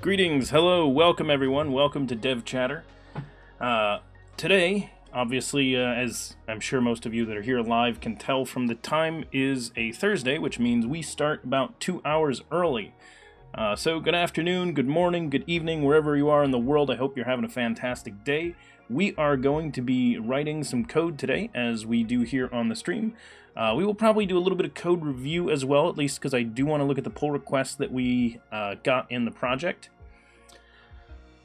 Greetings, hello, welcome everyone, welcome to DevChatter. Today, obviously, as I'm sure most of you that are here live can tell from the time, is a Thursday, which means we start about 2 hours early. So good afternoon, good morning, good evening, wherever you are in the world. I hope you're having a fantastic day. We are going to be writing some code today, as we do here on the stream. We will probably do a little bit of code review as well, at least because I do want to look at the pull requests that we got in the project.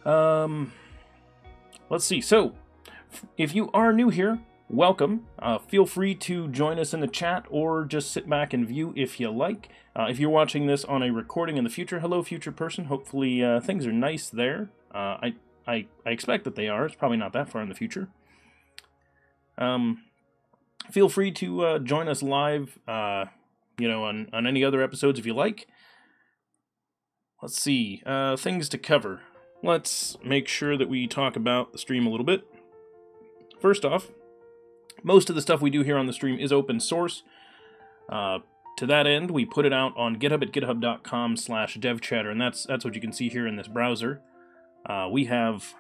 Let's see. So, if you are new here, welcome. Feel free to join us in the chat or just sit back and view if you like. If you're watching this on a recording in the future, hello future person. Hopefully things are nice there. I expect that they are. It's probably not that far in the future. Feel free to join us live, on any other episodes if you like. Let's see, things to cover. Let's make sure that we talk about the stream a little bit. First off, most of the stuff we do here on the stream is open source. To that end, we put it out on GitHub at github.com/devchatter, and that's what you can see here in this browser. We have...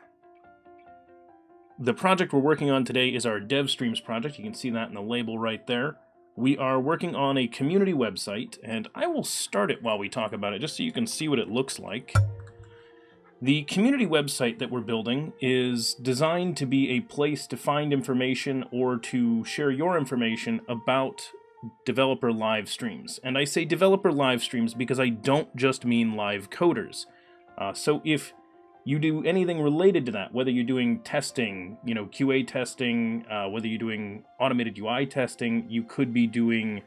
The project we're working on today is our DevStreams project. You can see that in the label right there. We are working on a community website, and I will start it while we talk about it, just so you can see what it looks like. The community website that we're building is designed to be a place to find information or to share your information about developer live streams. And I say developer live streams because I don't just mean live coders. So if you do anything related to that, whether you're doing testing, QA testing, whether you're doing automated UI testing, you could be doing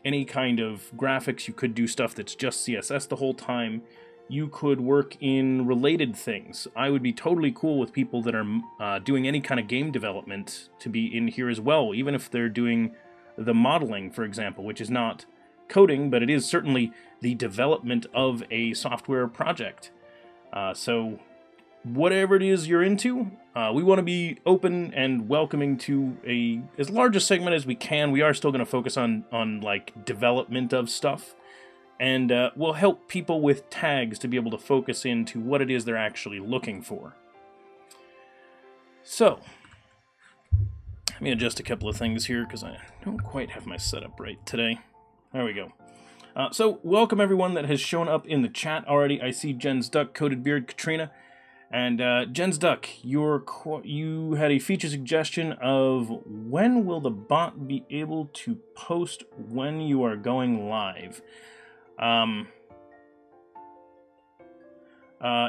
any kind of graphics, you could do stuff that's just CSS the whole time, you could work in related things. I would be totally cool with people that are doing any kind of game development to be in here as well, even if they're doing the modeling, for example, which is not coding, but it is certainly the development of a software project. So whatever it is you're into, we want to be open and welcoming to as large a segment as we can. We are still going to focus on like development of stuff, and we'll help people with tags to be able to focus into what it is they're actually looking for. So let me adjust a couple of things here because I don't quite have my setup right today. There we go. So, welcome everyone that has shown up in the chat already. I see Jen's Duck, Coated Beard, Katrina. And Jen's Duck, you had a feature suggestion of when will the bot be able to post when you are going live?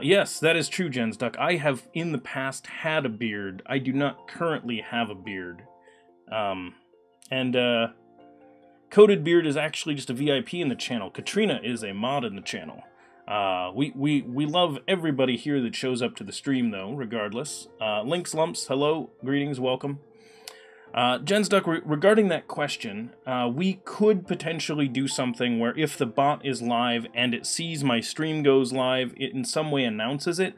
Yes, that is true, Jen's Duck. I have in the past had a beard. I do not currently have a beard. Coated Beard is actually just a VIP in the channel. Katrina is a mod in the channel. We love everybody here that shows up to the stream, though, regardless. Links Lumps, hello, greetings, welcome. Jen's Duck, regarding that question, we could potentially do something where if the bot is live and it sees my stream goes live, it in some way announces it.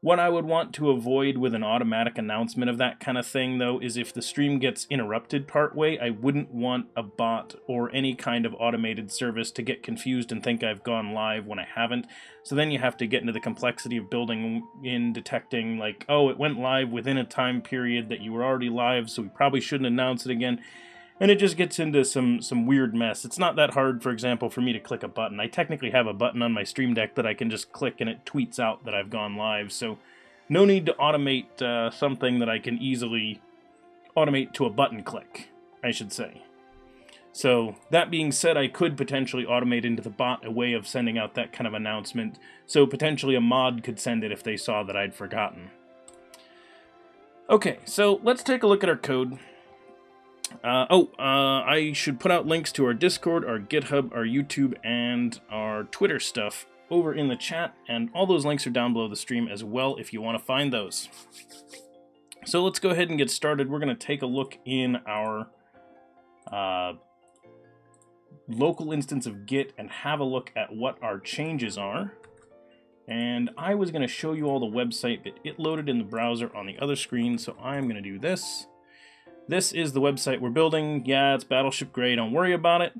What I would want to avoid with an automatic announcement of that kind of thing, though, is if the stream gets interrupted partway, I wouldn't want a bot or any kind of automated service to get confused and think I've gone live when I haven't. So then you have to get into the complexity of building in, detecting, like, oh, it went live within a time period that you were already live, so we probably shouldn't announce it again. And it just gets into some weird mess. It's not that hard, for example, for me to click a button. I technically have a button on my Stream Deck that I can just click and it tweets out that I've gone live. So no need to automate something that I can easily automate to a button click, I should say. So that being said, I could potentially automate into the bot a way of sending out that kind of announcement. So potentially a mod could send it if they saw that I'd forgotten. Okay, so let's take a look at our code. I should put out links to our Discord, our GitHub, our YouTube, and our Twitter stuff over in the chat, and all those links are down below the stream as well if you want to find those. So let's go ahead and get started. We're going to take a look in our local instance of Git and have a look at what our changes are. And I was going to show you all the website, but it loaded in the browser on the other screen, so I'm going to do this. This is the website we're building. Yeah, it's Battleship Gray. Don't worry about it.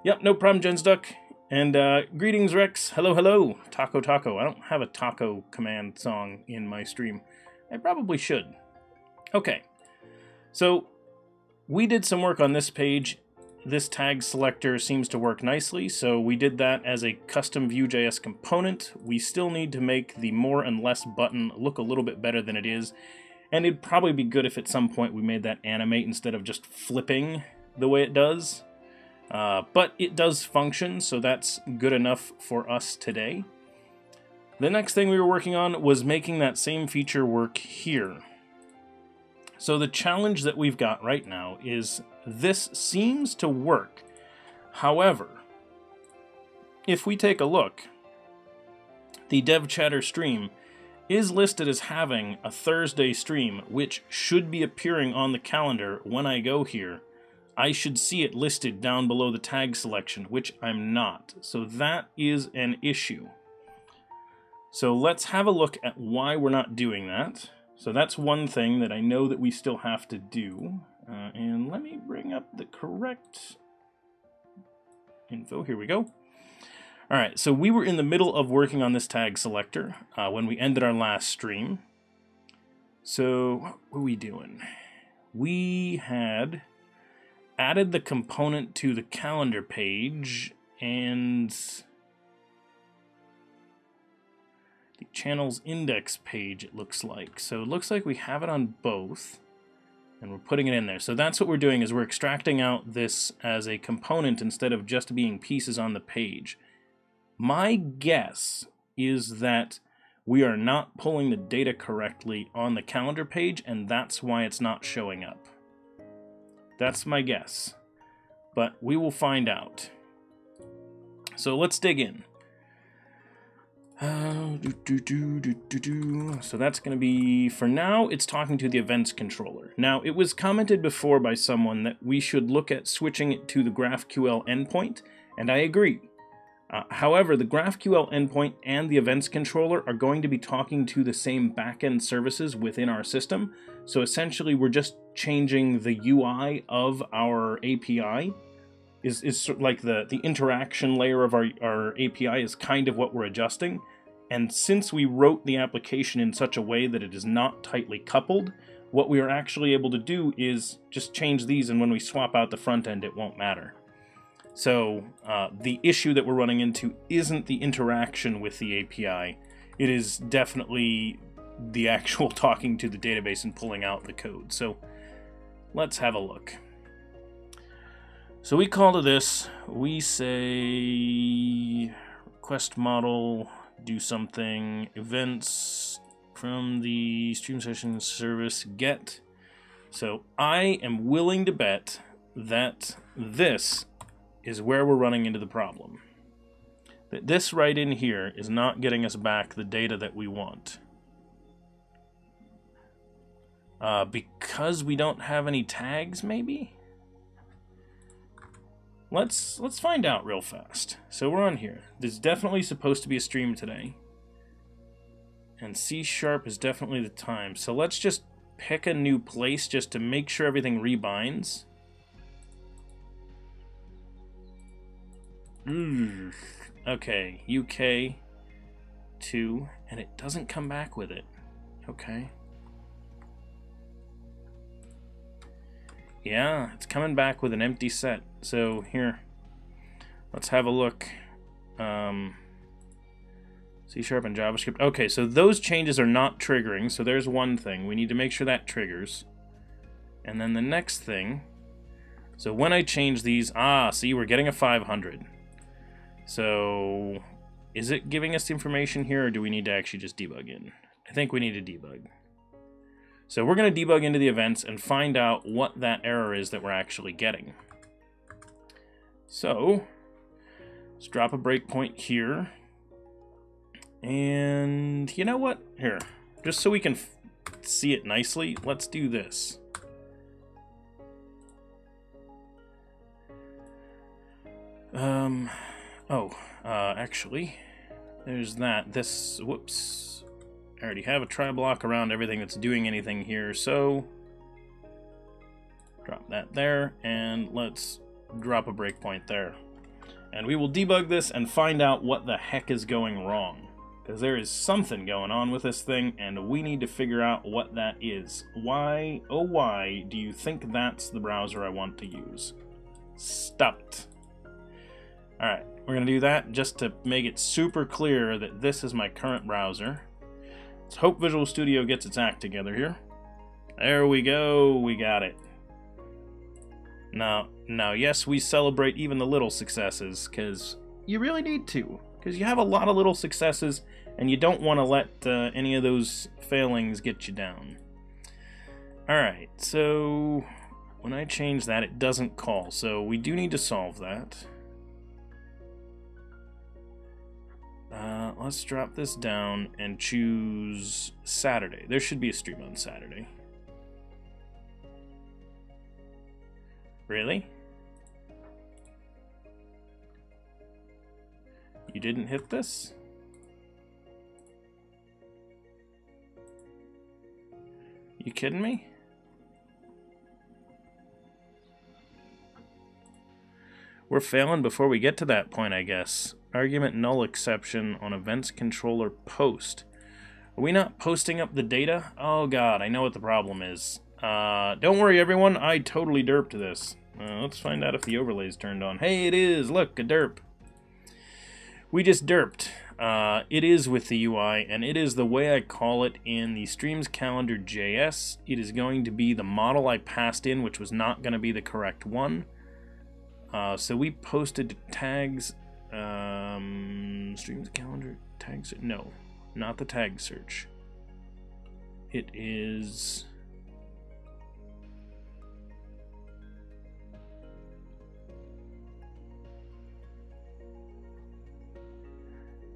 Yep, no problem, Jen's Duck. And greetings, Rex. Hello, hello. Taco, taco. I don't have a taco command song in my stream. I probably should. Okay. So we did some work on this page. This tag selector seems to work nicely, so we did that as a custom VueJS component. We still need to make the more and less button look a little bit better than it is, and it'd probably be good if at some point we made that animate instead of just flipping the way it does. But it does function, so that's good enough for us today. The next thing we were working on was making that same feature work here. So the challenge that we've got right now is this seems to work. However, if we take a look, the DevChatter stream is listed as having a Thursday stream, which should be appearing on the calendar when I go here. I should see it listed down below the tag selection, which I'm not. So that is an issue. So let's have a look at why we're not doing that. So that's one thing that I know that we still have to do. And let me bring up the correct info. Here we go. All right, so we were in the middle of working on this tag selector when we ended our last stream. So what were we doing? We had added the component to the calendar page and the channels index page, it looks like. So it looks like we have it on both, and we're putting it in there. So that's what we're doing, is we're extracting out this as a component instead of just being pieces on the page. My guess is that we are not pulling the data correctly on the calendar page, and that's why it's not showing up. That's my guess, but we will find out. So let's dig in. So that's going to be, for now, it's talking to the events controller. Now, it was commented before by someone that we should look at switching it to the GraphQL endpoint, and I agree. However, the GraphQL endpoint and the events controller are going to be talking to the same backend services within our system. So essentially, we're just changing the UI of our API. Is sort of like the interaction layer of our API is kind of what we're adjusting. And since we wrote the application in such a way that it is not tightly coupled, what we are actually able to do is just change these, and when we swap out the front end, it won't matter. So the issue that we're running into isn't the interaction with the API. It is definitely the actual talking to the database and pulling out the code. So let's have a look. So we call to this, we say request model, do something, events from the stream session service get. So I am willing to bet that this is where we're running into the problem. That this right in here is not getting us back the data that we want. Because we don't have any tags, maybe? Let's find out real fast. So we're on here. There's definitely supposed to be a stream today. And C# is definitely the time. So let's just pick a new place just to make sure everything rebinds. Okay, UK 2, and it doesn't come back with it. Okay. Yeah, it's coming back with an empty set. So here, let's have a look. C# and JavaScript. Okay, so those changes are not triggering, so there's one thing. We need to make sure that triggers. And then the next thing, so when I change these, see, we're getting a 500. So is it giving us the information here, or do we need to actually just debug in? I think we need to debug. So we're going to debug into the events and find out what that error is that we're actually getting. So let's drop a breakpoint here. And you know what? Here, just so we can see it nicely, let's do this. Actually, there's that. This, whoops. I already have a try block around everything that's doing anything here, so drop that there, and let's drop a breakpoint there. and we will debug this and find out what the heck is going wrong. Because there is something going on with this thing, and we need to figure out what that is. Why, oh why, do you think that's the browser I want to use? Stop it. Alright, we're going to do that just to make it super clear that this is my current browser. Let's hope Visual Studio gets its act together here. There we go, we got it. Now, yes, we celebrate even the little successes, because you really need to. Because you have a lot of little successes, and you don't want to let any of those failings get you down. Alright, so when I change that, it doesn't call, so we do need to solve that. Let's drop this down and choose Saturday. There should be a stream on Saturday. Really? You didn't hit this? You kidding me? We're failing before we get to that point, I guess. Argument null exception on events controller post. Are we not posting up the data? Oh god, I know what the problem is. Don't worry everyone, I totally derped this. Let's find out if the overlay's turned on. Hey, it is! Look, a derp. We just derped. It is with the UI, and it is the way I call it in the Streams Calendar JS. It is going to be the model I passed in, which was not going to be the correct one. So we posted tags, Streams Calendar, tags, no, not the tag search. It is...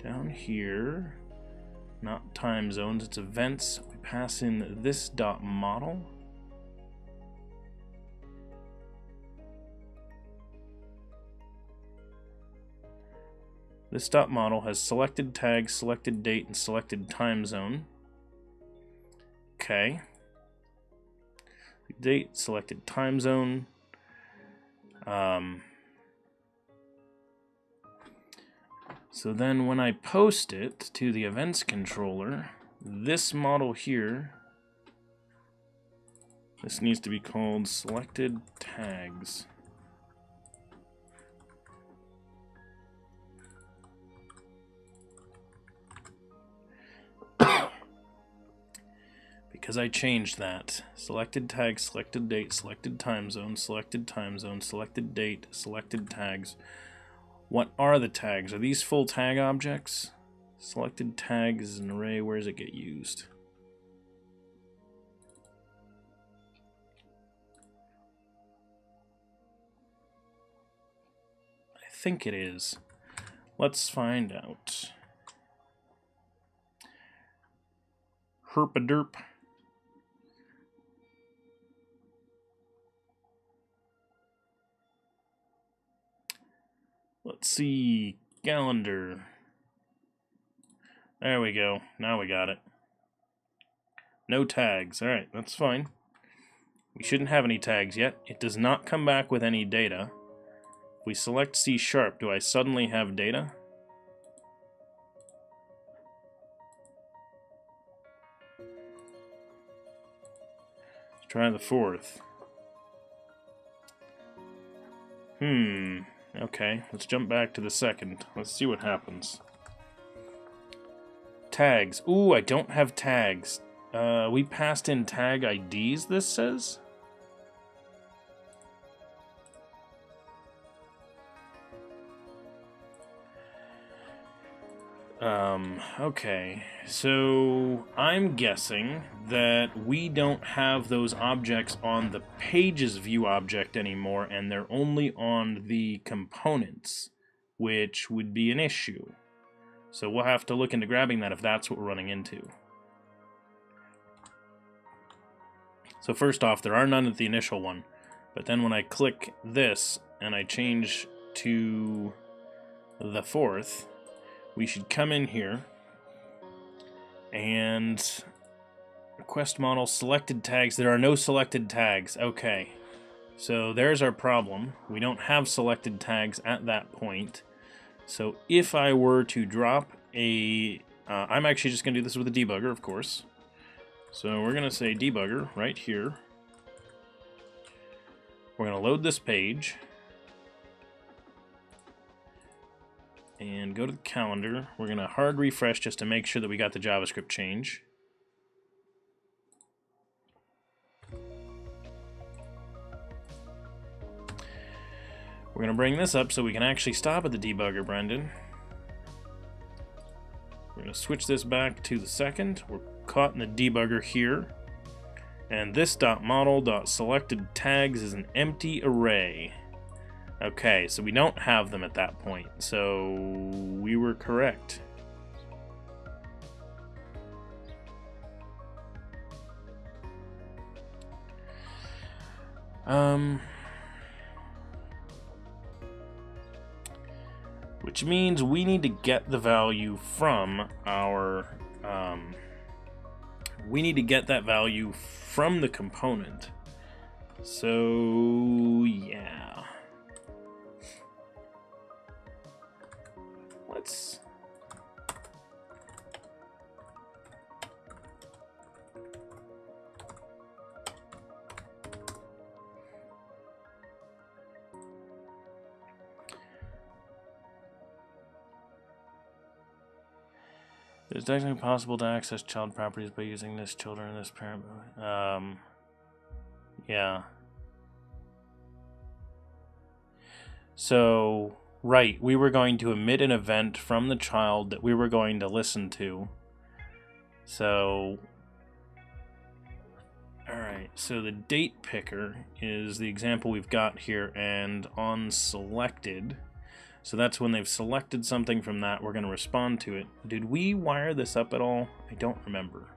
down here, not time zones, it's events. We pass in this dot model. This dot model has selected tag, selected date, and selected time zone. Okay. Date, selected time zone. So then when I post it to the events controller, this model here, this needs to be called selected tags. Because I changed that. Selected tag, selected date, selected time zone, selected date, selected tags. What are the tags? Are these full tag objects? Selected tag is an array. Where does it get used? I think it is. Let's find out. Herpaderp. Let's see, calendar. There we go. Now we got it. No tags. Alright, that's fine. We shouldn't have any tags yet. It does not come back with any data. If we select C#, do I suddenly have data? Let's try the 4th. Okay, let's jump back to the 2nd. Let's see what happens. Tags. Ooh, I don't have tags. We passed in tag IDs, this says? Okay. So, I'm guessing that we don't have those objects on the pages view object anymore, and they're only on the components, which would be an issue. So we'll have to look into grabbing that if that's what we're running into. So first off, there are none at the initial one, but then when I click this and I change to the 4th, we should come in here and request model selected tags. There are no selected tags. Okay. So there's our problem. We don't have selected tags at that point. So if I were to drop a... I'm actually just going to do this with a debugger, of course. So we're going to say debugger right here. We're going to load this page. And go to the calendar. We're going to hard refresh just to make sure that we got the JavaScript change. We're going to bring this up so we can actually stop at the debugger, Brendan. We're going to switch this back to the second. We're caught in the debugger here. And this .model.selected tags is an empty array. Okay, so we don't have them at that point. So we were correct. Which means we need to get the value from our, we need to get that value from the component. So, yeah. Let's... It's technically possible to access child properties by using this children and this parent. Yeah. So, right, we were going to emit an event from the child that we were going to listen to. So, alright, so the date picker is the example we've got here, and on selected. So that's when they've selected something from that, we're going to respond to it. Did we wire this up at all? I don't remember.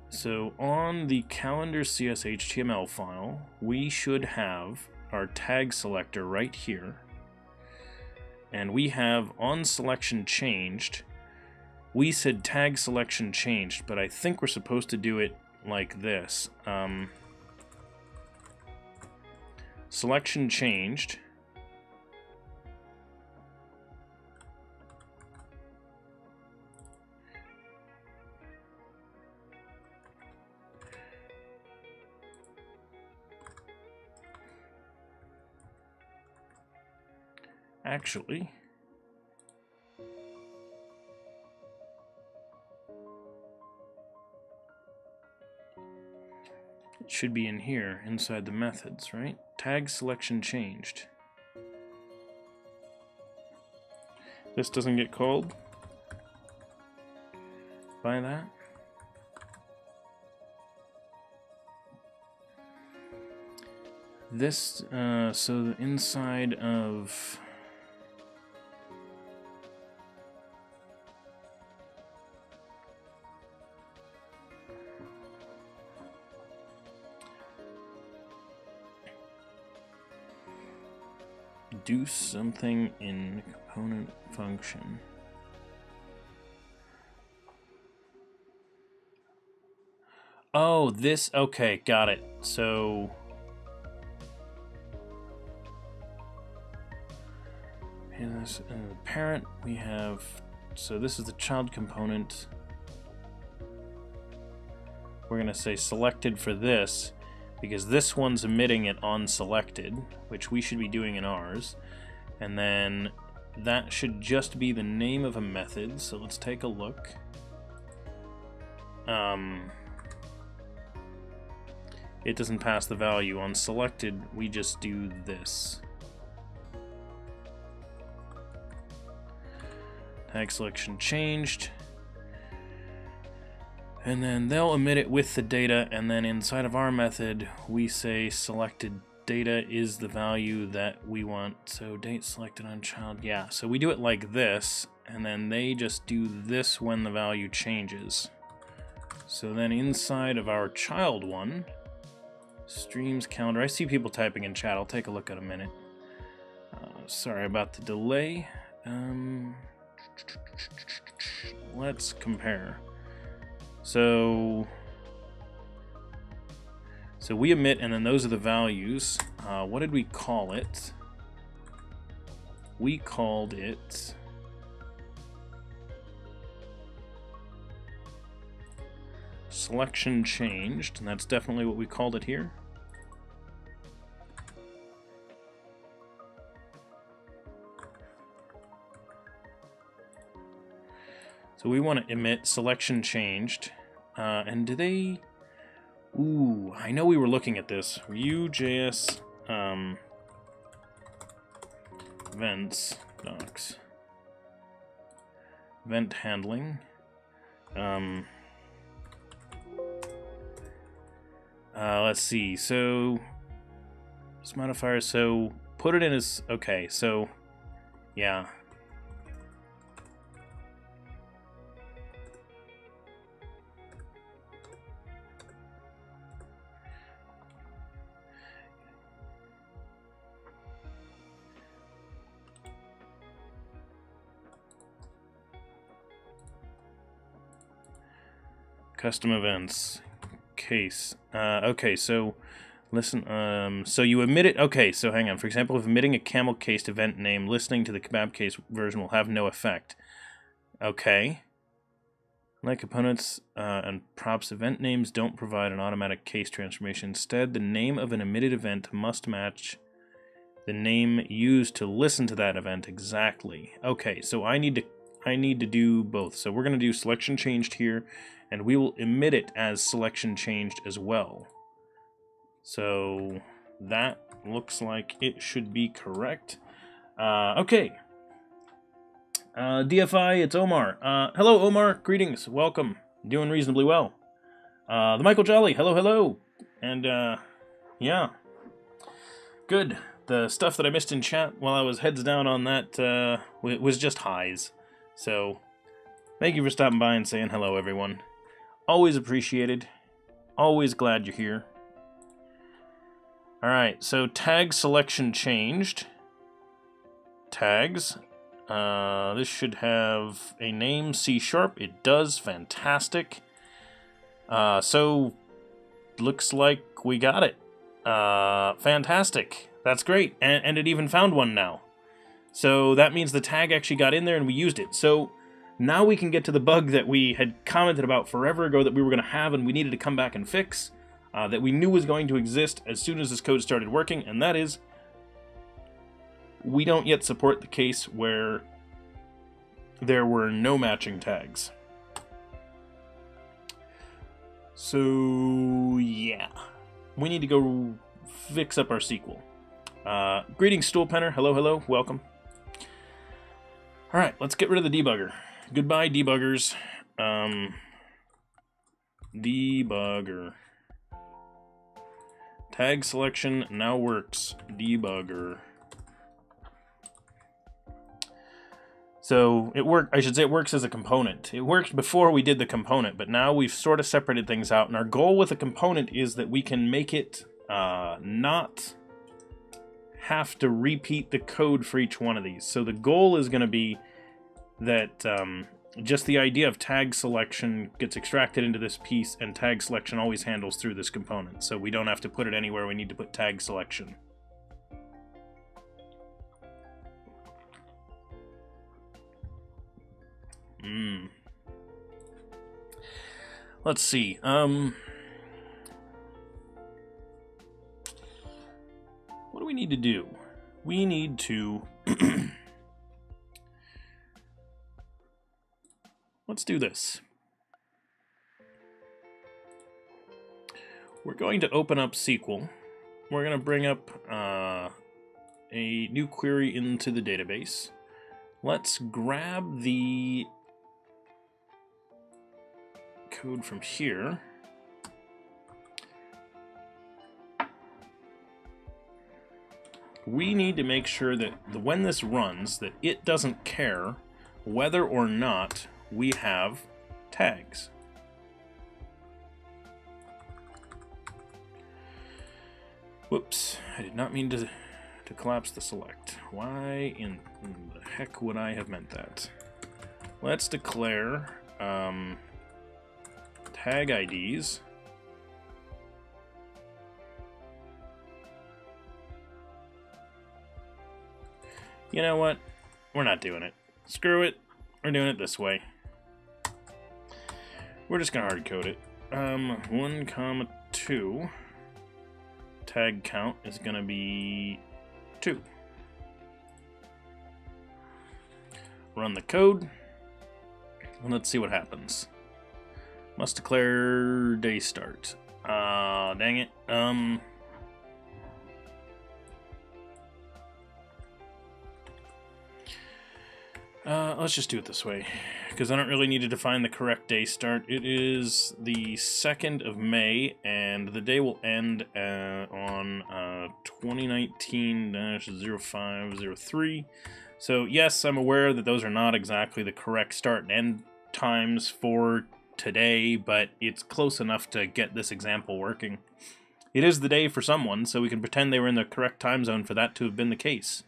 So on the calendar CS.html file, we should have our tag selector right here. And we have on selection changed. We said tag selection changed, but I think we're supposed to do it like this. Selection changed. Actually, it should be in here, inside the methods, right? Tag selection changed. This doesn't get called by that. This, so the inside of... do something in component function. Oh, this, okay, got it. So in this parent we have, so this is the child component. We're going to say selected for this, because this one's emitting it on selected, which we should be doing in ours. And then that should just be the name of a method, so let's take a look. It doesn't pass the value. On selected, we just do this. Tag selection changed. And then they'll emit it with the data, and then inside of our method, we say selected data is the value that we want. So date selected on child, yeah. So we do it like this, and then they just do this when the value changes. So then inside of our child one, streams calendar. I see people typing in chat. I'll take a look at a minute. Sorry about the delay. Let's compare. So So we emit, and then those are the values. What did we call it? We called it selection changed, and that's definitely what we called it here. So we want to emit selection changed, and do they? Ooh, I know we were looking at this. VueJS events docs event handling. Let's see. So this modifier. So put it in as okay. So yeah. Custom events case. Okay, so listen. So you emit it. Okay, so hang on. For example, if emitting a camel cased event name, listening to the kebab case version will have no effect. Okay. Like components and props, event names don't provide an automatic case transformation. Instead, the name of an emitted event must match the name used to listen to that event exactly. Okay, so I need to do both. So we're going to do selection changed here, and we will emit it as selection changed as well. So that looks like it should be correct. Okay. DFI, it's Omar. Hello, Omar. Greetings. Welcome. Doing reasonably well. The Michael Jolly. Hello, hello. And, yeah. Good. The stuff that I missed in chat while I was heads down on that was just highs. So, thank you for stopping by and saying hello, everyone. Always appreciated. Always glad you're here. Alright, so tag selection changed. Tags. This should have a name, C#. It does. Fantastic. So, looks like we got it. Fantastic. That's great. And it even found one now. So that means the tag actually got in there and we used it. So now we can get to the bug that we had commented about forever ago that we were going to have and we needed to come back and fix, that we knew was going to exist as soon as this code started working, and that is we don't yet support the case where there were no matching tags. So yeah, we need to go fix up our SQL. Greetings, Stoolpenner. Hello, hello. Welcome. All right, let's get rid of the debugger. Goodbye, debuggers. Debugger. Tag selection now works. Debugger. So it worked. I should say it works as a component. It worked before we did the component, but now we've sort of separated things out. And our goal with a component is that we can make it not have to repeat the code for each one of these. So the goal is going to be that just the idea of tag selection gets extracted into this piece, and tag selection always handles through this component. So we don't have to put it anywhere we need to put tag selection. Let's see. What do we need to do? We need to... Let's do this. We're going to open up SQL. We're going to bring up a new query into the database. Let's grab the code from here. We need to make sure that when this runs, that it doesn't care whether or not we have tags. Whoops, I did not mean to collapse the select. Why in the heck would I have meant that? Let's declare tag IDs You know what? We're not doing it. Screw it. We're doing it this way. We're just gonna hard code it. 1, 2. Tag count is gonna be 2. Run the code, and let's see what happens. Must declare day start. Dang it. Let's just do it this way, because I don't really need to define the correct day start. It is the 2nd of May, and the day will end on 2019-0503. So yes, I'm aware that those are not exactly the correct start and end times for today, but it's close enough to get this example working. It is the day for someone, so we can pretend they were in the correct time zone for that to have been the case.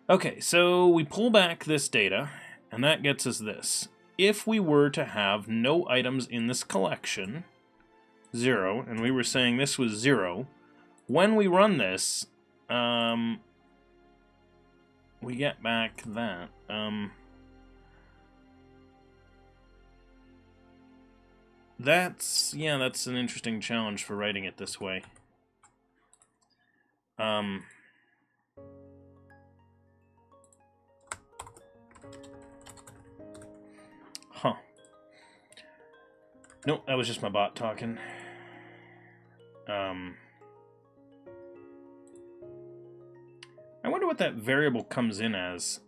Okay, so we pull back this data, and that gets us this. If we were to have no items in this collection, 0, and we were saying this was 0, when we run this, we get back that. That's an interesting challenge for writing it this way. Nope, that was just my bot talking. I wonder what that variable comes in as.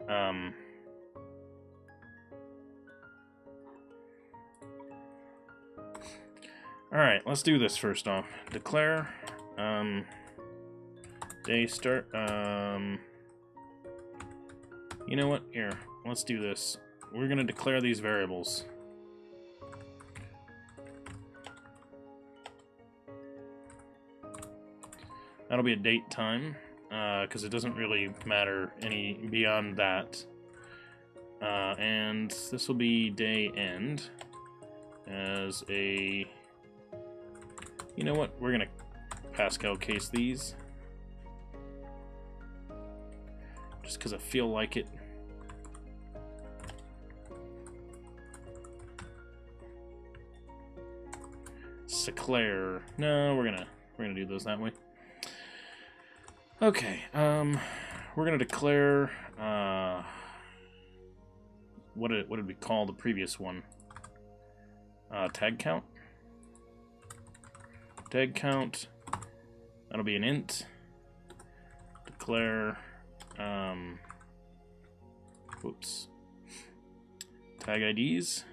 Alright, let's do this first off. Declare day start. You know what? Here, let's do this. We're going to declare these variables. That'll be a date time, because it doesn't really matter any beyond that. And this will be day end as a... You know what? We're going to Pascal case these. Just because I feel like it. Seclaire. No, we're gonna do those that way. Okay, we're gonna declare what did we call the previous one? Tag count. Tag count. That'll be an int. Declare. Whoops. Tag IDs.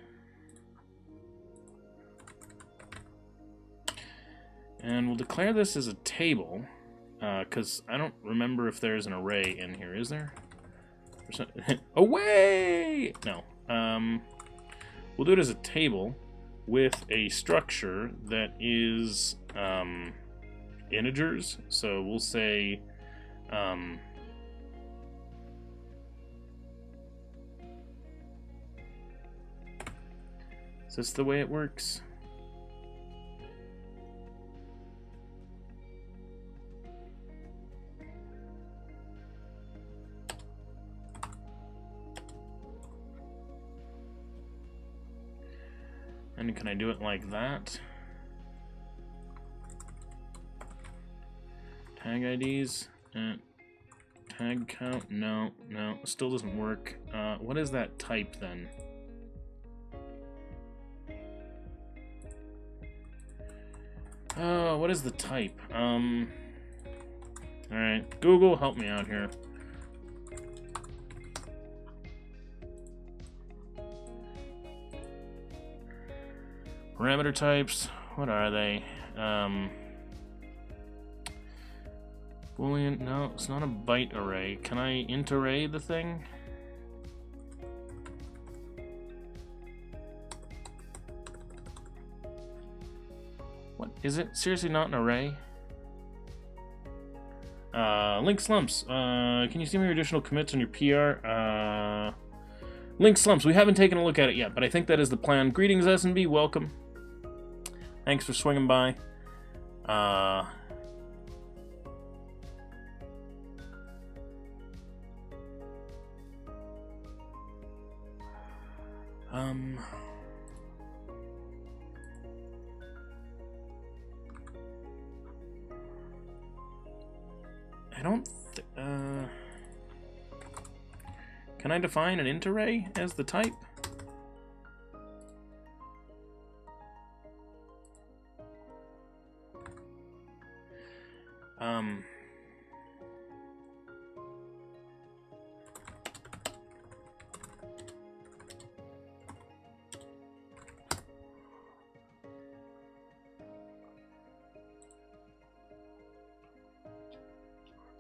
And we'll declare this as a table, because I don't remember if there's an array in here. Is there? Away! No. We'll do it as a table with a structure that is integers. So we'll say is this the way it works? And can I do it like that? Tag IDs, tag count, no, still doesn't work. What is that type then? What is the type? Alright, Google, help me out here. Parameter types, what are they? Boolean, no, it's not a byte array. Can I int array the thing? What, is it seriously not an array? Link slumps, can you see me additional commits on your PR? Link slumps, we haven't taken a look at it yet, but I think that is the plan. Greetings, S&B, welcome. Thanks for swinging by. I don't can I define an int array as the type?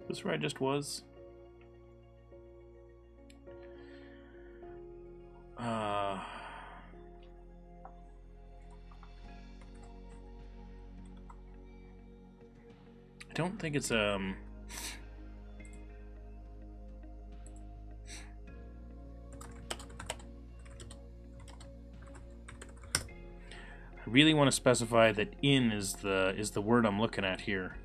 This where I just was. I don't think it's I really want to specify that in is the word I'm looking at here.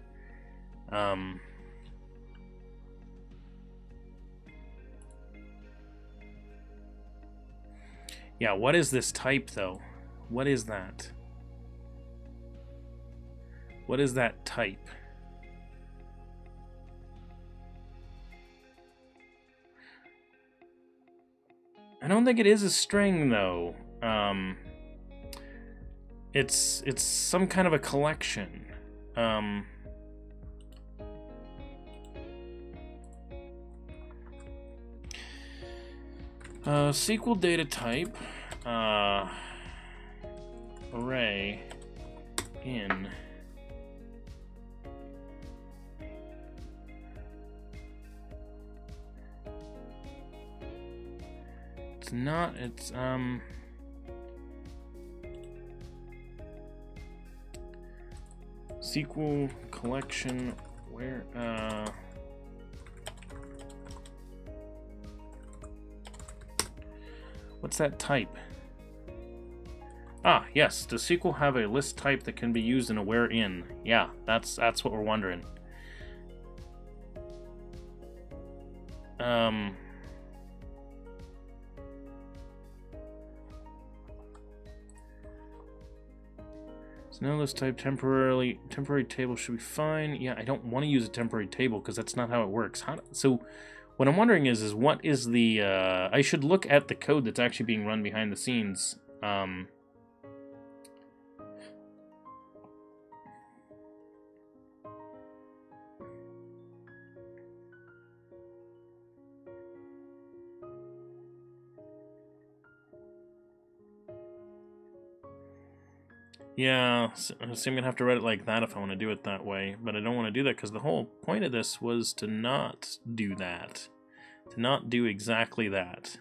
Yeah, what is this type though? What is that? What is that type? I don't think it is a string though. It's some kind of a collection. SQL data type array in it's not it's SQL collection where what's that type? Ah, yes. Does SQL have a list type that can be used in a where in? Yeah, that's what we're wondering. So no list type temporary table should be fine. Yeah, I don't want to use a temporary table because that's not how it works. So what I'm wondering is what is the I should look at the code that's actually being run behind the scenes. Yeah, so I'm gonna have to write it like that if I want to do it that way, but I don't want to do that because the whole point of this was to not do that. To not do exactly that.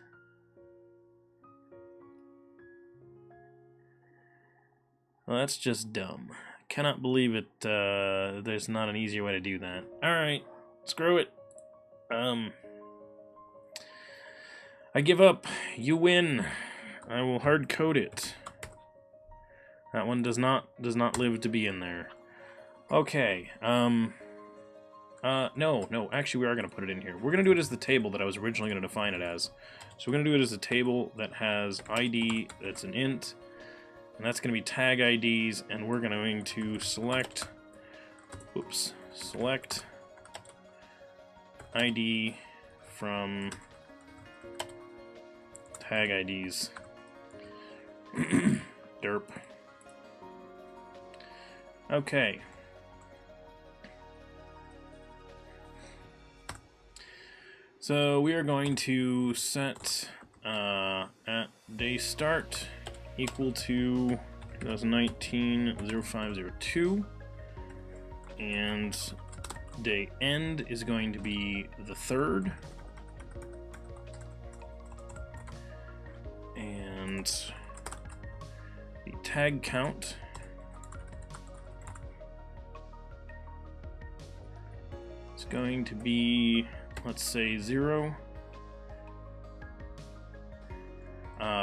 Well, that's just dumb. I cannot believe it, there's not an easier way to do that. Alright, screw it. I give up. You win. I will hard code it. That one does not live to be in there. Okay. No, actually we are going to put it in here. We're going to do it as the table that I was originally going to define it as. So we're going to do it as a table that has ID that's an int, and that's going to be tag IDs, and we're going to select ID from tag IDs. Derp. Okay. So we are going to set at day start equal to 2019-0502, and day end is going to be the 3rd, and the tag count is going to be, let's say, 0,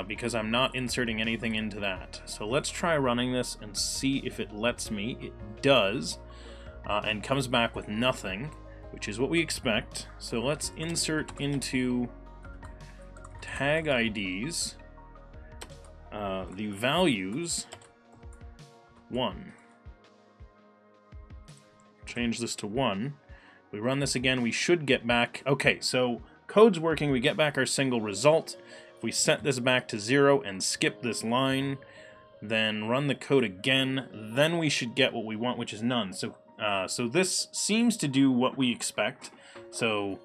because I'm not inserting anything into that. So let's try running this and see if it lets me. It does, and comes back with nothing, which is what we expect. So let's insert into tag IDs the values 1. Change this to 1. We run this again, we should get back... Okay, so code's working, we get back our single result. If we set this back to 0 and skip this line, then run the code again, then we should get what we want, which is none. So this seems to do what we expect. So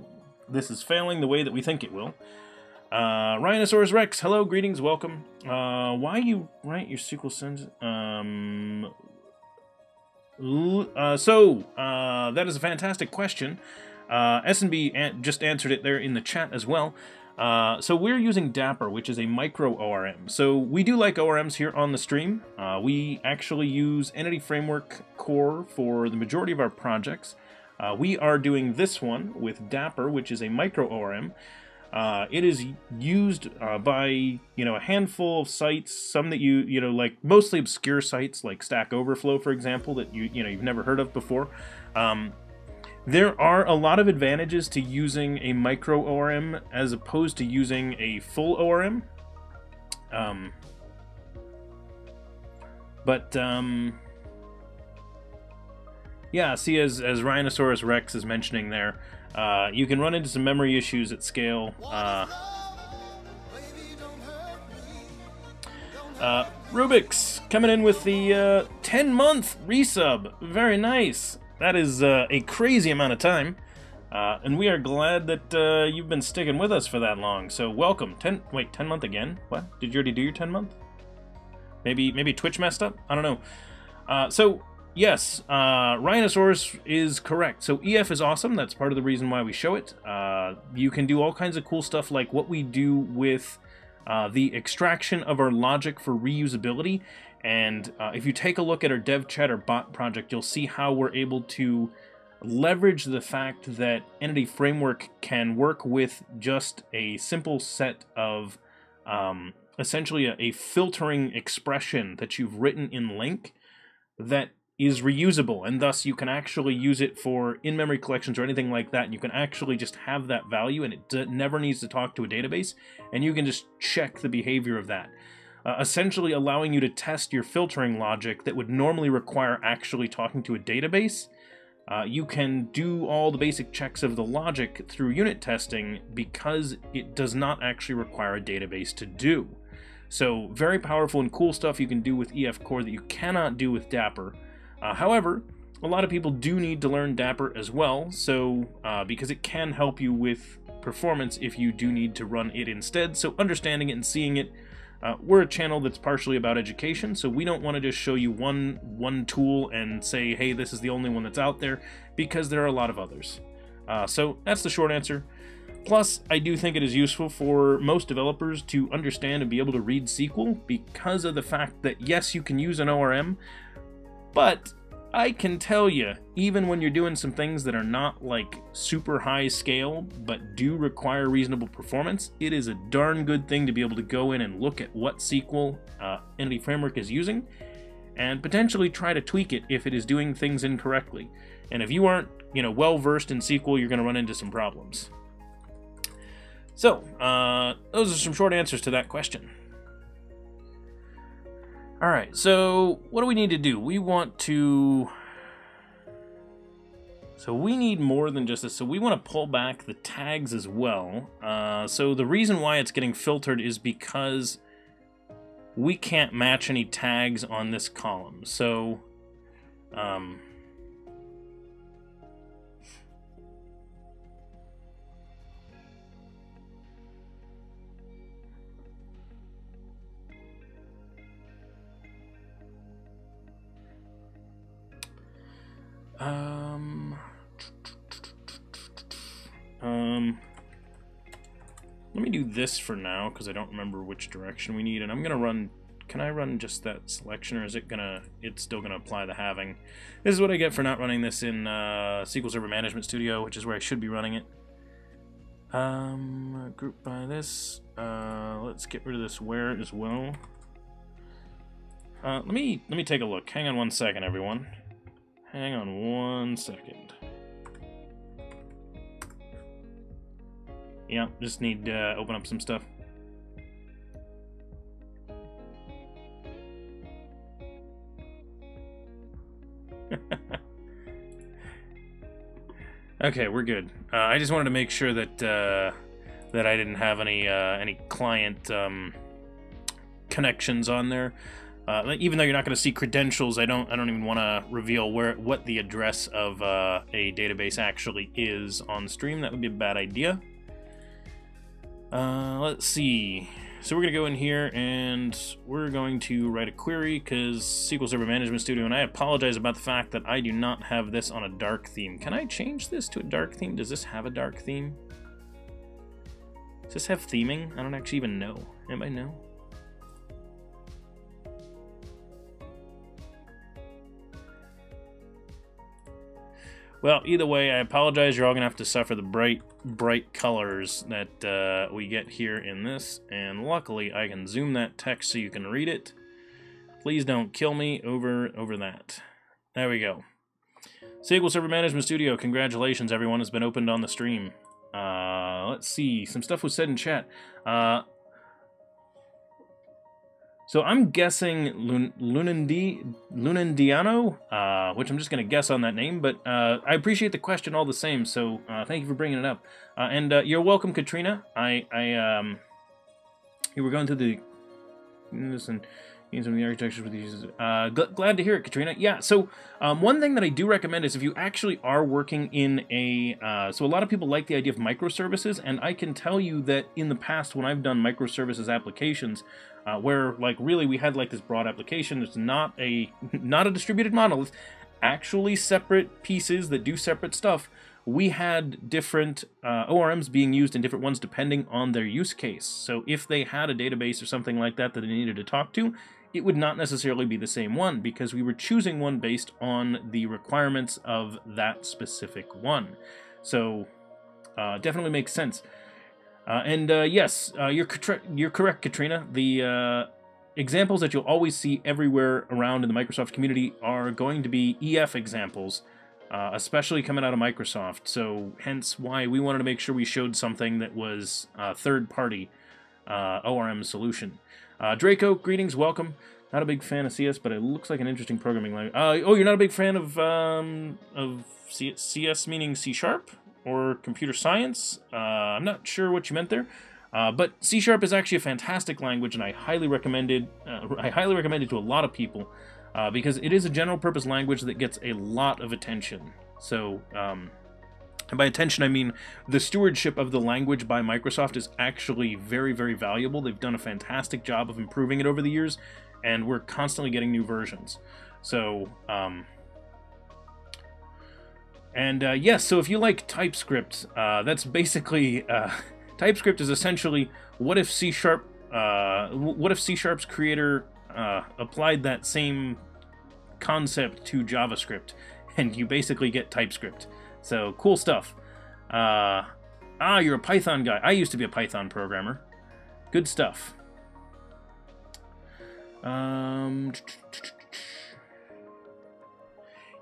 this is failing the way that we think it will. Ryakhovskiy Rex, hello, greetings, welcome. Why you write your SQL sentence? That is a fantastic question. S&B just answered it there in the chat as well. So we're using Dapper, which is a micro ORM. So we do like ORMs here on the stream. We actually use Entity Framework Core for the majority of our projects. We are doing this one with Dapper, which is a micro ORM. It is used by, a handful of sites, some that like mostly obscure sites like Stack Overflow, for example, that you've never heard of before. There are a lot of advantages to using a micro ORM as opposed to using a full ORM. Yeah, see, as Ryakhovskiy Rex is mentioning there, you can run into some memory issues at scale. Rubik's coming in with the 10-month resub. Very nice. That is a crazy amount of time, and we are glad that you've been sticking with us for that long. So welcome. 10 month again? What? Did you already do your 10 month? Maybe Twitch messed up? I don't know. So yes, Ryakhovskiy is correct. So EF is awesome. That's part of the reason why we show it. You can do all kinds of cool stuff like what we do with the extraction of our logic for reusability. And if you take a look at our DevChatter bot project, you'll see how we're able to leverage the fact that Entity Framework can work with just a simple set of essentially a filtering expression that you've written in LINQ that is reusable, and thus you can actually use it for in-memory collections or anything like that. You can actually just have that value, and it never needs to talk to a database, and you can just check the behavior of that. Essentially allowing you to test your filtering logic that would normally require actually talking to a database. You can do all the basic checks of the logic through unit testing because it does not actually require a database to do. So very powerful and cool stuff you can do with EF Core that you cannot do with Dapper. However, a lot of people do need to learn Dapper as well, so because it can help you with performance if you do need to run it instead. So understanding it and seeing it, we're a channel that's partially about education, so we don't want to just show you one tool and say, hey, this is the only one that's out there, because there are a lot of others. So that's the short answer. Plus, I do think it is useful for most developers to understand and be able to read SQL because of the fact that, yes, you can use an ORM, but I can tell you, even when you're doing some things that are not like super high scale, but do require reasonable performance, it is a darn good thing to be able to go in and look at what SQL Entity Framework is using, and potentially try to tweak it if it is doing things incorrectly. And if you aren't, well versed in SQL, you're going to run into some problems. So, those are some short answers to that question. Alright, so what do we need to do? We want to... So we need more than just this. So we want to pull back the tags as well. So the reason why it's getting filtered is because we can't match any tags on this column. So... let me do this for now, because I don't remember which direction we need, and I'm gonna run, can I run just that selection, or is it gonna, it's still gonna apply the halving? This is what I get for not running this in SQL Server Management Studio, which is where I should be running it. Group by this, let's get rid of this where as well. Let me take a look, hang on one second, everyone. Hang on one second. Yeah, just need to open up some stuff. Okay, we're good. I just wanted to make sure that that I didn't have any client connections on there. Even though you're not going to see credentials, I don't even want to reveal what the address of a database actually is on stream. That would be a bad idea. Let's see. So we're going to go in here and we're going to write a query because SQL Server Management Studio, and I apologize about the fact that I do not have this on a dark theme. Can I change this to a dark theme? Does this have a dark theme? Does this have theming? I don't actually even know. Anybody know? Well, either way, I apologize. You're all going to have to suffer the bright colors that we get here in this. And luckily, I can zoom that text so you can read it. Please don't kill me over that. There we go. SQL Server Management Studio, congratulations, everyone. Has been opened on the stream. Let's see. Some stuff was said in chat. So I'm guessing Lunandiano, which I'm just going to guess on that name, but I appreciate the question all the same, so thank you for bringing it up. And you're welcome, Katrina. You were going through the and some of the architectures with these. Glad to hear it, Katrina. Yeah, so one thing that I do recommend is if you actually are working in a... so a lot of people like the idea of microservices, and I can tell you that in the past when I've done microservices applications, where like really we had like this broad application, it's not a distributed monolith, actually separate pieces that do separate stuff, we had different ORMs being used in different ones depending on their use case. So if they had a database or something like that that they needed to talk to, it would not necessarily be the same one because we were choosing one based on the requirements of that specific one. So definitely makes sense. Yes, you're correct, Katrina. The examples that you'll always see everywhere around in the Microsoft community are going to be EF examples, especially coming out of Microsoft. So hence why we wanted to make sure we showed something that was a third-party ORM solution. Draco, greetings, welcome. Not a big fan of CS, but it looks like an interesting programming language. Oh, you're not a big fan of CS meaning C#? Or computer science? I'm not sure what you meant there, but C# is actually a fantastic language, and I highly recommend it. To a lot of people because it is a general-purpose language that gets a lot of attention. So, and by attention I mean the stewardship of the language by Microsoft is actually very, very valuable. They've done a fantastic job of improving it over the years, and we're constantly getting new versions. So. Yes, so if you like TypeScript, that's basically TypeScript is essentially what if C#'s creator applied that same concept to JavaScript, and you basically get TypeScript. So cool stuff. You're a Python guy. I used to be a Python programmer. Good stuff.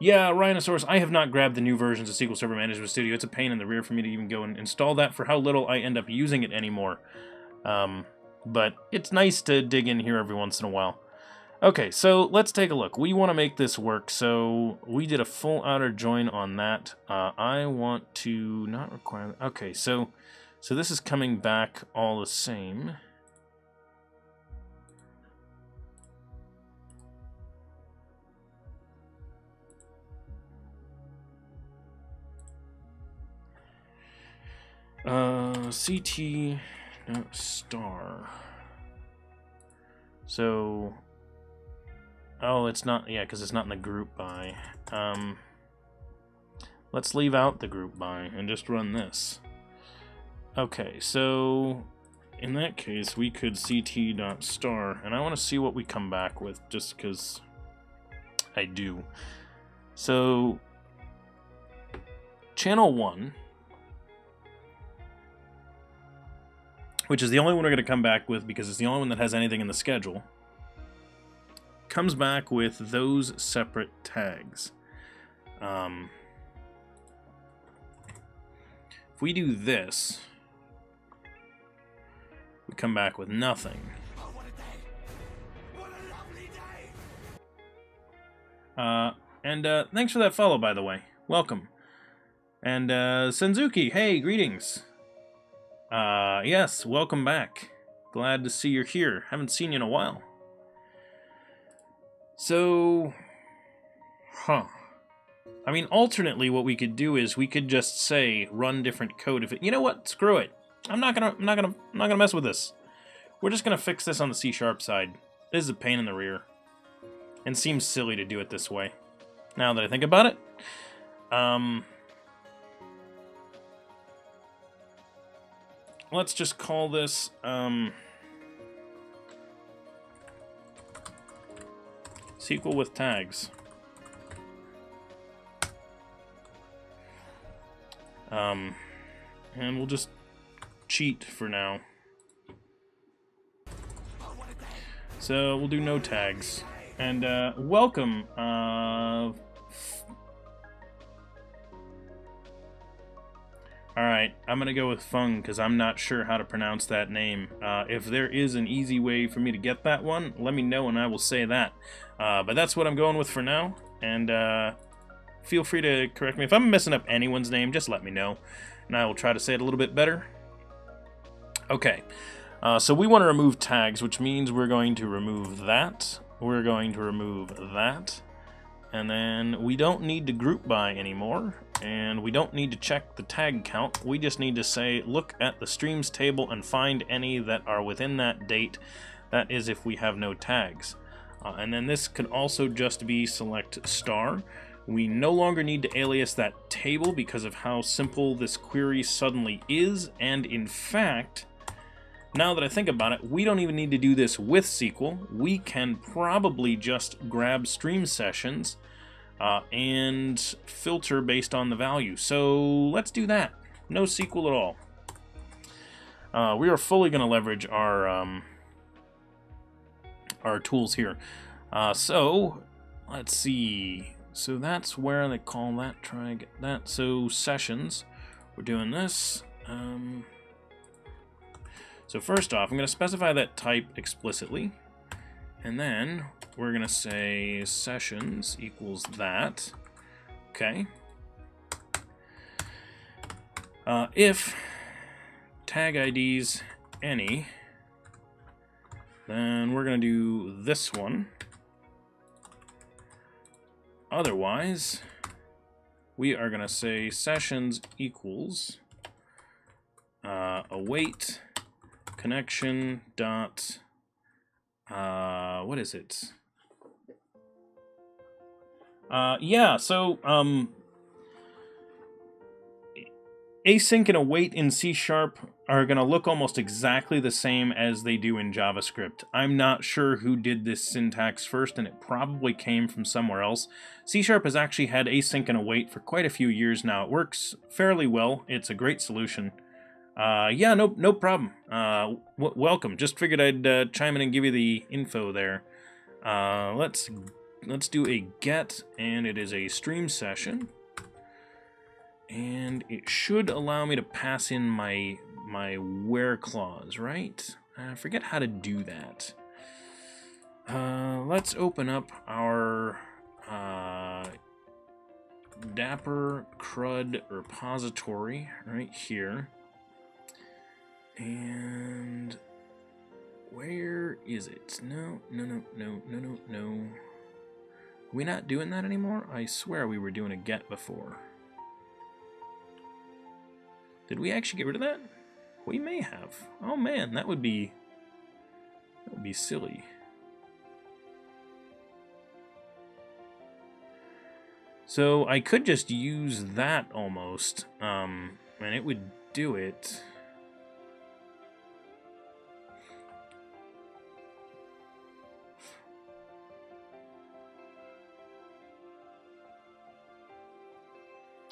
Yeah, Rhinosaurus, I have not grabbed the new versions of SQL Server Management Studio. It's a pain in the rear for me to even go and install that for how little I end up using it anymore. But it's nice to dig in here every once in a while. Okay, so let's take a look. We want to make this work, so we did a full outer join on that. I want to not require... Okay, so this is coming back all the same. CT star. So, oh, it's not, yeah, because it's not in the group by. Let's leave out the group by and just run this. Okay, so in that case, we could ct.star, and I want to see what we come back with, just because I do. So, channel 1, which is the only one we're going to come back with because it's the only one that has anything in the schedule, comes back with those separate tags. If we do this, we come back with nothing. And thanks for that follow, by the way. Welcome. And Senzuki, hey, greetings. Yes, welcome back. Glad to see you're here. Haven't seen you in a while. So, I mean, alternately, what we could do is we could just say run different code. If it, you know what? Screw it. I'm not gonna mess with this. We're just gonna fix this on the C# side. This is a pain in the rear, and seems silly to do it this way. Now that I think about it, let's just call this SQL with tags. And we'll just cheat for now. So we'll do no tags. And welcome. Alright, I'm gonna go with Fung because I'm not sure how to pronounce that name. If there is an easy way for me to get that one, let me know and I will say that. But that's what I'm going with for now. And feel free to correct me. If I'm messing up anyone's name, just let me know. And I will try to say it a little bit better. Okay, so we want to remove tags, which means we're going to remove that. We're going to remove that. And then we don't need to group by anymore. And we don't need to check the tag count. We just need to say, look at the streams table and find any that are within that date. That is if we have no tags. And then this could also just be select star. We no longer need to alias that table because of how simple this query suddenly is. And in fact, now that I think about it, we don't even need to do this with SQL. We can probably just grab stream sessions and filter based on the value. So let's do that. No SQL at all. We are fully going to leverage our tools here. So let's see. So that's where they call that. Try and get that. So sessions. We're doing this. So first off, I'm going to specify that type explicitly, and then we're going to say sessions equals that. Okay. If tag IDs any, then we're going to do this one. Otherwise, we are going to say sessions equals await connection dot what is it? Yeah, so async and await in C# are going to look almost exactly the same as they do in JavaScript. I'm not sure who did this syntax first, and it probably came from somewhere else. C# has actually had async and await for quite a few years now. It works fairly well. It's a great solution. Yeah, no problem. Welcome. Just figured I'd chime in and give you the info there. Let's do a get, and it is a stream session. And it should allow me to pass in my where clause, right? I forget how to do that. Let's open up our Dapper CRUD repository right here. And where is it? No. Are we not doing that anymore? I swear we were doing a get before. Did we actually get rid of that? We may have. Oh man, that would be silly. So I could just use that almost, and it would do it.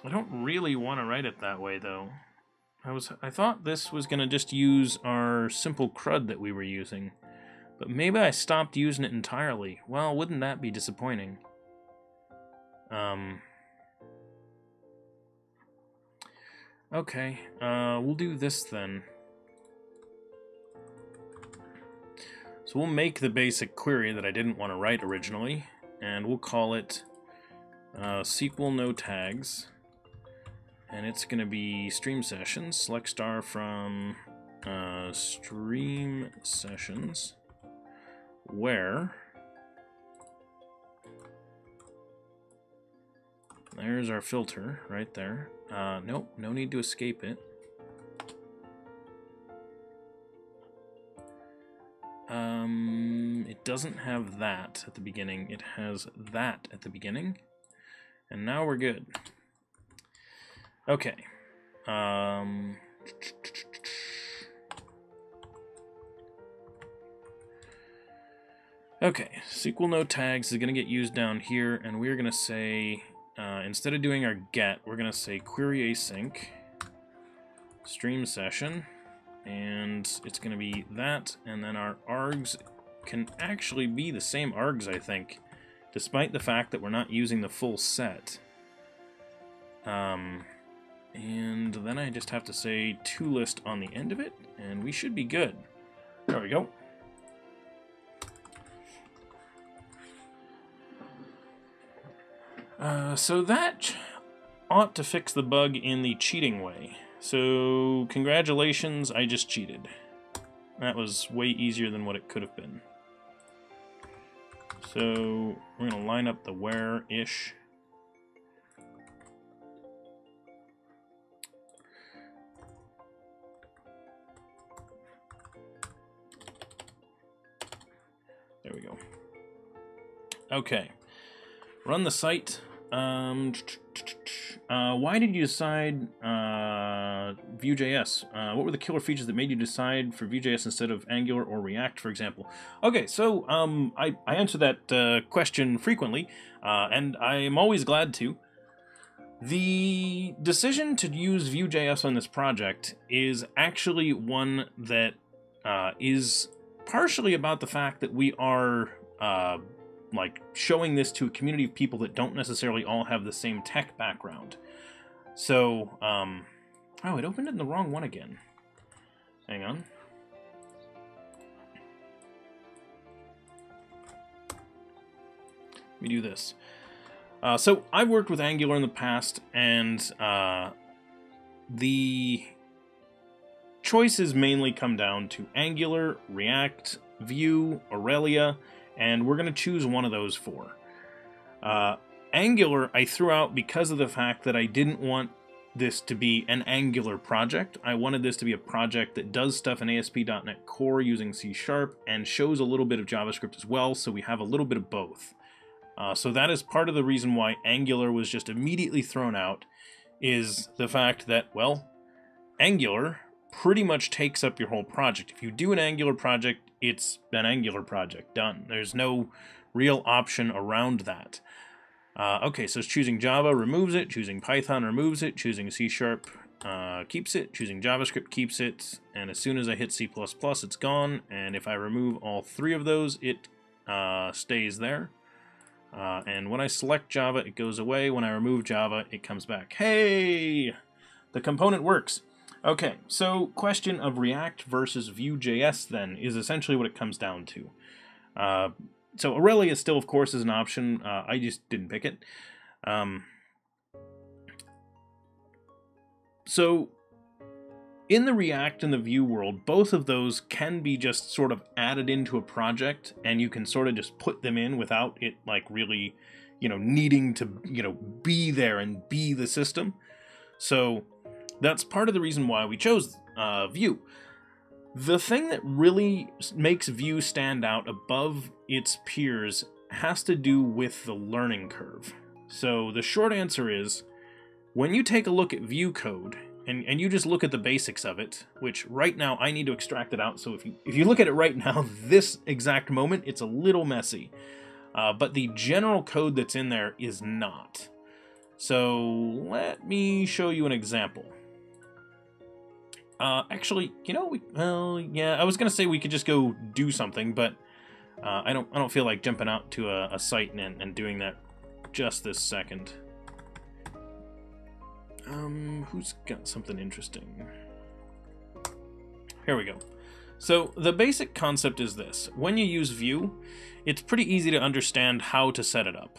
I don't really want to write it that way though. I thought this was going to just use our simple CRUD that we were using, but maybe I stopped using it entirely. Well, wouldn't that be disappointing? Okay, we'll do this then. So we'll make the basic query that I didn't want to write originally, and we'll call it SQL no tags. and it's going to be stream sessions. Select star from stream sessions, where there's our filter right there. Nope, no need to escape it. It doesn't have that at the beginning. It has that at the beginning. And now we're good. Okay. Okay, SQL no tags is going to get used down here, and we're going to say, instead of doing our get, we're going to say query async stream session, and it's going to be that, and then our args can actually be the same args, I think, despite the fact that we're not using the full set. And then I just have to say toList on the end of it, and we should be good. There we go. So that ought to fix the bug in the cheating way. So congratulations, I just cheated. That was way easier than what it could have been. So we're going to line up the where-ish. There we go. Okay. Run the site. Why did you decide VueJS? What were the killer features that made you decide for VueJS instead of Angular or React, for example? Okay, so I answer that question frequently, and I am always glad to. The decision to use VueJS on this project is actually one that is partially about the fact that we are like showing this to a community of people that don't necessarily all have the same tech background. So, oh, it opened it in the wrong one again. Hang on. Let me do this. So I've worked with Angular in the past, and the choices mainly come down to Angular, React, Vue, Iliya, and we're going to choose one of those four. Angular I threw out because of the fact that I didn't want this to be an Angular project. I wanted this to be a project that does stuff in ASP.NET Core using C# and shows a little bit of JavaScript as well, so we have a little bit of both. So that is part of the reason why Angular was just immediately thrown out, is the fact that, well, Angular pretty much takes up your whole project. If you do an Angular project, it's an Angular project, done. There's no real option around that. Okay, so it's choosing Java removes it, choosing Python removes it, choosing C# keeps it, choosing JavaScript keeps it, and as soon as I hit C++, it's gone, and if I remove all three of those, it stays there. And when I select Java, it goes away. When I remove Java, it comes back. Hey! The component works. Okay, so question of React versus VueJS then is essentially what it comes down to. So Iliya still, of course, is an option. I just didn't pick it. So in the React and the Vue world, both of those can be just sort of added into a project, and you can sort of just put them in without it, like, really, you know, needing to, you know, be there and be the system. So that's part of the reason why we chose Vue. The thing that really makes Vue stand out above its peers has to do with the learning curve. So the short answer is, when you take a look at Vue code, and you just look at the basics of it, which right now I need to extract it out, so if you look at it right now, this exact moment, it's a little messy. But the general code that's in there is not. So let me show you an example. Actually, you know, well, yeah, I was gonna say we could just go do something, but I don't feel like jumping out to a site and doing that just this second. Who's got something interesting? Here we go. So the basic concept is this: when you use Vue, it's pretty easy to understand how to set it up.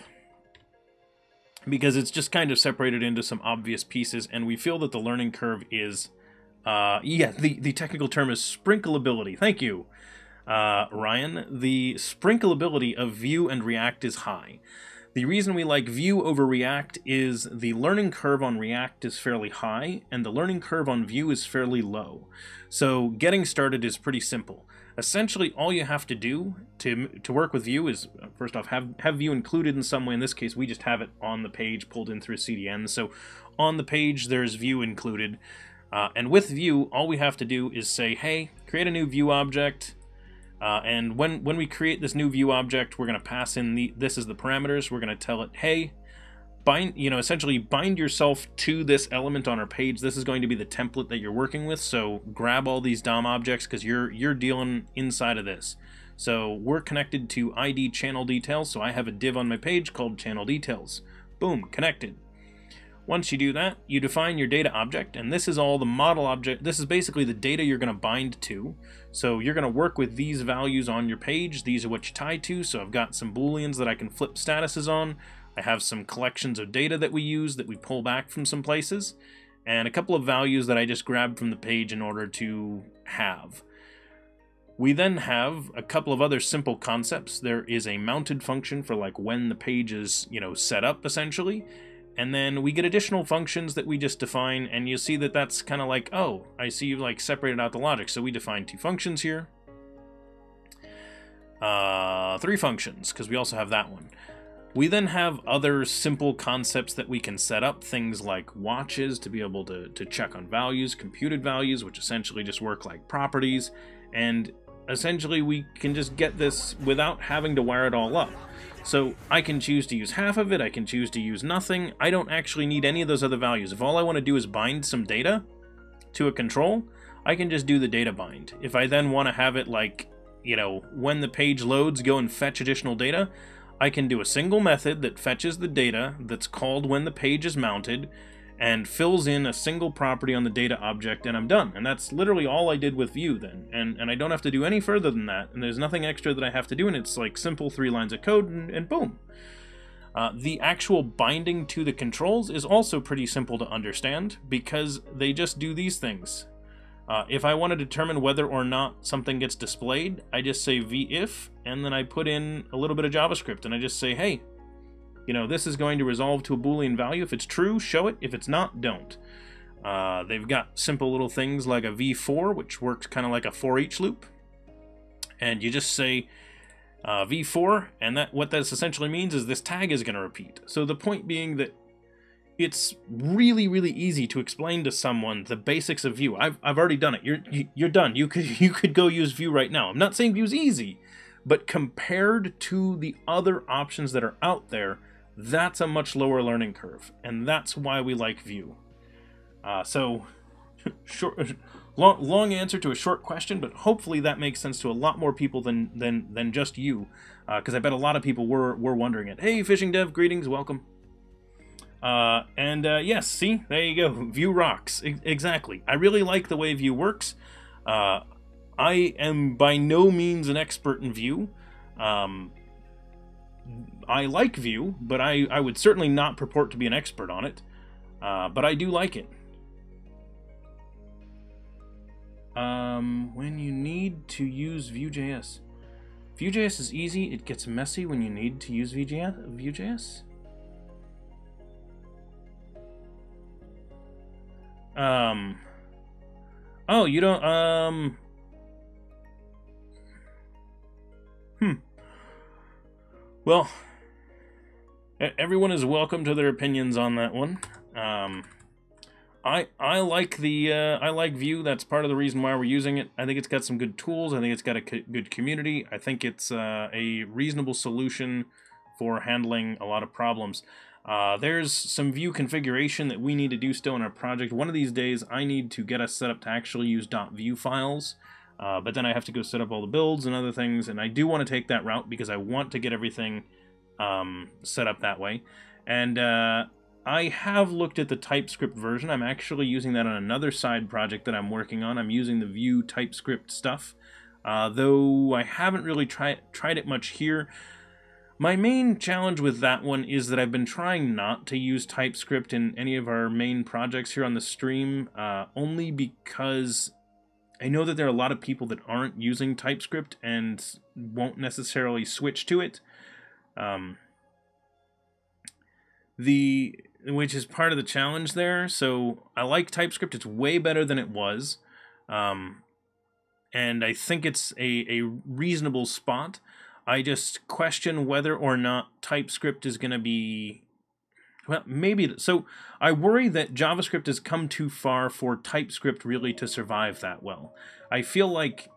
because it's just kind of separated into some obvious pieces, and we feel that the learning curve is, the technical term is sprinkleability. Thank you, Ryan. The sprinkleability of Vue and React is high. The reason we like Vue over React is the learning curve on React is fairly high, and the learning curve on Vue is fairly low. So getting started is pretty simple. Essentially, all you have to do to work with Vue is, first off, have Vue included in some way. In this case, we just have it on the page, pulled in through CDN. So on the page, there's Vue included. And with Vue, all we have to do is say, hey, create a new Vue object. And when we create this new Vue object, we're going to pass in this is the parameters. We're going to tell it, hey, essentially bind yourself to this element on our page. This is going to be the template that you're working with. So grab all these DOM objects because you're dealing inside of this. So we're connected to ID channel details. So I have a div on my page called channel details. Boom, connected. Once you do that, you define your data object, and this is all the model object. This is basically the data you're going to bind to. So you're going to work with these values on your page. These are what you tie to. So I've got some booleans that I can flip statuses on. I have some collections of data that we use that we pull back from some places, and a couple of values that I just grabbed from the page in order to have. We then have a couple of other simple concepts. There is a mounted function for like when the page is, set up essentially. And then we get additional functions that we just define, and you see that that's kind of like, oh, I see you've like separated out the logic. So we define 2 functions here. 3 functions, because we also have that one. We then have other simple concepts that we can set up, things like watches to be able to check on values, computed values, which essentially just work like properties, and essentially we can just get this without having to wire it all up. So I can choose to use half of it, I can choose to use nothing. I don't actually need any of those other values. If all I want to do is bind some data to a control, I can just do the data bind. If I then want to have it like, when the page loads, go and fetch additional data, I can do a single method that fetches the data that's called when the page is mounted and fills in a single property on the data object, and I'm done. And that's literally all I did with Vue then. And I don't have to do any further than that, and there's nothing extra that I have to do, and it's like simple 3 lines of code, and boom. The actual binding to the controls is also pretty simple to understand because they just do these things. If I want to determine whether or not something gets displayed, I just say vif, and then I put in a little bit of JavaScript, and I just say, hey, this is going to resolve to a Boolean value. If it's true, show it. If it's not, don't. They've got simple little things like a v4, which works kind of like a for each loop. And you just say v4, and what that essentially means is this tag is going to repeat. So the point being that it's really, really easy to explain to someone the basics of Vue. I've already done it. You're done. You could go use Vue right now. I'm not saying Vue's easy, but compared to the other options that are out there, that's a much lower learning curve, and that's why we like Vue. Long answer to a short question, but hopefully that makes sense to a lot more people than just you, because I bet a lot of people were wondering it. Hey, Fishing Dev, greetings, welcome. Yes, see, there you go. Vue rocks. Exactly. I really like the way Vue works. I am by no means an expert in Vue. I like Vue, but I would certainly not purport to be an expert on it. But I do like it. When you need to use VueJS. VueJS is easy. It gets messy when you need to use VueJS. Oh, you don't, Well, everyone is welcome to their opinions on that one. I like Vue. That's part of the reason why we're using it. I think it's got some good tools. I think it's got a good community. I think it's a reasonable solution for handling a lot of problems. There's some Vue configuration that we need to do still in our project. One of these days, I need to get us set up to actually use .vue files, but then I have to go set up all the builds and other things, and I do want to take that route because I want to get everything set up that way. And I have looked at the TypeScript version. I'm actually using that on another side project that I'm working on. I'm using the Vue TypeScript stuff, though I haven't really tried it much here. My main challenge with that one is that I've been trying not to use TypeScript in any of our main projects here on the stream, only because I know that there are a lot of people that aren't using TypeScript and won't necessarily switch to it. Which is part of the challenge there. So I like TypeScript. It's way better than it was. And I think it's a reasonable spot. I just question whether or not TypeScript is going to be... Well, maybe... So I worry that JavaScript has come too far for TypeScript really to survive that well. I feel like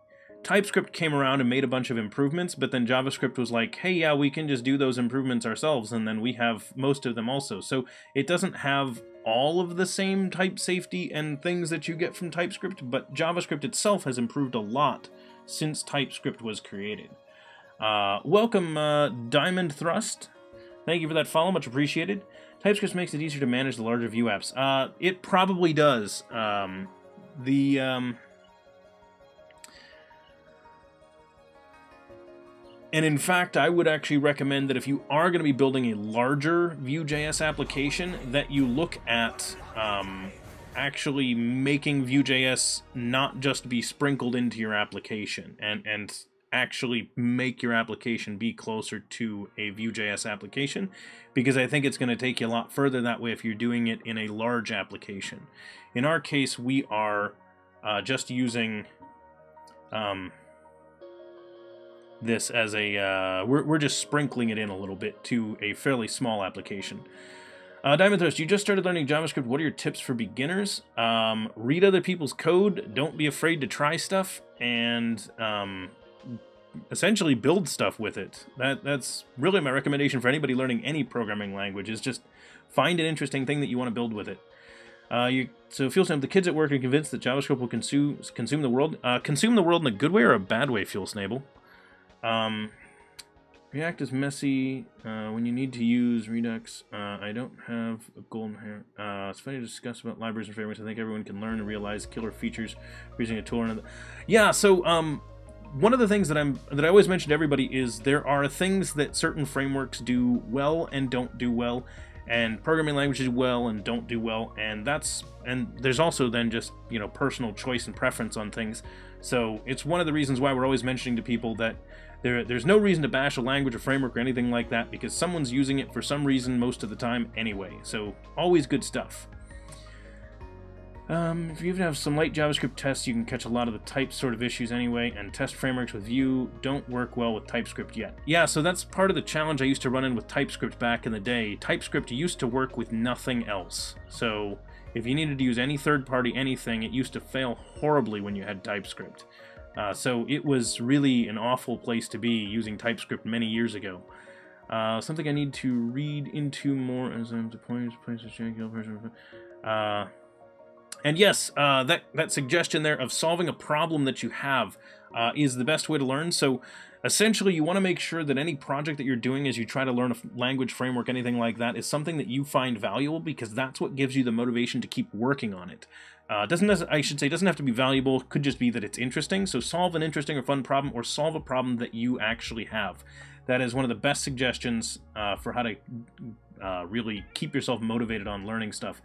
TypeScript came around and made a bunch of improvements, but then JavaScript was like, hey, yeah, we can just do those improvements ourselves, and then we have most of them also. So it doesn't have all of the same type safety and things that you get from TypeScript, but JavaScript itself has improved a lot since TypeScript was created. Welcome, Diamond Thrust. Thank you for that follow, much appreciated. TypeScript makes it easier to manage the larger Vue apps. It probably does. And in fact, I would actually recommend that if you are going to be building a larger VueJS application, that you look at actually making VueJS not just be sprinkled into your application, and actually make your application be closer to a VueJS application, because I think it's going to take you a lot further that way if you're doing it in a large application. In our case, we are just using... this as a, we're just sprinkling it in a little bit to a fairly small application. Diamond Thirst, you just started learning JavaScript. What are your tips for beginners? Read other people's code, don't be afraid to try stuff, and essentially build stuff with it. That's really my recommendation for anybody learning any programming language, is just find an interesting thing that you want to build with it. So Fuel Snable, the kids at work are convinced that JavaScript will consume the world. Consume the world in a good way or a bad way, Fuel Snable? React is messy when you need to use Redux. I don't have a golden hair. It's funny to discuss about libraries and frameworks. I think everyone can learn and realize killer features using a tool or another. Yeah, so one of the things that I always mention to everybody is there are things that certain frameworks do well and don't do well, and programming languages do well and don't do well, and there's also then just, you know, personal choice and preference on things. So it's one of the reasons why we're always mentioning to people that there's no reason to bash a language or framework or anything like that, because someone's using it for some reason most of the time anyway. So always good stuff. If you even have some light JavaScript tests, you can catch a lot of the type sort of issues anyway, and test frameworks with Vue don't work well with TypeScript yet. Yeah, so that's part of the challenge I used to run in with TypeScript back in the day. TypeScript used to work with nothing else. So if you needed to use any third-party anything, it used to fail horribly when you had TypeScript. So it was really an awful place to be using TypeScript many years ago. Something I need to read into more as I'm deploying places. And yes, that suggestion there of solving a problem that you have is the best way to learn. So essentially, you want to make sure that any project that you're doing as you try to learn a language, framework, anything like that, is something that you find valuable, because that's what gives you the motivation to keep working on it. Doesn't have to be valuable. It could just be that it's interesting. So solve an interesting or fun problem, or solve a problem that you actually have. That is one of the best suggestions for how to really keep yourself motivated on learning stuff.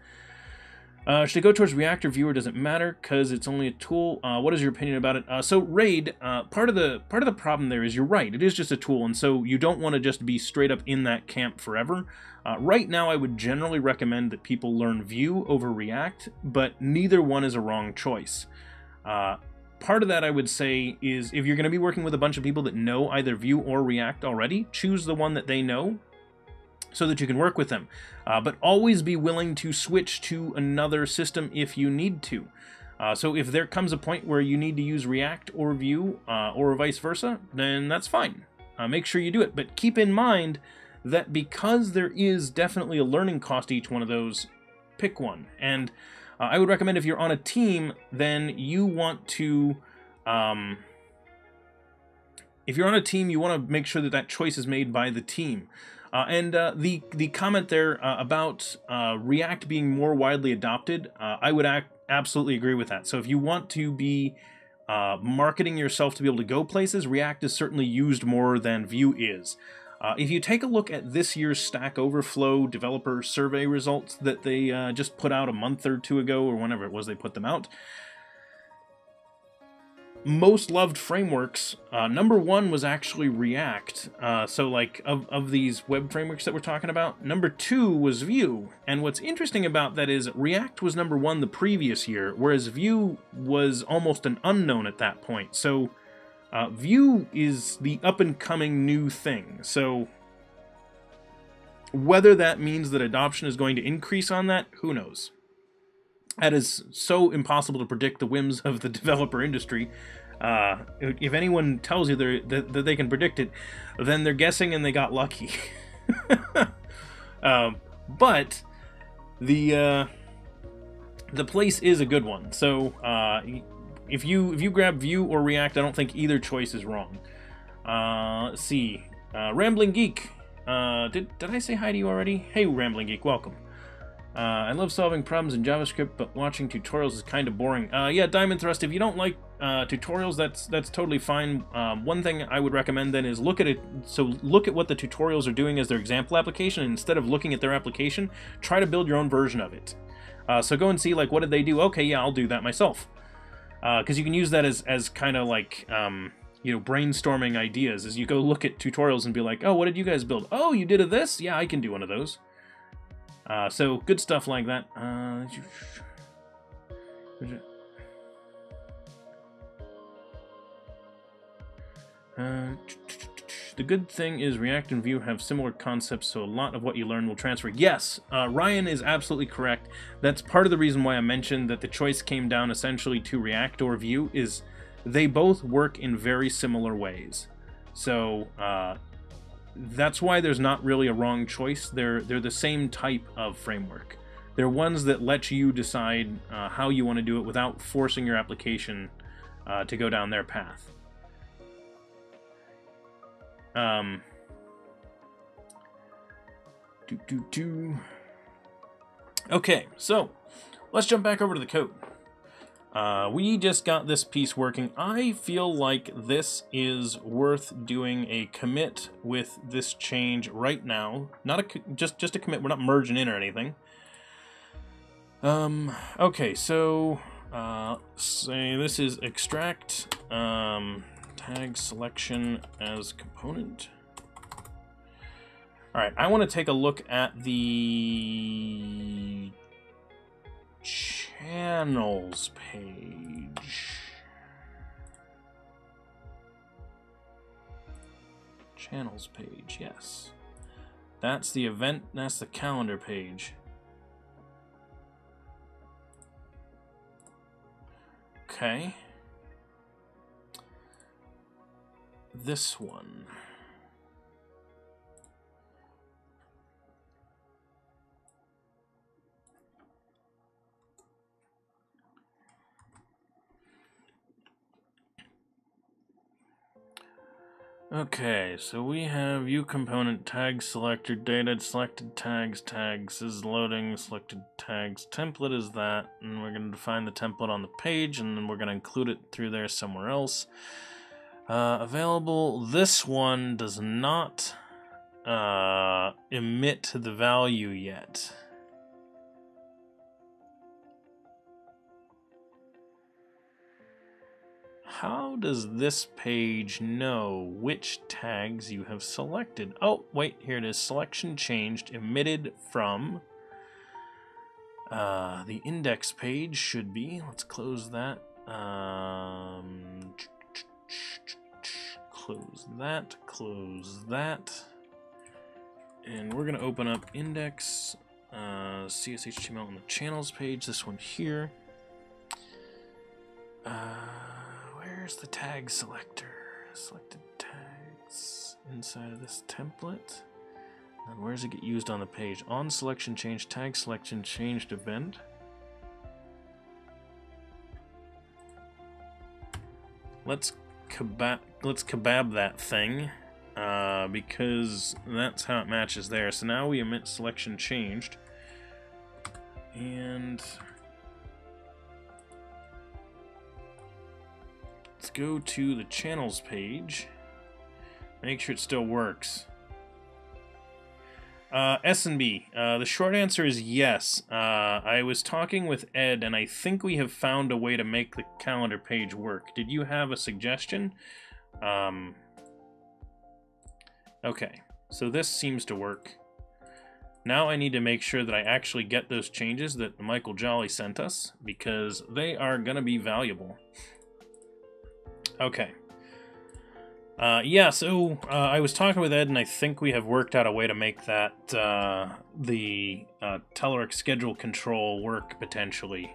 Should I go towards React or Vue, or does it matter because it's only a tool? What is your opinion about it? So Raid, part of the problem there is you're right. It is just a tool, and so you don't want to just be straight up in that camp forever. Right now, I would generally recommend that people learn Vue over React, but neither one is a wrong choice. Part of that, I would say, is if you're going to be working with a bunch of people that know either Vue or React already, choose the one that they know, so that you can work with them. But always be willing to switch to another system if you need to. So if there comes a point where you need to use React or Vue, or vice versa, then that's fine. Make sure you do it. But keep in mind that because there is definitely a learning cost to each one of those, pick one. And I would recommend if you're on a team, then you want to... if you're on a team, you want to make sure that that choice is made by the team. And the comment there about React being more widely adopted, I would absolutely agree with that. So if you want to be marketing yourself to be able to go places, React is certainly used more than Vue is. If you take a look at this year's Stack Overflow developer survey results that they just put out a month or two ago, or whenever it was they put them out, most loved frameworks, number one was actually React. So like of these web frameworks that we're talking about, number two was Vue. And what's interesting about that is React was number one the previous year, whereas Vue was almost an unknown at that point. So Vue is the up-and-coming new thing. So whether that means that adoption is going to increase on that, who knows? That is so impossible to predict the whims of the developer industry. If anyone tells you that they can predict it, then they're guessing and they got lucky. But the place is a good one. So if you grab Vue or React, I don't think either choice is wrong. Let's see. Rambling Geek. Did I say hi to you already? Hey, Rambling Geek, welcome. I love solving problems in JavaScript, but watching tutorials is kind of boring. Yeah, Diamond Thrust, if you don't like tutorials, that's totally fine. One thing I would recommend then is look at it. So look at what the tutorials are doing as their example application, and instead of looking at their application, try to build your own version of it. So go and see, like, what did they do? Okay, yeah, I'll do that myself. Because you can use that as kind of like, you know, brainstorming ideas, as you go look at tutorials and be like, oh, what did you guys build? Oh, you did this? Yeah, I can do one of those. So good stuff like that. The good thing is React and Vue have similar concepts, so a lot of what you learn will transfer. Yes, Ryan is absolutely correct. That's part of the reason why I mentioned that the choice came down essentially to React or Vue, is they both work in very similar ways. So that's why there's not really a wrong choice. They're the same type of framework. They're ones that let you decide how you want to do it without forcing your application to go down their path. Okay, so let's jump back over to the code. We just got this piece working. I feel like this is worth doing a commit with this change right now. Not just a commit. We're not merging in or anything. Okay, so say this is extract tag selection as component. All right, I want to take a look at the channels page. Channels page, yes. That's the event, that's the calendar page. Okay. This one. Okay, so we have view component tag selector data selected tags is loading selected tags template is that, and we're going to define the template on the page, and then we're going to include it through there somewhere else. Available. This one does not emit the value yet. How does this page know which tags you have selected? Oh, wait, here it is. Selection changed, emitted from the index page should be. Let's close that. Close that. And we're going to open up index, CSHTML on the channels page, this one here. Where's the tag selector? Selected tags inside of this template. And where does it get used on the page? On selection change, tag selection changed event. Let's kebab that thing, because that's how it matches there. So now we emit selection changed, and let's go to the channels page. Make sure it still works. S&B. The short answer is yes. I was talking with Ed, and I think we have found a way to make the calendar page work. Did you have a suggestion? Okay, so this seems to work. Now I need to make sure that I actually get those changes that Michael Jolly sent us, because they are going to be valuable. Okay. Yeah, so I was talking with Ed, and I think we have worked out a way to make that the Telerik schedule control work potentially.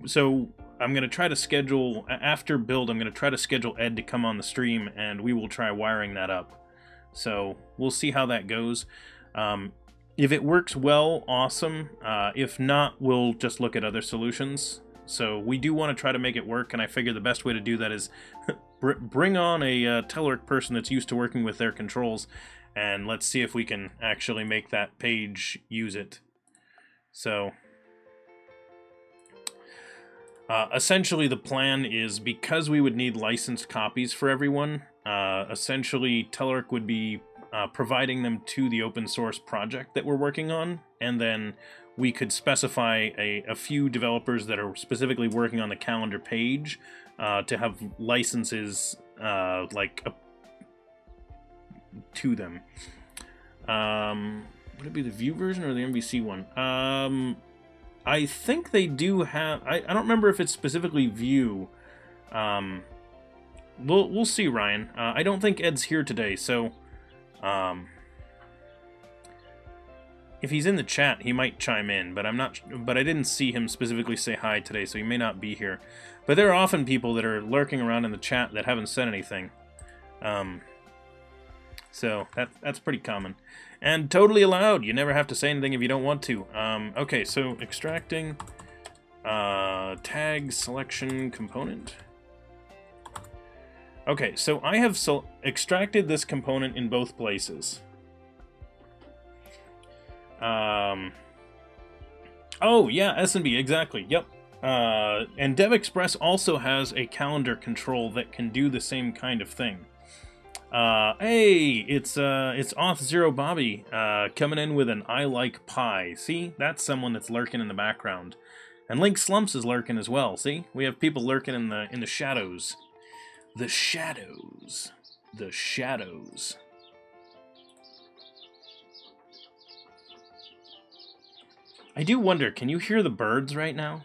So I'm going to try to schedule, after build, I'm going to try to schedule Ed to come on the stream, and we will try wiring that up. So we'll see how that goes. If it works well, awesome. If not, we'll just look at other solutions. So we do want to try to make it work, and I figure the best way to do that is bring on a Telerik person that's used to working with their controls, and let's see if we can actually make that page use it. So essentially the plan is, because we would need licensed copies for everyone, essentially Telerik would be providing them to the open source project that we're working on, and then we could specify a few developers that are specifically working on the calendar page to have licenses to them. Would it be the Vue version or the MVC one? I think they do have... I don't remember if it's specifically Vue. We'll see, Ryan. I don't think Ed's here today, so... if he's in the chat, he might chime in, but I'm not. But I didn't see him specifically say hi today, so he may not be here. But there are often people that are lurking around in the chat that haven't said anything. So that's pretty common, and totally allowed. You never have to say anything if you don't want to. Okay, so extracting tag selection component. Okay, so I have extracted this component in both places. Oh, yeah, S&B, exactly, yep. And DevExpress also has a calendar control that can do the same kind of thing. Hey, it's Auth0 Bobby, coming in with an I like pie. See, that's someone that's lurking in the background. And Link Slumps is lurking as well, see? We have people lurking in the shadows. The shadows. The shadows. I do wonder, can you hear the birds right now?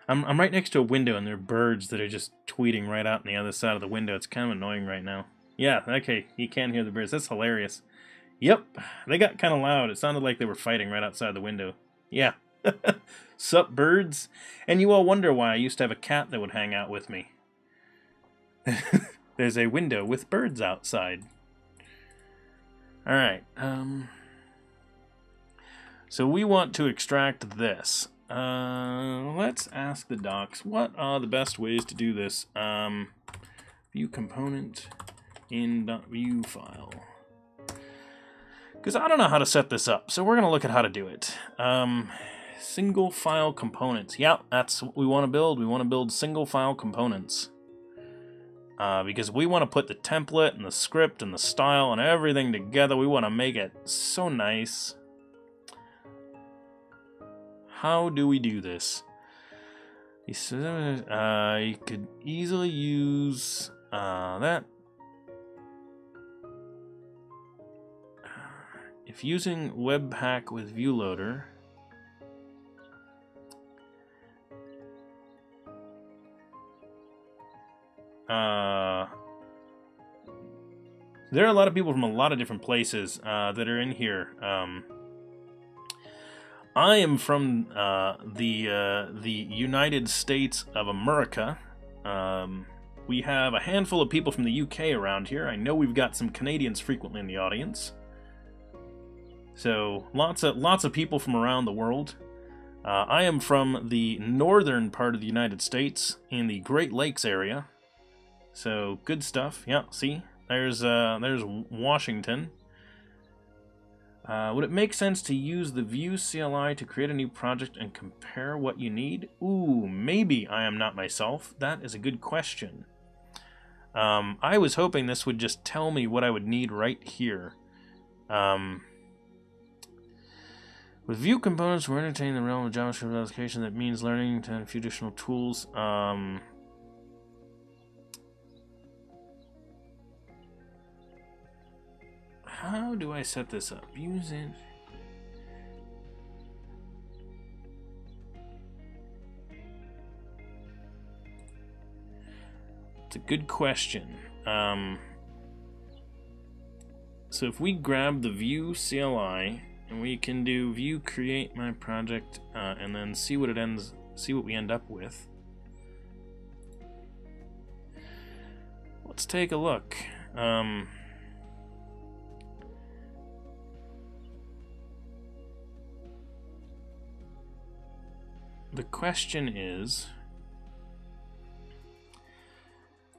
I'm right next to a window, and there are birds that are just tweeting right out on the other side of the window. It's kind of annoying right now. Yeah, okay, you can hear the birds. That's hilarious. Yep, they got kind of loud. It sounded like they were fighting right outside the window. Yeah. Sup, birds? And you all wonder why I used to have a cat that would hang out with me. There's a window with birds outside. Alright, so we want to extract this. Let's ask the docs, what are the best ways to do this? View component in .view file. Because I don't know how to set this up, so we're going to look at how to do it. Single file components. Yeah, that's what we want to build. We want to build single file components. Because we want to put the template and the script and the style and everything together. We want to make it so nice. How do we do this? You could easily use that. If using Webpack with VueLoader, there are a lot of people from a lot of different places that are in here. I am from the United States of America. We have a handful of people from the UK around here. I know we've got some Canadians frequently in the audience. So lots of people from around the world. I am from the northern part of the United States in the Great Lakes area. So good stuff. Yeah, see, there's Washington. Would it make sense to use the Vue CLI to create a new project and compare what you need? Ooh, maybe I am not myself. That is a good question. I was hoping this would just tell me what I would need right here. With Vue components, we're entertaining the realm of JavaScript application. That means learning to add a few additional tools. How do I set this up? Use it. It's a good question. So if we grab the Vue CLI and we can do Vue create my project and then see what we end up with. Let's take a look. The question is,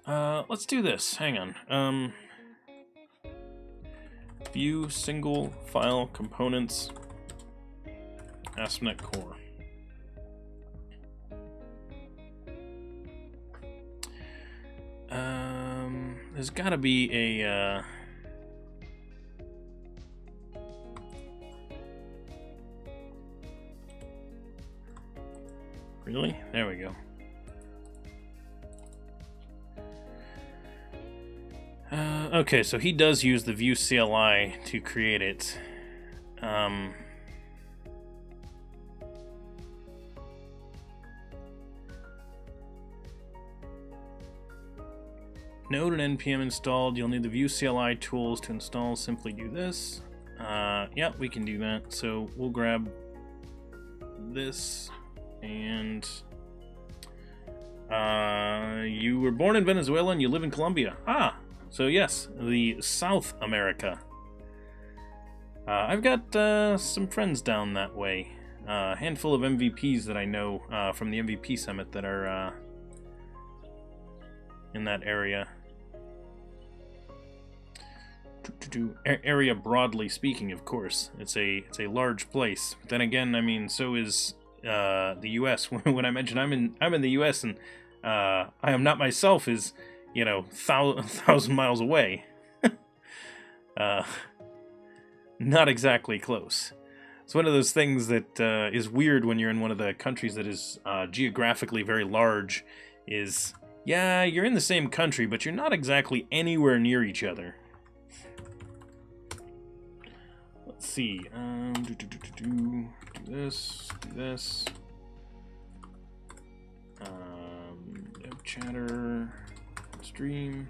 let's do this. Hang on. Vue single file components ASP.NET Core. There's got to be a really? There we go. Okay, so he does use the Vue CLI to create it. Node and npm installed. You'll need the Vue CLI tools to install. Simply do this. Yeah, we can do that. So we'll grab this. And you were born in Venezuela and you live in Colombia. Ah, so yes, the South America. I've got some friends down that way. A handful of MVPs that I know from the MVP Summit that are in that area. Area broadly speaking, of course, it's a large place. But then again, I mean, so is the U.S. When I mention I'm in the U.S. and I am not myself is, you know, 1,000 miles away. Not exactly close. It's one of those things that is weird when you're in one of the countries that is geographically very large. Is, yeah, you're in the same country, but you're not exactly anywhere near each other. Let's see. Do this. DevChatter stream.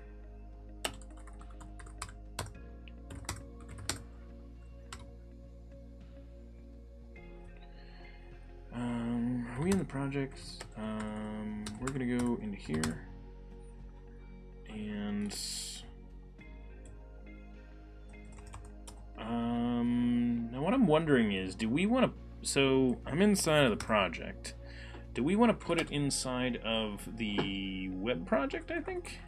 Are we in the projects? We're gonna go into here and now what I'm wondering is, do we want to, so I'm inside of the project. Do we want to put it inside of the web project, I think?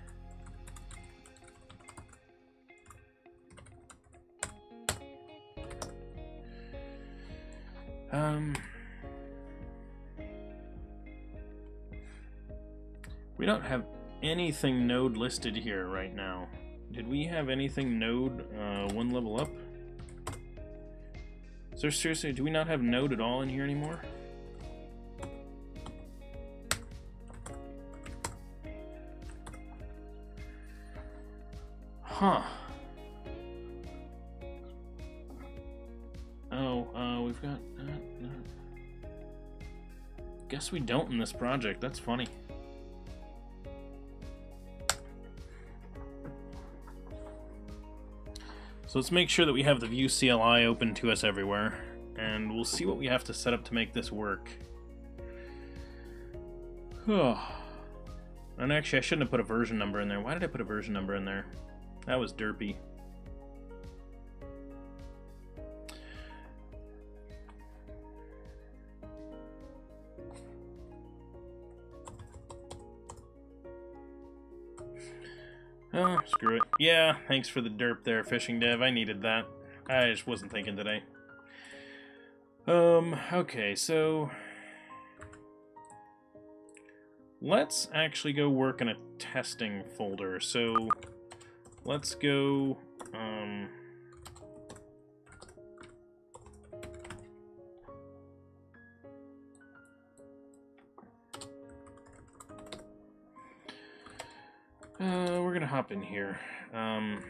We don't have anything node listed here right now. Did we have anything node one level up? So seriously, do we not have node at all in here anymore? Huh. Oh, we've got... Guess we don't in this project. That's funny. So let's make sure that we have the Vue CLI open to us everywhere, and we'll see what we have to set up to make this work. And actually, I shouldn't have put a version number in there. Why did I put a version number in there? That was derpy. Oh, screw it. Yeah, thanks for the derp there, Fishing Dev. I needed that. I just wasn't thinking today. Okay, so... let's actually go work in a testing folder. So, let's go, We're gonna hop in here and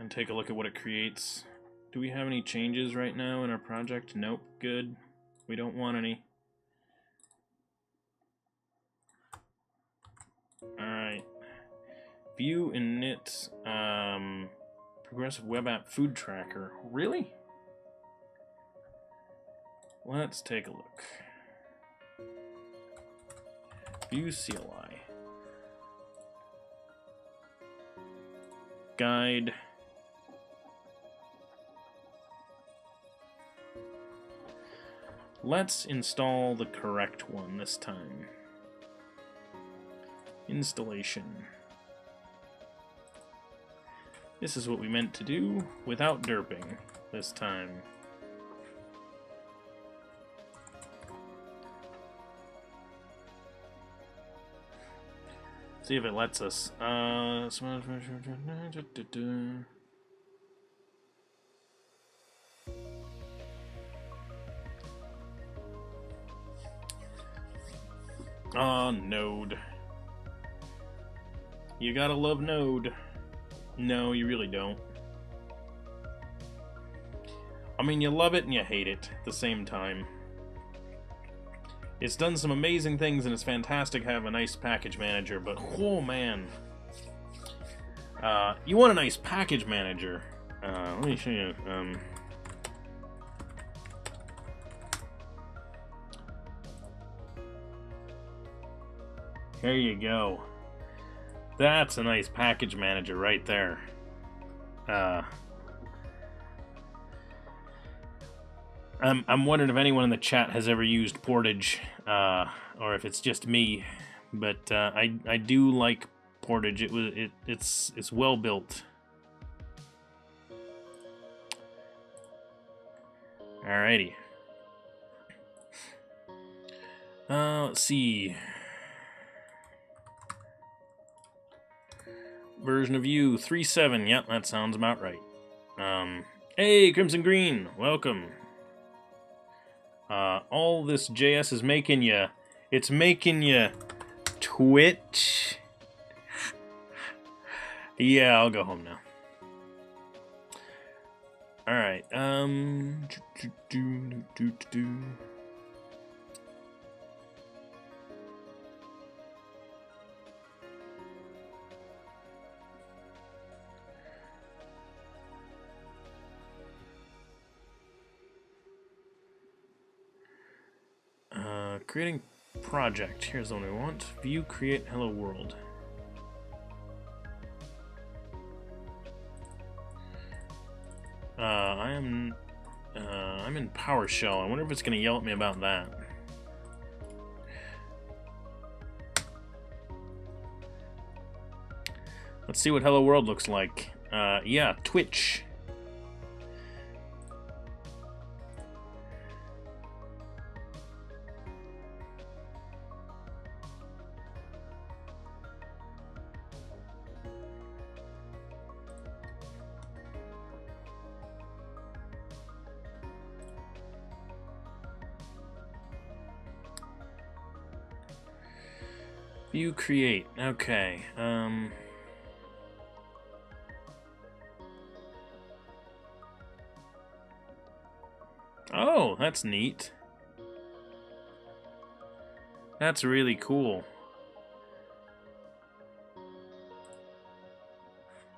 take a look at what it creates. Do we have any changes right now in our project? Nope. Good. We don't want any. Alright. View init progressive web app food tracker. Really? Let's take a look. View CLI. Guide. Let's install the correct one this time. Installation. This is what we meant to do without derping this time. See if it lets us. Node. You gotta love Node. No, you really don't. I mean, you love it and you hate it at the same time. It's done some amazing things and it's fantastic to have a nice package manager, but oh man. You want a nice package manager. Let me show you. There you go. That's a nice package manager right there. I'm wondering if anyone in the chat has ever used Portage, or if it's just me. But I do like Portage. It's well built. Alrighty. Let's see. Version of Vue 3.7. Yep, that sounds about right. Hey, Crimson Green, welcome. All this JS is making you. It's making you twitch. Yeah, I'll go home now. All right. Creating project. Here's the one we want. View create hello world. I'm in PowerShell. I wonder if it's going to yell at me about that. Let's see what hello world looks like. Yeah, Twitch. View create. Okay. Oh, that's neat. That's really cool.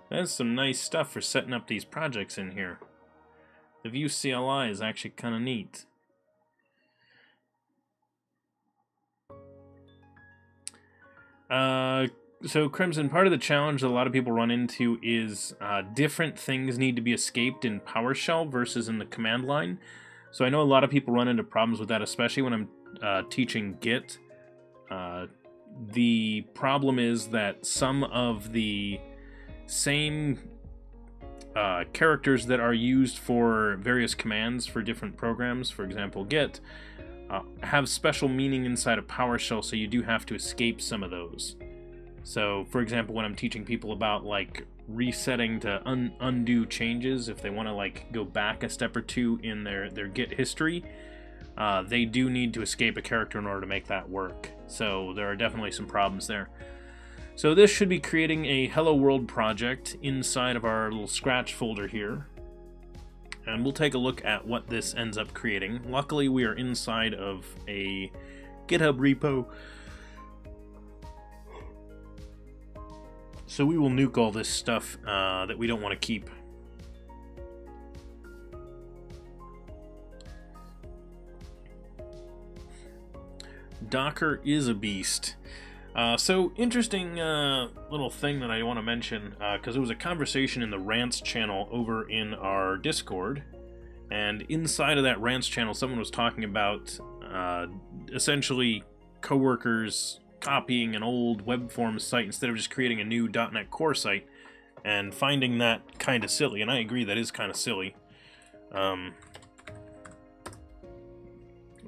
That's some nice stuff for setting up these projects in here. The Vue CLI is actually kind of neat. So Crimson, part of the challenge that a lot of people run into is different things need to be escaped in PowerShell versus in the command line. So I know a lot of people run into problems with that, especially when I'm teaching Git. The problem is that some of the same characters that are used for various commands for different programs, for example Git, have special meaning inside of PowerShell, so you do have to escape some of those. So, for example, when I'm teaching people about like resetting to undo changes, if they want to like go back a step or two in their Git history, they do need to escape a character in order to make that work. So there are definitely some problems there. So this should be creating a Hello World project inside of our little Scratch folder here. And we'll take a look at what this ends up creating. Luckily, we are inside of a GitHub repo. So we will nuke all this stuff that we don't want to keep. Docker is a beast. So interesting little thing that I want to mention, because it was a conversation in the rants channel over in our Discord, and inside of that rants channel someone was talking about essentially coworkers copying an old web forms site instead of just creating a new .NET Core site, and finding that kind of silly, and I agree that is kind of silly.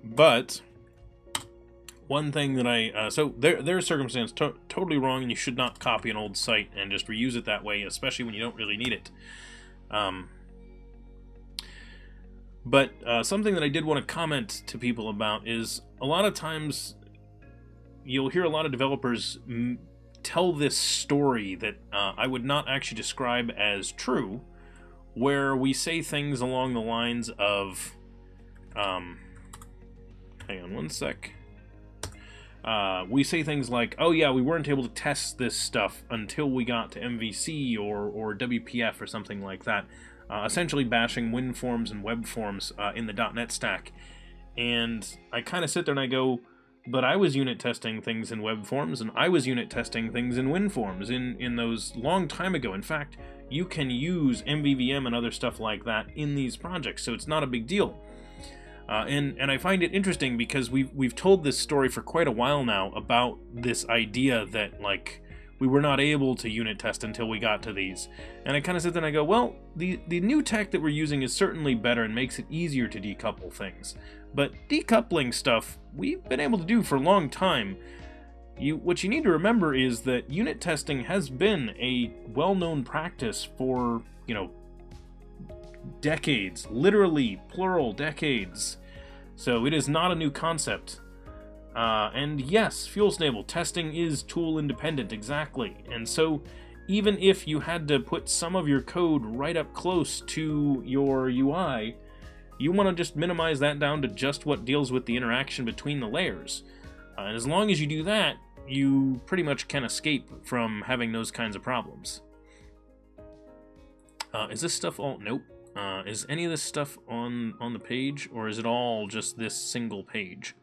But one thing that so their circumstance totally wrong, and you should not copy an old site and just reuse it that way, especially when you don't really need it. But something that I did want to comment to people about is a lot of times you'll hear a lot of developers tell this story that I would not actually describe as true, where we say things along the lines of, hang on one sec. We say things like, oh yeah, we weren't able to test this stuff until we got to MVC or WPF or something like that, essentially bashing WinForms and web forms in the .NET stack. And I kind of sit there and I go, but I was unit testing things in web forms, and I was unit testing things in WinForms in those long time ago. In fact, you can use MVVM and other stuff like that in these projects, so it's not a big deal. And I find it interesting because we've told this story for quite a while now about this idea that, like, we were not able to unit test until we got to these. And I kind of sit there and I go, well, the new tech that we're using is certainly better and makes it easier to decouple things. But decoupling stuff, we've been able to do for a long time. What you need to remember is that unit testing has been a well-known practice for, decades, literally plural decades. So it is not a new concept. And yes, fuel stable testing is tool independent, exactly. And so even if you had to put some of your code right up close to your UI, you want to just minimize that down to just what deals with the interaction between the layers. And as long as you do that, you pretty much can escape from having those kinds of problems. Is this stuff all? Nope. Is any of this stuff on the page, or is it all just this single page?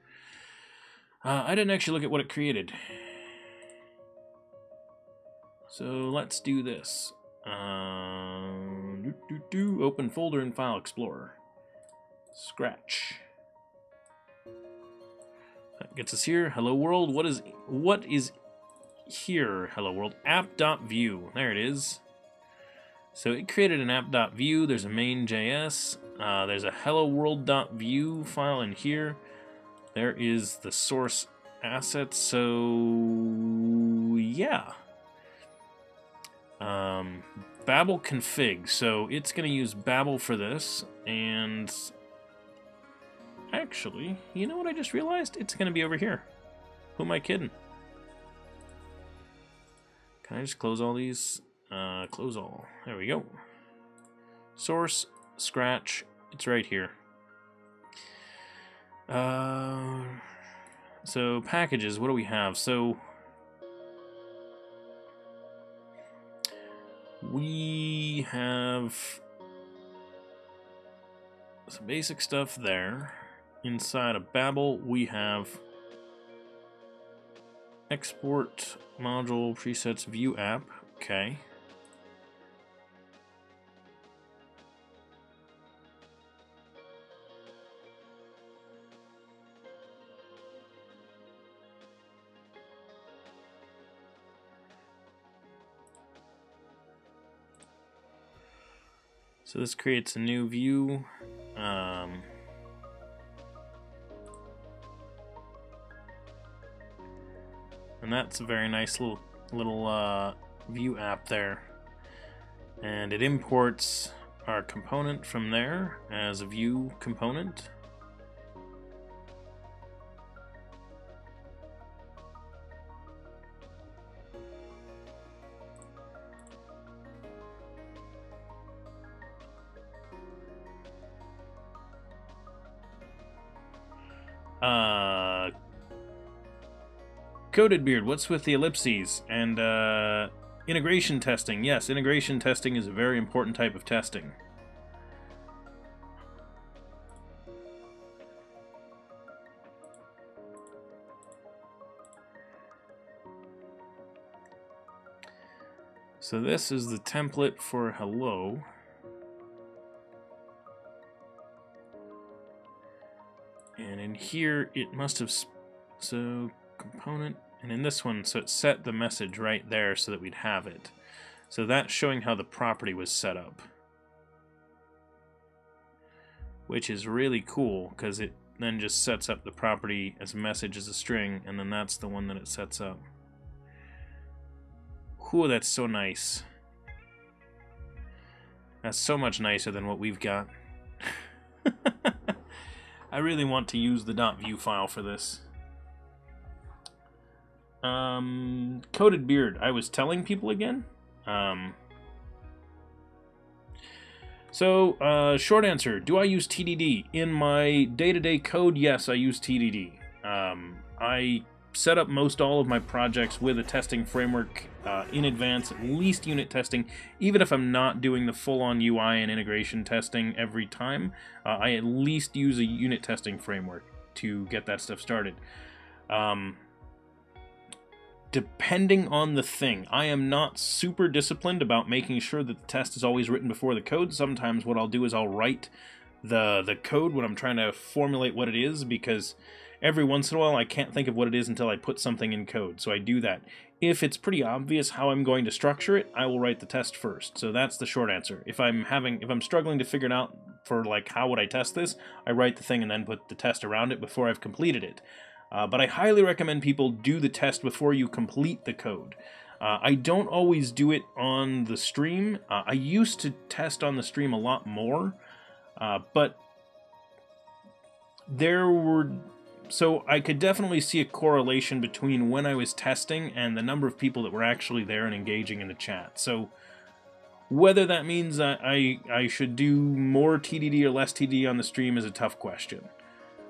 I didn't actually look at what it created. So let's do this. Open folder in File Explorer. Scratch. That gets us here. Hello world. What is here? Hello world. App.view. There it is. So it created an app.view. There's a main.js. There's a hello world.view file in here. There is the source asset. So yeah. Babel config. So it's going to use Babel for this. And actually, you know what I just realized? It's going to be over here. Who am I kidding? Can I just close all these? Close all. There we go. Source, Scratch, it's right here. So packages, what do we have? So we have some basic stuff there. Inside of Babel, we have export module presets view app. Okay. So this creates a new view. And that's a very nice little view app there. And it imports our component from there as a view component. Coded Beard, what's with the ellipses? And integration testing. Yes, integration testing is a very important type of testing. So this is the template for hello. And in here, it must have, so component, and in this one, so it set the message right there so that we'd have it. So that's showing how the property was set up. Which is really cool, because it then just sets up the property as a message as a string, and then that's the one that it sets up. Whew, that's so nice. That's so much nicer than what we've got. I really want to use the .vue file for this. Coded Beard. I was telling people again? Short answer. Do I use TDD? In my day-to-day code, yes, I use TDD. I set up most all of my projects with a testing framework in advance, at least unit testing. Even if I'm not doing the full-on UI and integration testing every time, I at least use a unit testing framework to get that stuff started. Depending on the thing, I am not super disciplined about making sure that the test is always written before the code. Sometimes what I'll do is I'll write the code when I'm trying to formulate what it is, because every once in a while I can't think of what it is until I put something in code, so I do that. If it's pretty obvious how I'm going to structure it, I will write the test first. So that's the short answer. If I'm struggling to figure it out for like how would I test this, I write the thing and then put the test around it before I've completed it. But I highly recommend people do the test before you complete the code. I don't always do it on the stream. I used to test on the stream a lot more, but so I could definitely see a correlation between when I was testing and the number of people that were actually there and engaging in the chat. So whether that means I should do more TDD or less TDD on the stream is a tough question.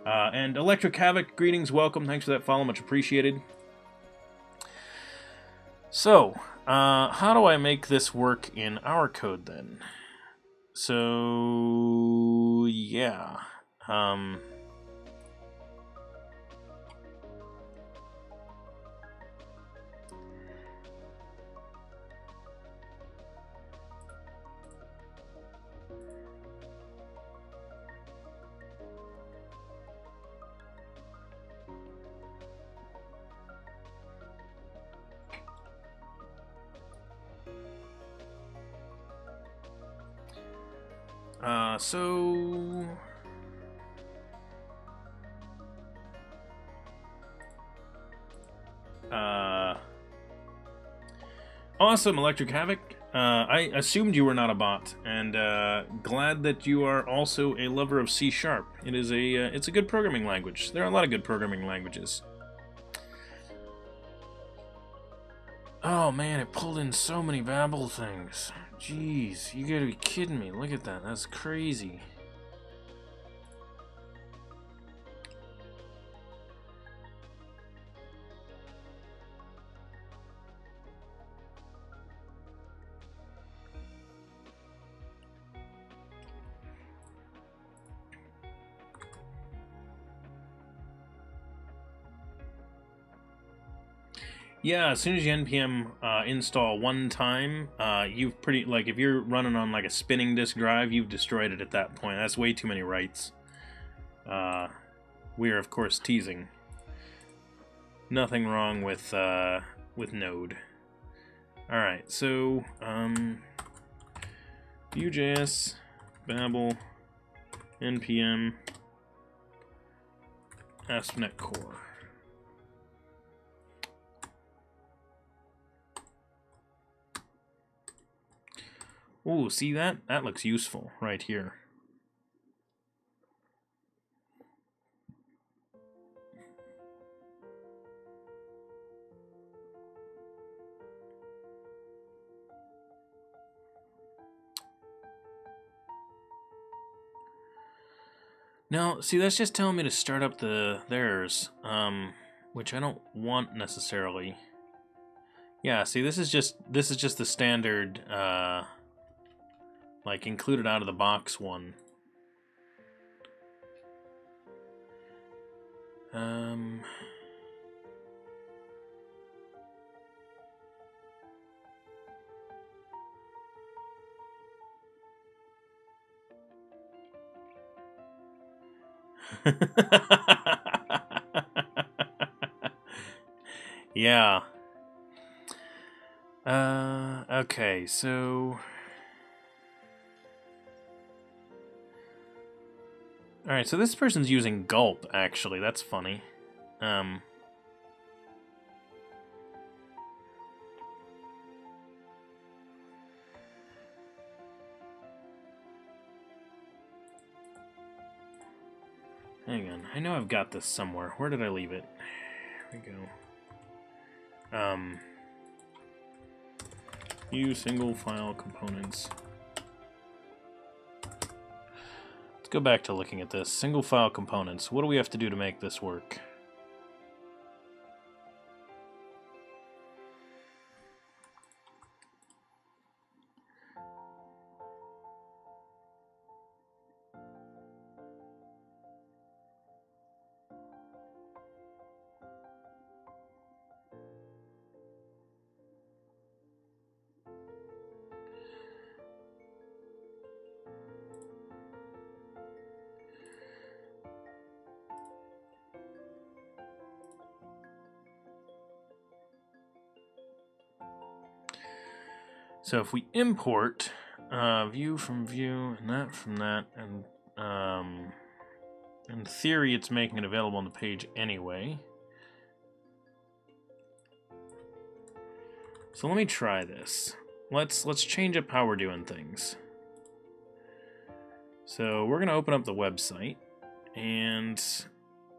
And Electric Havoc, greetings, welcome, thanks for that follow, much appreciated. So, how do I make this work in our code then? So, yeah. Awesome, Electric Havoc. I assumed you were not a bot, and glad that you are also a lover of C#. It is it's a good programming language. There are a lot of good programming languages. Oh man, it pulled in so many Babel things. Jeez, you gotta be kidding me. Look at that, that's crazy. Yeah, as soon as you npm install one time, you've if you're running on like a spinning disk drive, you've destroyed it at that point. That's way too many writes. We are of course teasing. Nothing wrong with Node. All right, so VueJS, Babel, npm, ASP.NET Core. Ooh, see that? That looks useful right here. No, see, that's just telling me to start up theirs, which I don't want necessarily. Yeah, see, this is just the standard, like, included out of the box one. Yeah. Okay, so... Alright, so this person's using gulp, actually. That's funny. Hang on. I know I've got this somewhere. Where did I leave it? Here we go. Use single file components. Let's go back to looking at this. Single file components. What do we have to do to make this work? So if we import view from view and that from that, and in theory it's making it available on the page anyway. So let me try this. Let's change up how we're doing things. So we're gonna open up the website, and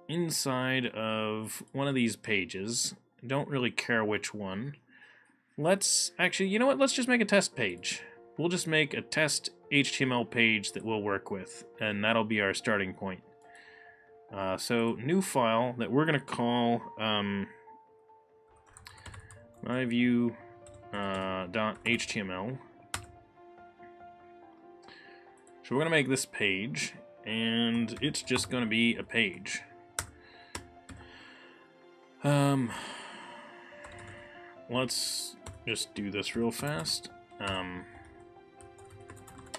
inside of one of these pages, don't really care which one. Let's actually, you know what? Let's just make a test page. We'll just make a test HTML page that we'll work with, and that'll be our starting point. So new file that we're gonna call myview.html. So we're gonna make this page, and it's just gonna be a page. Let's just do this real fast.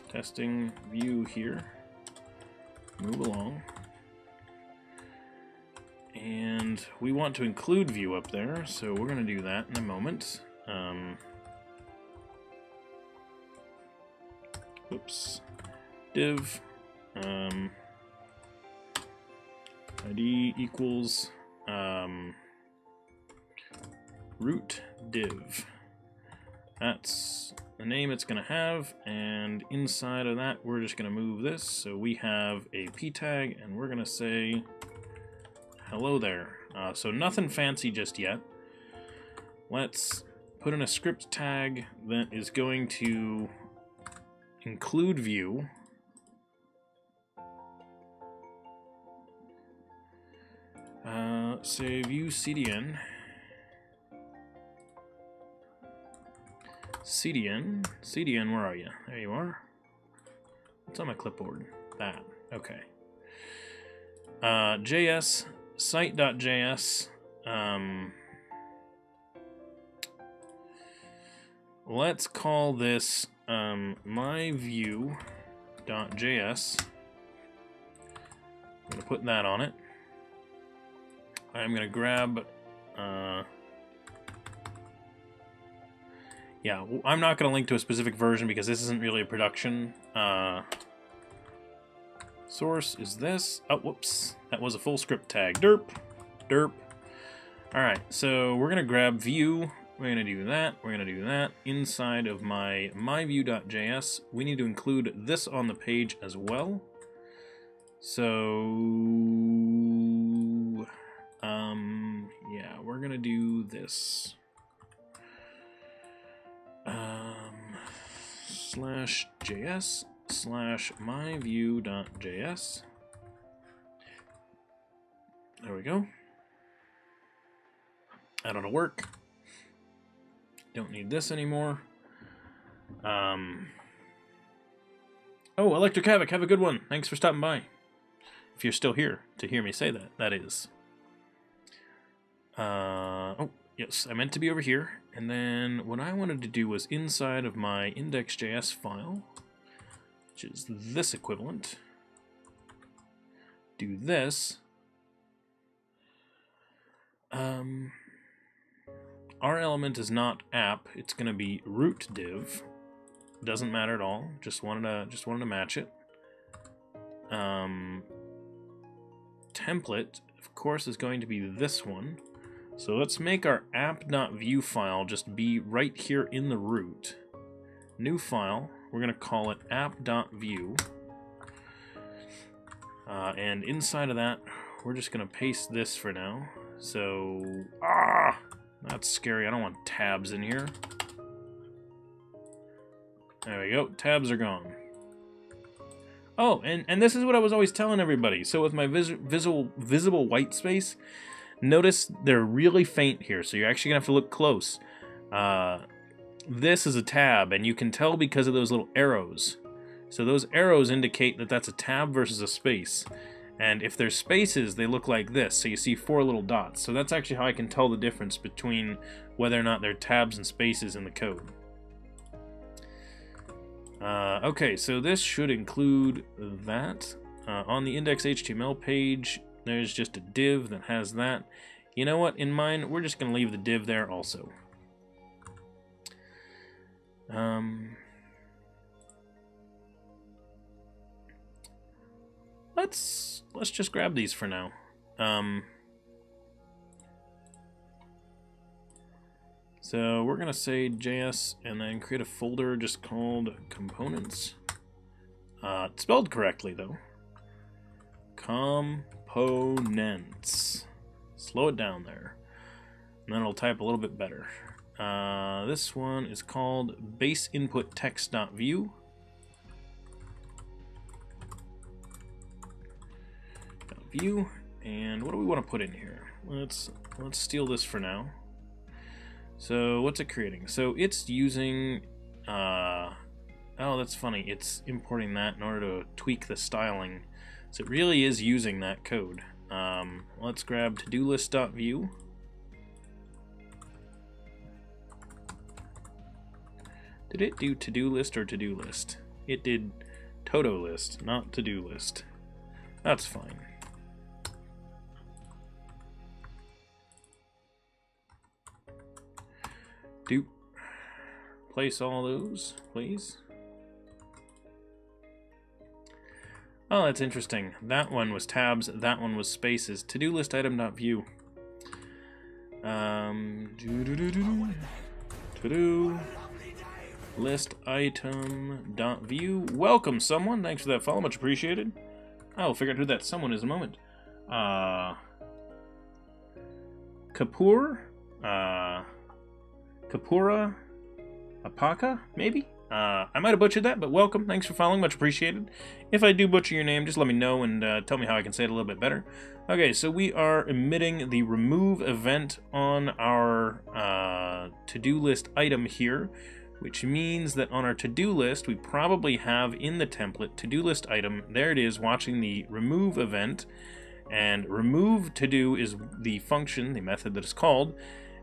Testing view here. Move along. And we want to include view up there, so we're going to do that in a moment. Oops. Div ID equals root div. That's the name it's going to have, and inside of that we're just going to move this, so we have a p tag, and we're going to say hello there. So nothing fancy just yet. Let's put in a script tag that is going to include view. Say view CDN. CDN, where are you? There you are. It's on my clipboard. That. Okay. JS, site.js. Let's call this myview.js. I'm going to put that on it. I'm going to grab... yeah, I'm not going to link to a specific version because this isn't really a production. Source is this. Oh, whoops. That was a full script tag. Derp. Derp. Alright, so we're going to grab view. We're going to do that. We're going to do that. Inside of my myview.js, we need to include this on the page as well. So, yeah, we're going to do this. /js/myview.js. There we go. That ought to work. Don't need this anymore. Oh, Electric Havoc, have a good one. Thanks for stopping by. If you're still here to hear me say that, that is. Oh, yes, I meant to be over here. And then what I wanted to do was inside of my index.js file, which is this equivalent, do this. Our element is not app, it's going to be root div. Doesn't matter at all. Just wanted to match it. Template, of course, is going to be this one. So let's make our app.view file just be right here in the root. New file. We're going to call it app.view. And inside of that, we're just going to paste this for now. So, that's scary. I don't want tabs in here. There we go. Tabs are gone. Oh, and this is what I was always telling everybody. So with my visible white space, notice they're really faint here. So you're actually going to have to look close. This is a tab, and you can tell because of those little arrows. So those arrows indicate that that's a tab versus a space. And if there's spaces, they look like this. So you see 4 little dots. So that's actually how I can tell the difference between whether or not they're tabs and spaces in the code. Okay, so this should include that. On the index.html page, there's just a div that has that. You know what? In mine, we're just going to leave the div there also. Let's just grab these for now. So we're gonna say JS and then create a folder just called components. It's spelled correctly though. Components. Slow it down there, and then it'll type a little bit better. This one is called base input text.view. View, and what do we want to put in here? Let's steal this for now. So what's it creating? So it's using oh, that's funny, it's importing that in order to tweak the styling. So it really is using that code. Let's grab to-do list.view. Did it do to-do list or to-do list? It did Toto list, not to-do list. That's fine. Do place all those, please. Oh, that's interesting. That one was tabs, that one was spaces. To-do list item.view. To-do list item.view. Welcome, someone. Thanks for that follow, much appreciated. I'll figure out who that someone is in a moment. Kapoor? Kapura Apaka, maybe? I might have butchered that, but welcome. Thanks for following. Much appreciated. If I do butcher your name, just let me know and tell me how I can say it a little bit better. Okay, so we are emitting the remove event on our to-do list item here, which means that on our to-do list, we probably have in the template to-do list item. There it is, watching the remove event. And remove to-do is the function, the method that is called.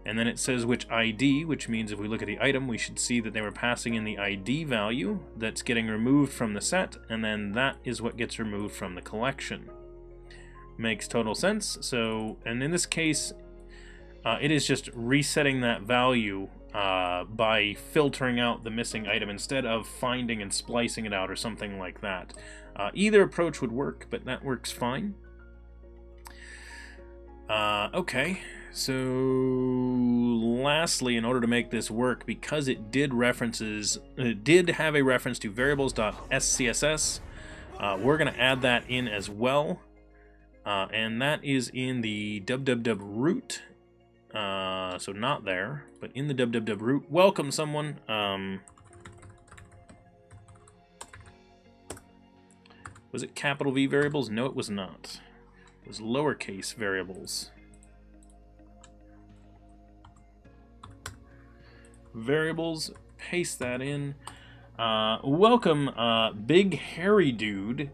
And then it says which ID, which means if we look at the item, we should see that they were passing in the ID value that's getting removed from the set, and then that is what gets removed from the collection. Makes total sense. So, and in this case, it is just resetting that value by filtering out the missing item instead of finding and splicing it out or something like that. Either approach would work, but that works fine. Okay. So lastly, in order to make this work, because it did have a reference to variables.scss, we're going to add that in as well, and that is in the www root. So not there, but in the www root. Welcome, someone. Was it capital V variables? No, it was not. It was lowercase variables. Variables, paste that in. Welcome, Big Hairy Dude.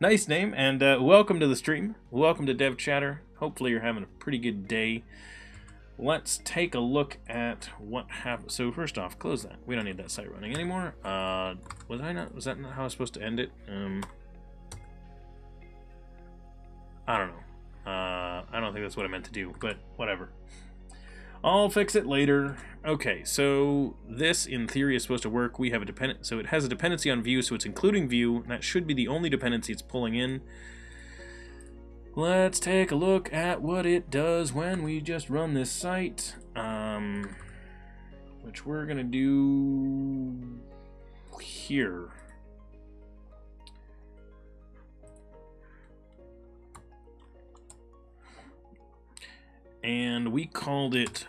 Nice name, and welcome to the stream. Welcome to DevChatter. Hopefully you're having a pretty good day. Let's take a look at what happened. So first off, close that. We don't need that site running anymore. Was that not how I was supposed to end it? I don't know. I don't think that's what I meant to do, but whatever. I'll fix it later. Okay, so this in theory is supposed to work. We have a dependent, so it has a dependency on Vue, so it's including Vue. That should be the only dependency it's pulling in. Let's take a look at what it does when we just run this site, which we're gonna do here. And we called it,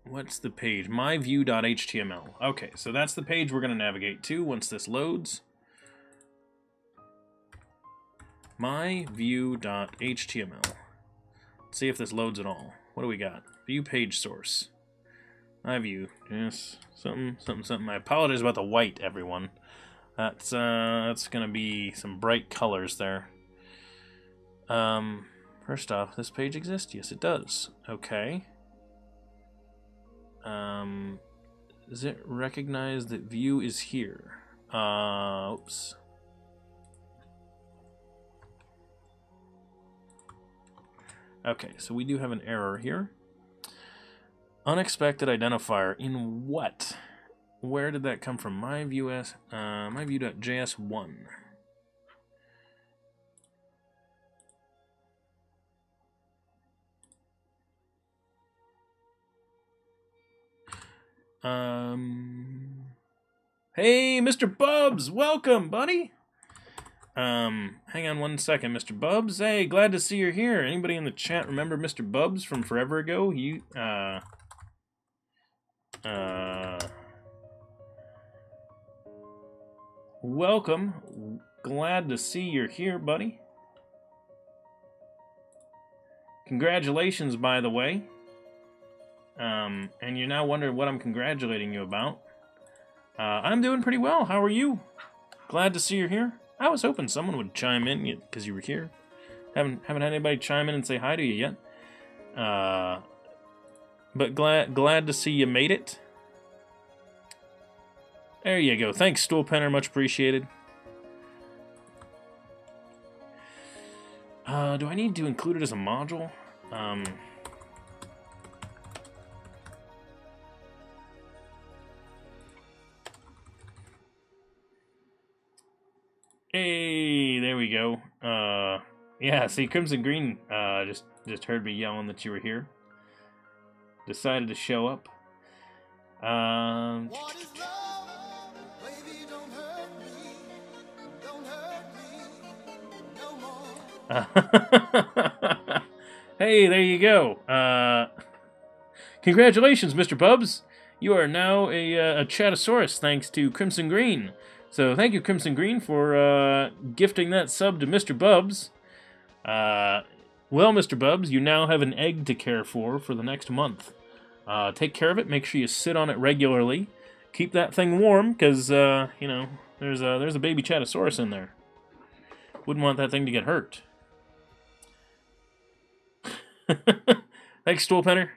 what's the page? myvue.html. Okay, so that's the page we're going to navigate to once this loads. myvue.html. Let's see if this loads at all. What do we got? View page source. myvue. Yes, something. I apologize about the white, everyone. That's going to be some bright colors there. First off, this page exists? Yes, it does. Okay. Does it recognize that Vue is here? Oops. Okay, so we do have an error here. Unexpected identifier. In what? Where did that come from? myvue.js1. Hey, Mr. Bubs, welcome, buddy. Hang on one second, Mr. Bubs. Hey, glad to see you're here. Anybody in the chat remember Mr. Bubs from forever ago? Welcome. Glad to see you're here, buddy. Congratulations, by the way. And you're now wondering what I'm congratulating you about. I'm doing pretty well. How are you? Glad to see you're here. I was hoping someone would chime in because you were here. Haven't had anybody chime in and say hi to you yet. But glad to see you made it. There you go. Thanks, Stool Penner. Much appreciated. Do I need to include it as a module? Hey, there we go. Yeah, see, Crimson Green just heard me yelling that you were here. Decided to show up. What is love? Baby, don't hurt me. Don't hurt me no more. Hey, there you go. Congratulations, Mr. Bubs. You are now a Chatosaurus thanks to Crimson Green. So thank you, Crimson Green, for gifting that sub to Mr. Bubs. Well, Mr. Bubs, you now have an egg to care for the next month. Take care of it. Make sure you sit on it regularly. Keep that thing warm, because, you know, there's a baby Chatosaurus in there. Wouldn't want that thing to get hurt. Thanks, Stool Penner.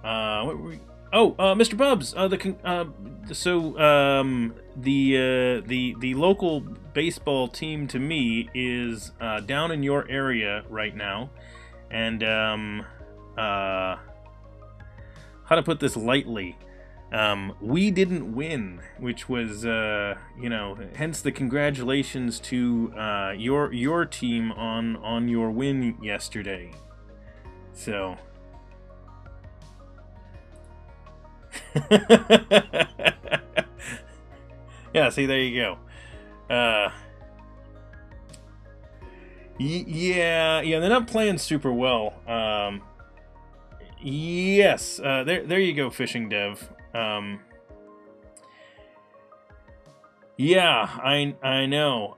What were we... Oh, Mr. Bubs, the local baseball team to me is down in your area right now, and how to put this lightly, we didn't win, which was you know, hence the congratulations to your team on your win yesterday. So. Yeah, see, there you go. Yeah, they're not playing super well. Yes, there you go, Fishing Dev. Yeah, I know.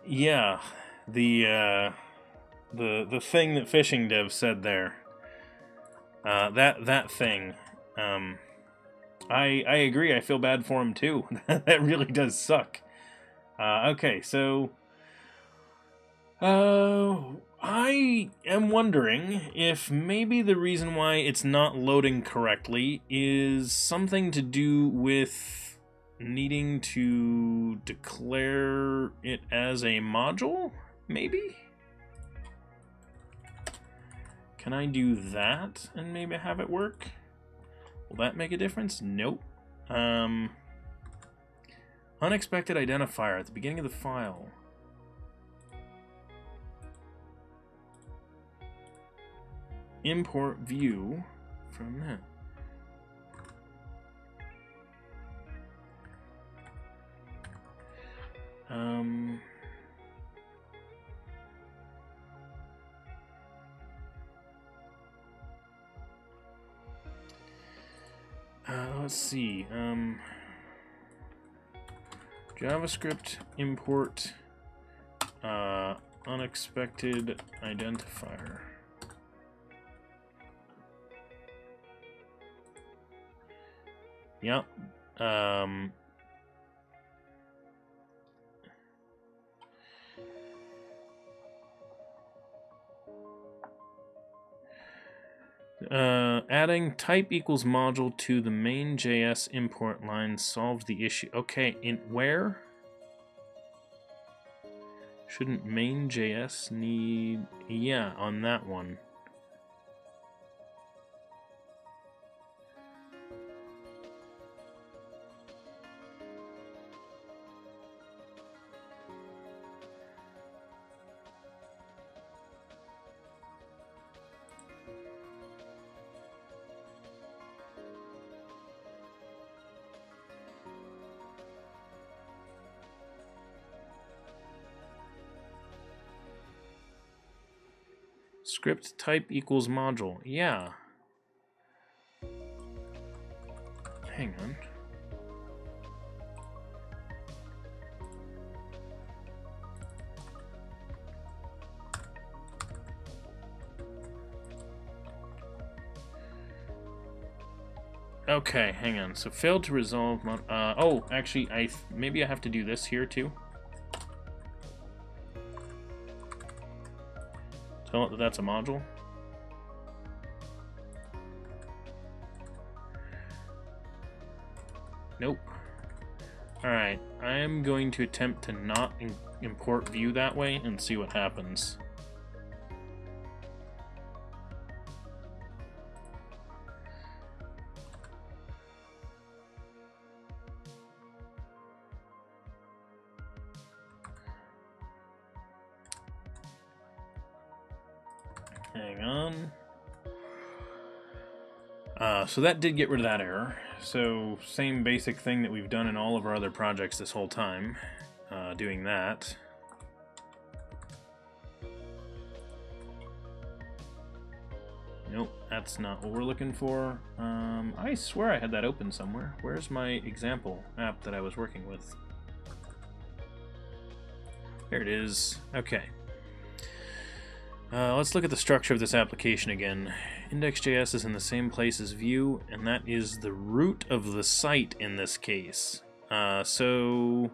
Yeah, the thing that phishing dev said there. That thing. I agree. I feel bad for him too. That really does suck. Okay, so I am wondering if maybe the reason why it's not loading correctly is something to do with needing to declare it as a module, maybe? Can I do that and maybe have it work? Will that make a difference? Nope. Unexpected identifier at the beginning of the file. Import view from that. Let's see. JavaScript import unexpected identifier. Yep. Adding type equals module to the main JS import line solved the issue. Okay, in where? Shouldn't main JS need... Yeah, on that one. Script type equals module. Yeah. Hang on. Okay, hang on. So failed to resolve. Oh, actually, maybe I have to do this here too. Tell it that that's a module. Nope. Alright, I am going to attempt to not import view that way and see what happens. Hang on. So that did get rid of that error. So same basic thing that we've done in all of our other projects this whole time. Doing that. Nope, that's not what we're looking for. I swear I had that open somewhere. Where's my example app that I was working with? There it is. Okay. Let's look at the structure of this application again. Index.js is in the same place as Vue, and that is the root of the site in this case. So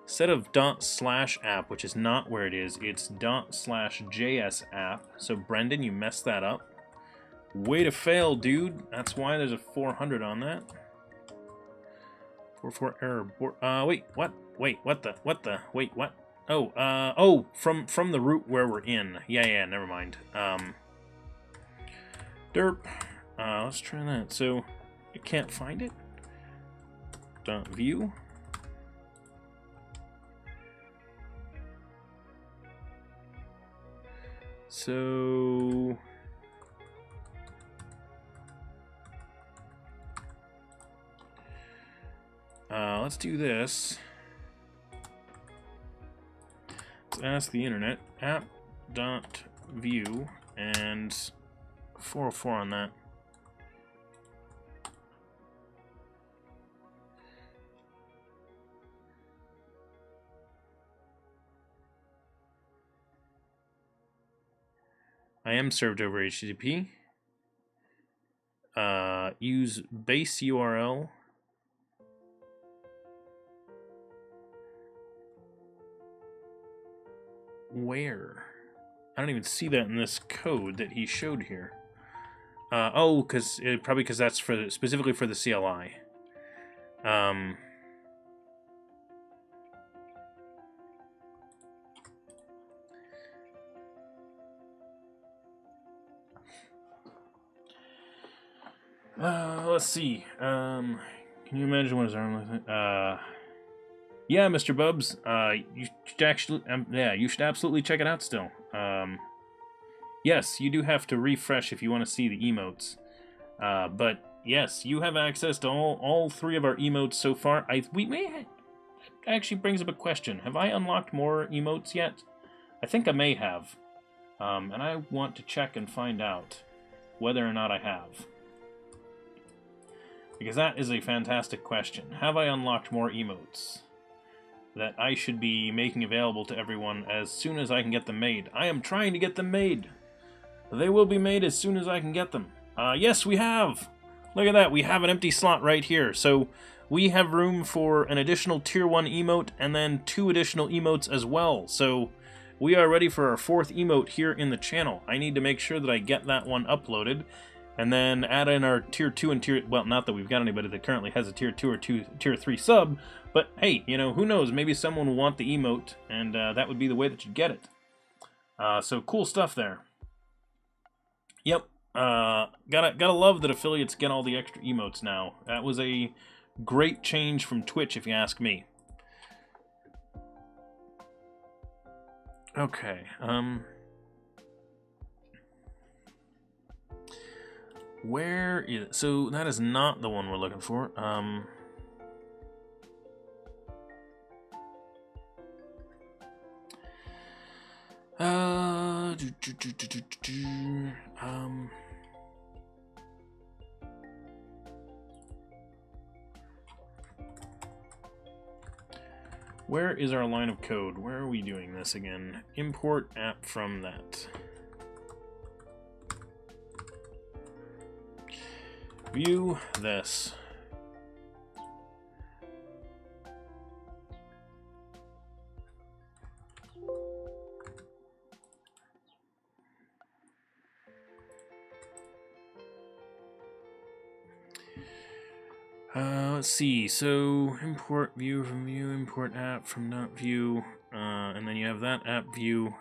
instead of ./app, which is not where it is, it's ./JS app. So Brendan, you messed that up. Way to fail, dude. That's why there's a 400 on that. 44 error. Wait, what? Wait, what the? Wait, what? Oh, from the root where we're in. Yeah, never mind. Derp. Let's try that. So, you can't find it? .view. So... let's do this. Let's ask the internet app.view and 404 on that. am served over HTTP. Use base URL. Where? I don't even see that in this code that he showed here. Oh, probably because that's specifically for the CLI. Let's see. Can you imagine what his arm looks like? Yeah, Mr. Bubs. You should actually, you should absolutely check it out still. Yes, you do have to refresh if you want to see the emotes. But yes, you have access to all 3 of our emotes so far. Actually brings up a question. Have I unlocked more emotes yet? I think I may have. And I want to check and find out whether or not I have. Because that is a fantastic question. Have I unlocked more emotes that I should be making available to everyone as soon as I can get them made? I am trying to get them made. They will be made as soon as I can get them. Yes, we have! Look at that, we have an empty slot right here. So we have room for an additional Tier 1 emote and then 2 additional emotes as well. So we are ready for our 4th emote here in the channel. I need to make sure that I get that one uploaded and then add in our Tier 2 and Tier... Well, not that we've got anybody that currently has a Tier 2 or Tier 3 sub, but hey, you know, who knows? Maybe someone will want the emote, and that would be the way that you get it. So cool stuff there. Yep. Gotta love that affiliates get all the extra emotes now. That was a great change from Twitch, if you ask me. Okay, where is it? So that is not the one we're looking for. Where is our line of code? Where are we doing this again? Import app from that. View this. Let's see, so import view from view, import app from not view, and then you have that app view.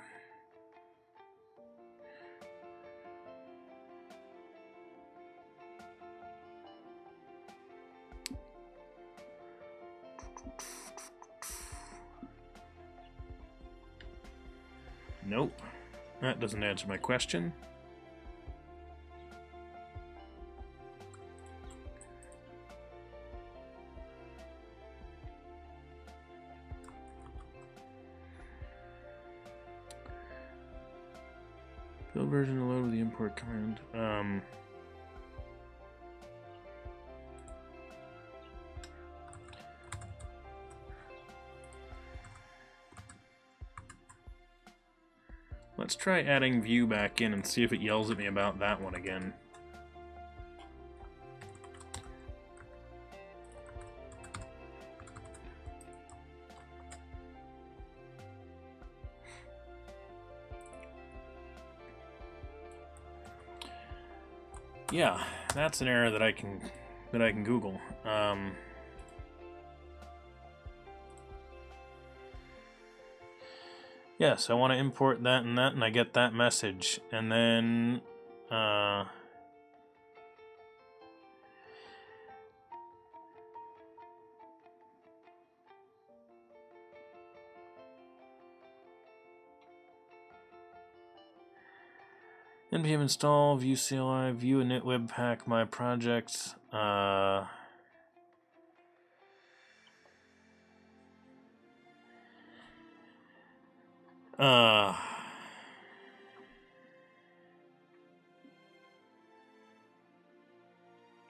Nope, that doesn't answer my question. Build version to load with the import command. Let's try adding view back in and see if it yells at me about that one again. Yeah, that's an error that I can Google. Yes, I want to import that, and I get that message, and then npm install view CLI view init webpack my project.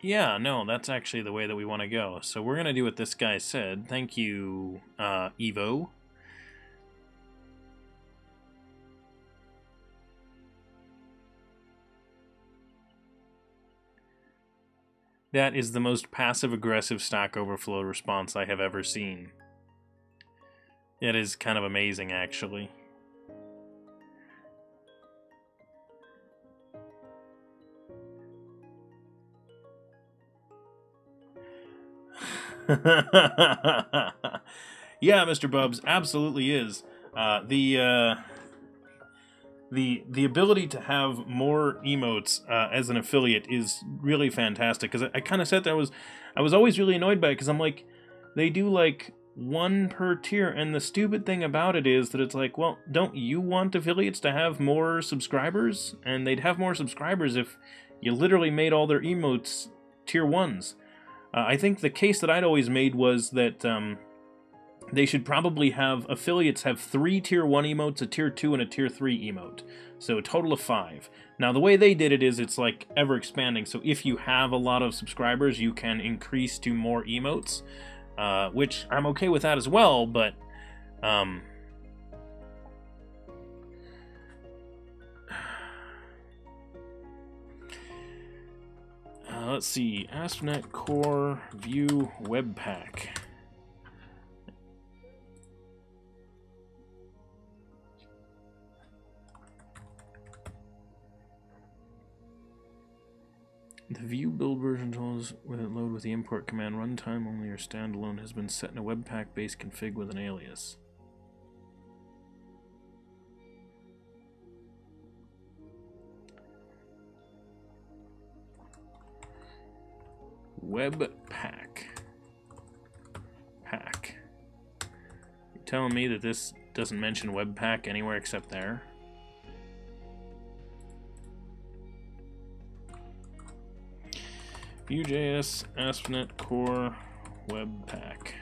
Yeah, no, that's actually the way that we want to go. So we're going to do what this guy said. Thank you, Evo. That is the most passive-aggressive Stack Overflow response I have ever seen. It is kind of amazing, actually. Yeah, Mr. Bubs, absolutely is. The ability to have more emotes as an affiliate is really fantastic, because I kind of said that I was always really annoyed by it, because I'm like, they do like one per tier, and the stupid thing about it is that it's like, well, don't you want affiliates to have more subscribers? And they'd have more subscribers if you literally made all their emotes tier 1s. I think the case that I'd always made was that they should probably have affiliates have 3 tier 1 emotes, a tier 2, and a tier 3 emote. So a total of 5. Now the way they did it is it's like ever expanding. So if you have a lot of subscribers, you can increase to more emotes, which I'm okay with that as well, but let's see, ASP.NET Core Vue Webpack. The Vue build version tools with it load with the import command runtime only or standalone has been set in a Webpack-based config with an alias. Webpack. Pack. You're telling me that this doesn't mention Webpack anywhere except there? VueJS, ASP.NET Core, Webpack.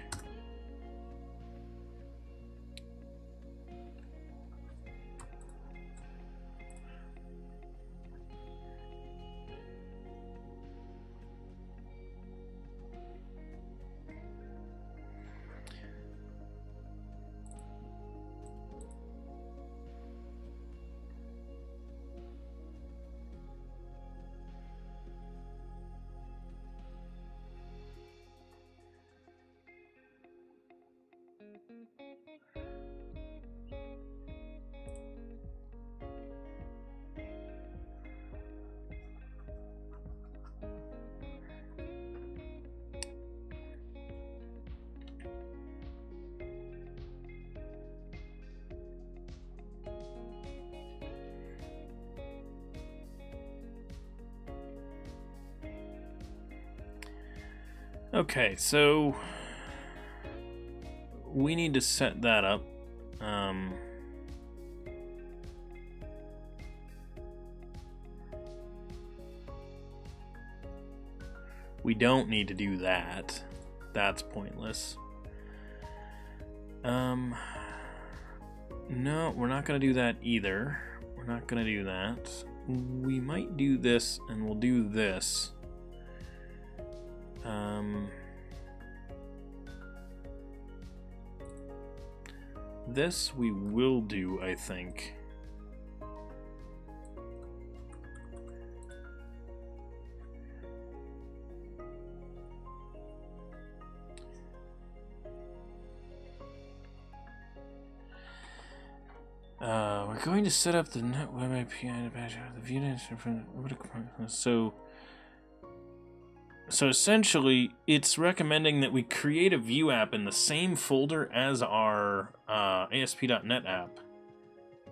Okay, so we need to set that up. We don't need to do that. That's pointless. No, we're not going to do that either. We're not going to do that. We might do this, and we'll do this. This we will do, I think. We're going to set up the net web API to batch out the view. So essentially, it's recommending that we create a Vue app in the same folder as our ASP.NET app.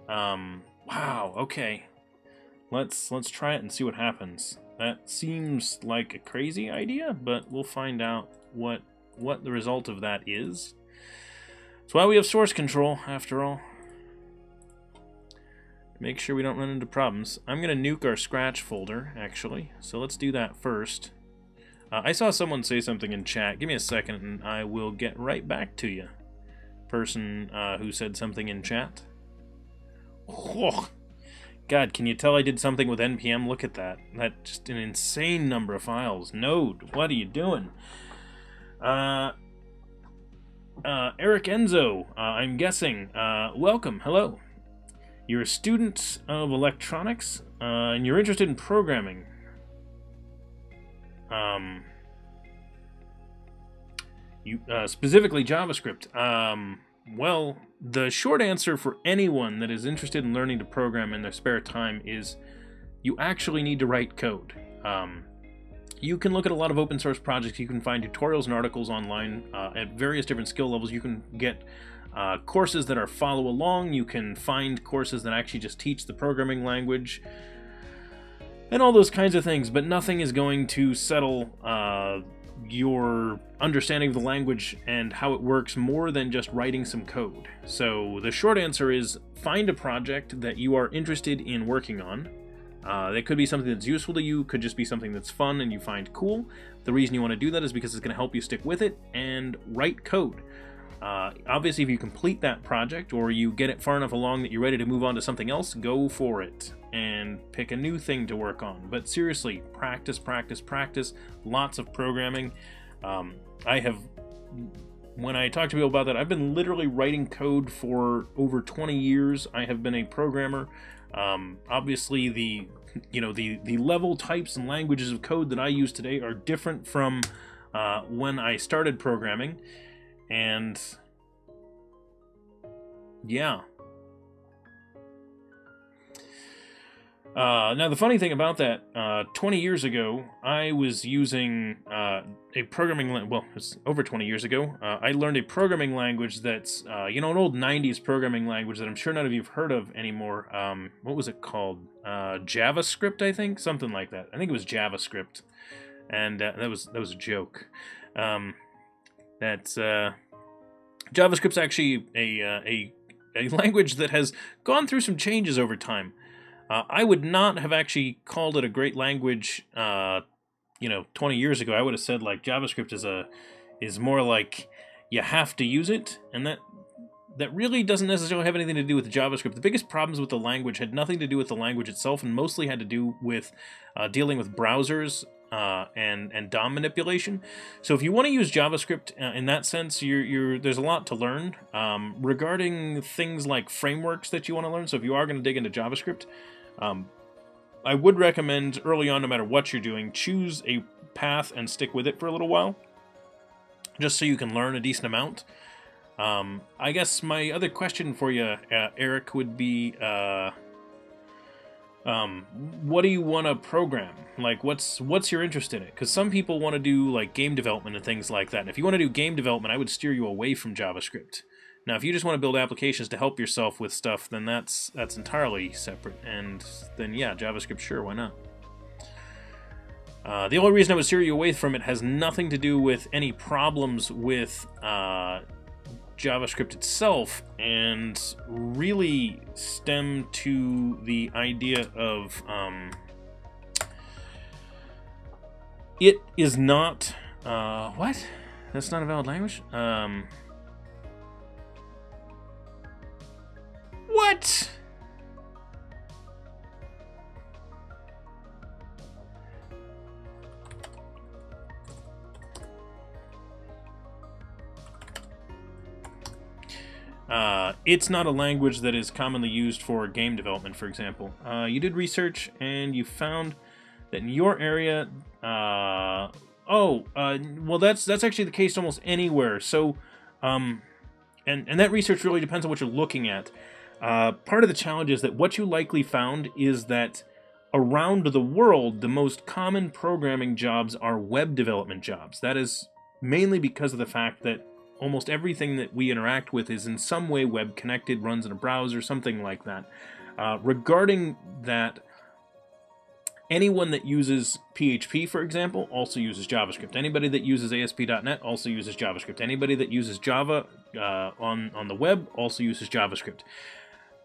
Wow. Okay. Let's try it and see what happens. That seems like a crazy idea, but we'll find out what the result of that is. That's why we have source control, after all. Make sure we don't run into problems. I'm going to nuke our Scratch folder, actually. So let's do that first. I saw someone say something in chat. Give me a second and I will get right back to you. Person who said something in chat. Oh, God, can you tell I did something with NPM? Look at that. That's just an insane number of files. Node, what are you doing? Eric Enzo, I'm guessing. Welcome, hello. You're a student of electronics, and you're interested in programming. specifically JavaScript. Well, the short answer for anyone that is interested in learning to program in their spare time is you actually need to write code. You can look at a lot of open source projects. You can find tutorials and articles online at various different skill levels. You can get courses that are follow along. You can find courses that actually just teach the programming language and all those kinds of things, but nothing is going to settle your understanding of the language and how it works more than just writing some code. So the short answer is find a project that you are interested in working on. That could be something that's useful to you, could just be something that's fun and you find cool. The reason you want to do that is because it's going to help you stick with it, and write code. Obviously, if you complete that project or you get it far enough along that you're ready to move on to something else, go for it and pick a new thing to work on. But seriously, practice, practice, practice. Lots of programming. When I talk to people about that, I've been literally writing code for over 20 years. I have been a programmer. Obviously, the level, types, and languages of code that I use today are different from when I started programming. And yeah. Now, the funny thing about that, 20 years ago, I was using a programming language. Well, it's over 20 years ago. I learned a programming language that's, an old 90s programming language that I'm sure none of you have heard of anymore. What was it called? JavaScript, I think? Something like that. I think it was JavaScript. And that was a joke. JavaScript's actually a language that has gone through some changes over time. I would not have actually called it a great language, 20 years ago. I would have said like JavaScript is more like you have to use it, and that really doesn't necessarily have anything to do with JavaScript. The biggest problems with the language had nothing to do with the language itself, and mostly had to do with dealing with browsers and DOM manipulation. So if you want to use JavaScript in that sense, there's a lot to learn regarding things like frameworks that you want to learn. So if you are going to dig into JavaScript, I would recommend early on, no matter what you're doing, choose a path and stick with it for a little while, just so you can learn a decent amount. I guess my other question for you, Eric, would be, what do you want to program? Like, what's your interest in it? Because some people want to do like game development and things like that. And if you want to do game development, I would steer you away from JavaScript. Now, if you just want to build applications to help yourself with stuff, then that's entirely separate. And then, yeah, JavaScript, sure, why not? The only reason I would steer you away from it has nothing to do with any problems with JavaScript itself, and really stem to the idea of it is not what? That's not a valid language? What? It's not a language that is commonly used for game development, for example. You did research and you found that in your area, well, that's actually the case almost anywhere. So, and that research really depends on what you're looking at. Part of the challenge is that what you likely found is that around the world, the most common programming jobs are web development jobs. That is mainly because of the fact that almost everything that we interact with is in some way web connected, runs in a browser, something like that. Regarding that, anyone that uses PHP, for example, also uses JavaScript. Anybody that uses ASP.NET also uses JavaScript. Anybody that uses Java on the web also uses JavaScript.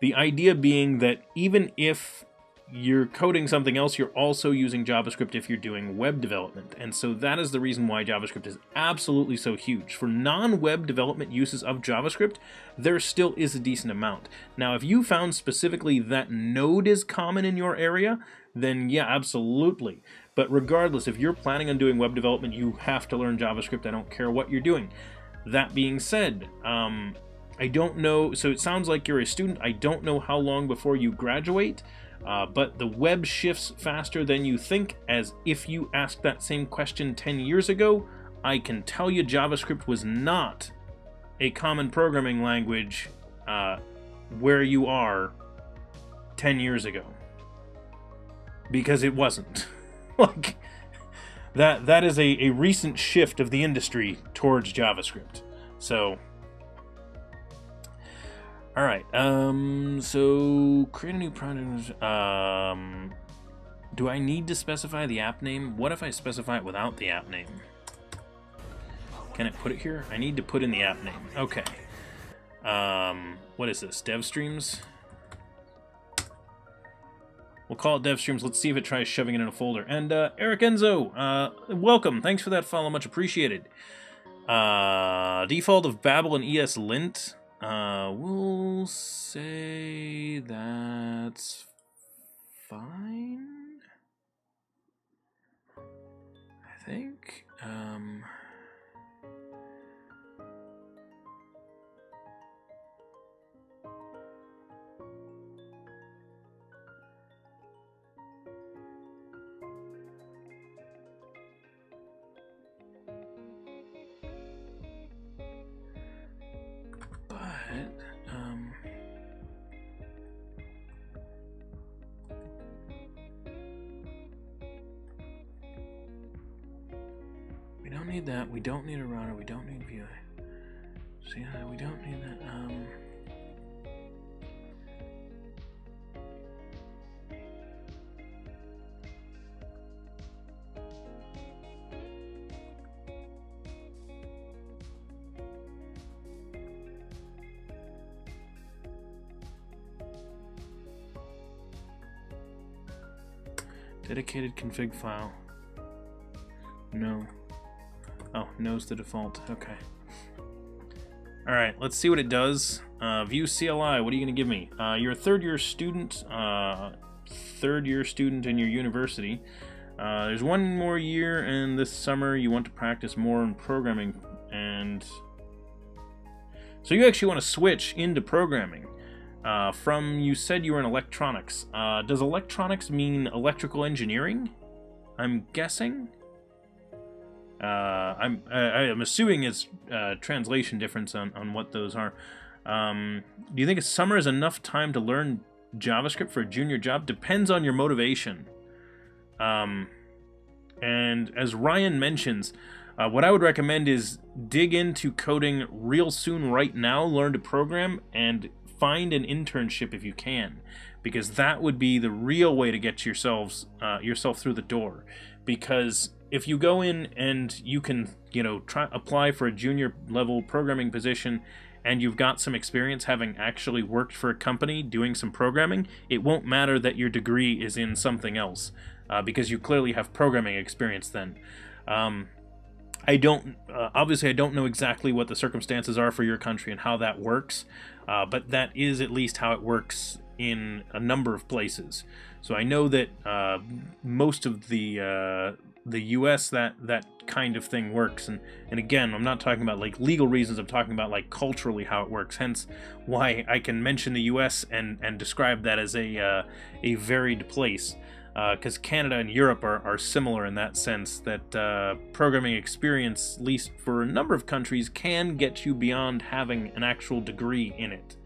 The idea being that even if you're coding something else, you're also using JavaScript if you're doing web development. And so that is the reason why JavaScript is absolutely so huge. For non-web development uses of JavaScript, there still is a decent amount. Now, if you found specifically that Node is common in your area, then yeah, absolutely. But regardless, if you're planning on doing web development, you have to learn JavaScript. I don't care what you're doing. That being said, I don't know, so it sounds like you're a student. I don't know how long before you graduate. But the web shifts faster than you think, as if you asked that same question 10 years ago, I can tell you JavaScript was not a common programming language where you are 10 years ago. Because it wasn't. Like, that is a recent shift of the industry towards JavaScript. So, alright, so create a new project. Do I need to specify the app name? What if I specify it without the app name? Can it put it here? I need to put in the app name. Okay. What is this? DevStreams? We'll call it DevStreams. Let's see if it tries shoving it in a folder. And Eric Enzo, welcome. Thanks for that follow. Much appreciated. Default of Babel and ESLint. We'll say that's fine. I think. We don't need that. We don't need a router. We don't need VI. See, we don't need that. Dedicated config file. No. Oh, no's the default. Okay. Alright, let's see what it does. View CLI, what are you going to give me? You're a third-year student. Third-year student in your university. There's one more year, and this summer you want to practice more in programming. And so you actually want to switch into programming. You said you were in electronics. Does electronics mean electrical engineering? I'm guessing. I'm assuming it's translation difference on what those are. Do you think a summer is enough time to learn JavaScript for a junior job? Depends on your motivation. And as Ryan mentions, what I would recommend is dig into coding real soon right now, learn to program, and find an internship if you can, because that would be the real way to get yourself through the door. Because if you go in and you can, apply for a junior level programming position and you've got some experience having actually worked for a company doing some programming, it won't matter that your degree is in something else, because you clearly have programming experience then. Obviously I don't know exactly what the circumstances are for your country and how that works, but that is at least how it works in a number of places. So I know that most of the US that kind of thing works, and again, I'm not talking about like legal reasons, I'm talking about like culturally how it works, hence why I can mention the US and describe that as a varied place, because Canada and Europe are similar in that sense, that programming experience, at least for a number of countries, can get you beyond having an actual degree in it.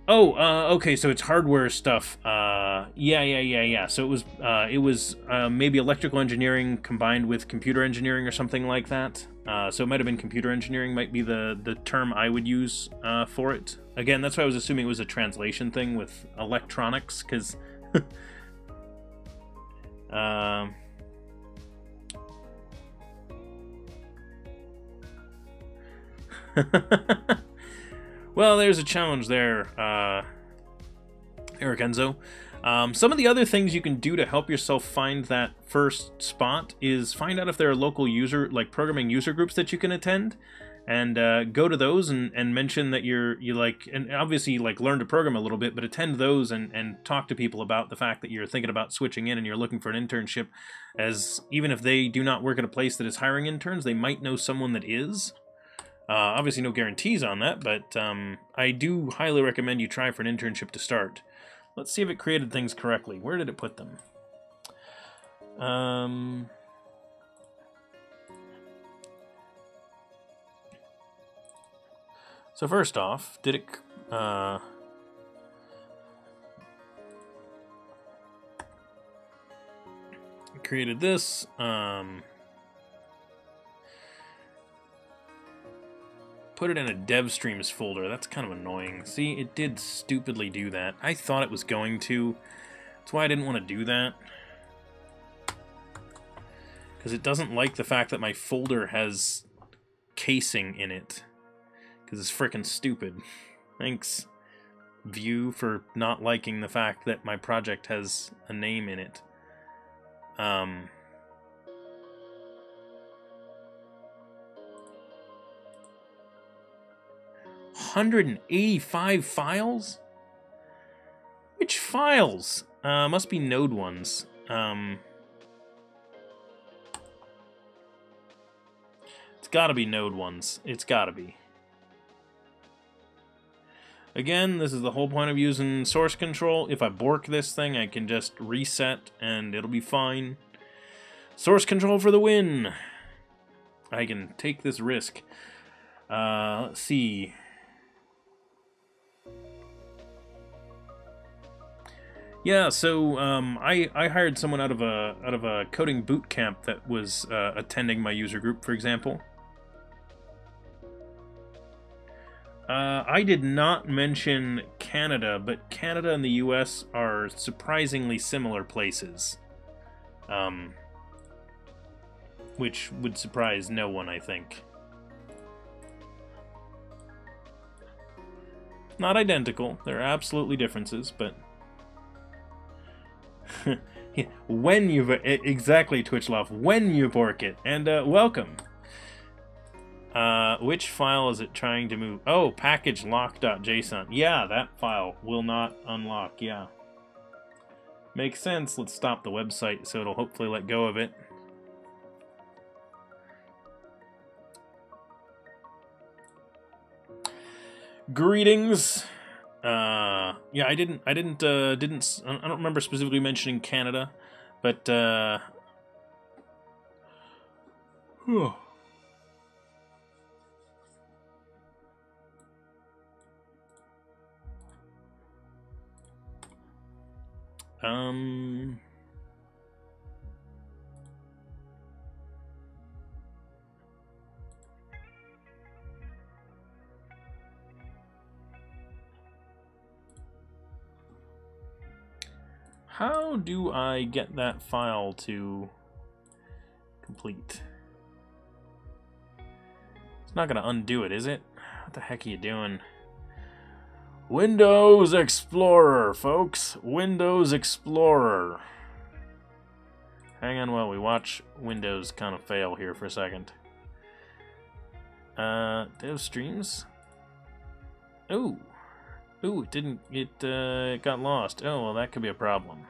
Okay, so it's hardware stuff. Yeah. So it was maybe electrical engineering combined with computer engineering or something like that. So it might have been computer engineering might be the term I would use for it. Again, that's why I was assuming it was a translation thing with electronics, because well, there's a challenge there, Eric Enzo. Some of the other things you can do to help yourself find that first spot is find out if there are local programming user groups that you can attend, and go to those and mention that you like, and obviously like learn to program a little bit, but attend those and talk to people about the fact that you're thinking about switching in and you're looking for an internship, as even if they do not work at a place that is hiring interns, they might know someone that is. Obviously no guarantees on that, but I do highly recommend you try for an internship to start. Let's see if it created things correctly. Where did it put them? So first off, did it... created this. Put it in a DevStreams folder. That's kind of annoying. See, it did stupidly do that. I thought it was going to. That's why I didn't want to do that. Because it doesn't like the fact that my folder has casing in it. Because it's frickin' stupid. Thanks, Vue, for not liking the fact that my project has a name in it. 185 files? Which files? Must be node ones. It's gotta be node ones. It's gotta be. Again, this is the whole point of using source control. If I bork this thing, I can just reset and it'll be fine. Source control for the win! I can take this risk. Let's see. Yeah, so I hired someone out of a coding boot camp that was attending my user group, for example. I did not mention Canada, but Canada and the US are surprisingly similar places. Which would surprise no one, I think. Not identical, there are absolutely differences, but... when you... Exactly, Twitchlove, when you bork it. And, welcome. Which file is it trying to move? Oh, package lock.json. Yeah, that file will not unlock, yeah. Makes sense. Let's stop the website so it'll hopefully let go of it. Greetings. Yeah, I don't remember specifically mentioning Canada, but how do I get that file to complete? It's not gonna undo it, is it? What the heck are you doing? Windows Explorer, folks. Windows Explorer. Hang on while we watch Windows kind of fail here for a second. DevStreams. Ooh. Ooh, it didn't... It got lost. Oh, well, that could be a problem.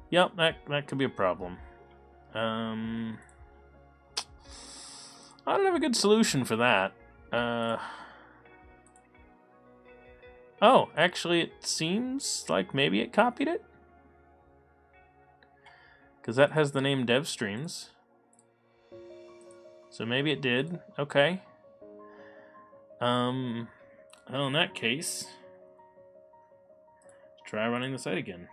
Yep, that could be a problem. I don't have a good solution for that. Oh, actually, it seems like maybe it copied it. Because that has the name DevStreams. So maybe it did. Okay. Well, in that case, try running the site again.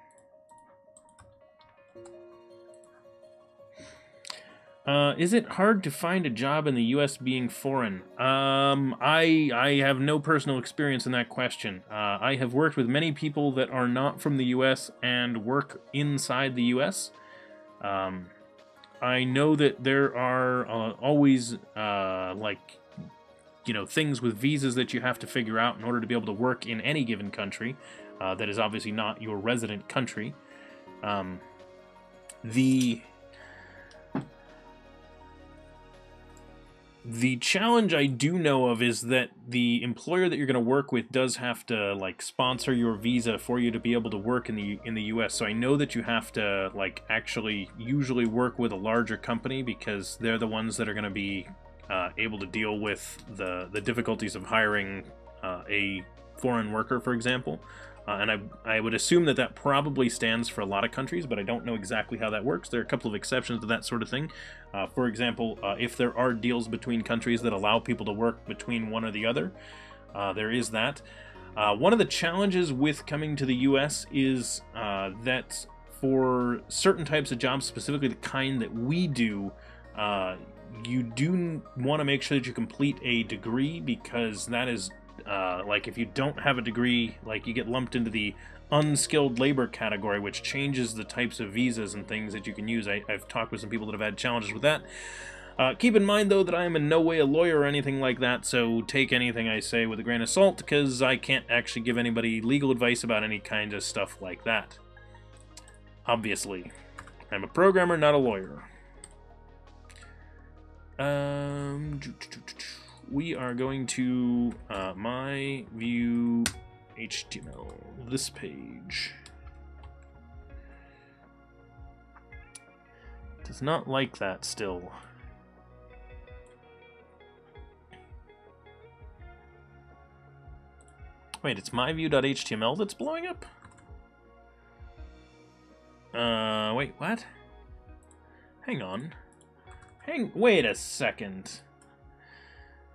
Is it hard to find a job in the U.S. being foreign? I have no personal experience in that question. I have worked with many people that are not from the U.S. and work inside the U.S. I know that there are always, like, you know, things with visas that you have to figure out in order to be able to work in any given country that is obviously not your resident country. The challenge I do know of is that the employer that you're going to work with does have to, like, sponsor your visa for you to be able to work in the US. So I know that you have to, like, actually usually work with a larger company because they're the ones that are going to be able to deal with the difficulties of hiring a foreign worker, for example. And I would assume that that probably stands for a lot of countries, but I don't know exactly how that works. There are a couple of exceptions to that sort of thing. For example, if there are deals between countries that allow people to work between one or the other, there is that. One of the challenges with coming to the US is that for certain types of jobs, specifically the kind that we do, you do want to make sure that you complete a degree, because that is like, if you don't have a degree, like, you get lumped into the unskilled labor category, which changes the types of visas and things that you can use. I've talked with some people that have had challenges with that. Keep in mind, though, that I am in no way a lawyer or anything like that, so take anything I say with a grain of salt, because I can't actually give anybody legal advice about any kind of stuff like that. Obviously. I'm a programmer, not a lawyer. We are going to my Vue HTML, this page. Does not like that still. Wait, it's my Vue.html that's blowing up? Wait, what? Hang on. Wait a second.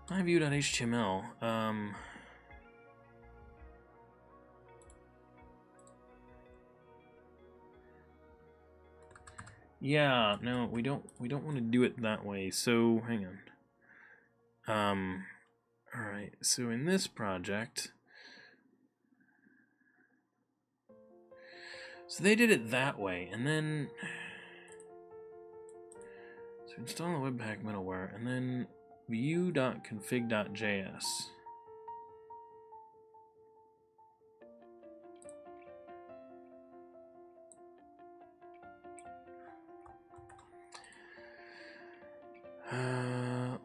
My Vue.html, yeah, no, we don't want to do it that way, so hang on. Alright, so in this project, so they did it that way, and then, so install the Webpack middleware, and then vue.config.js.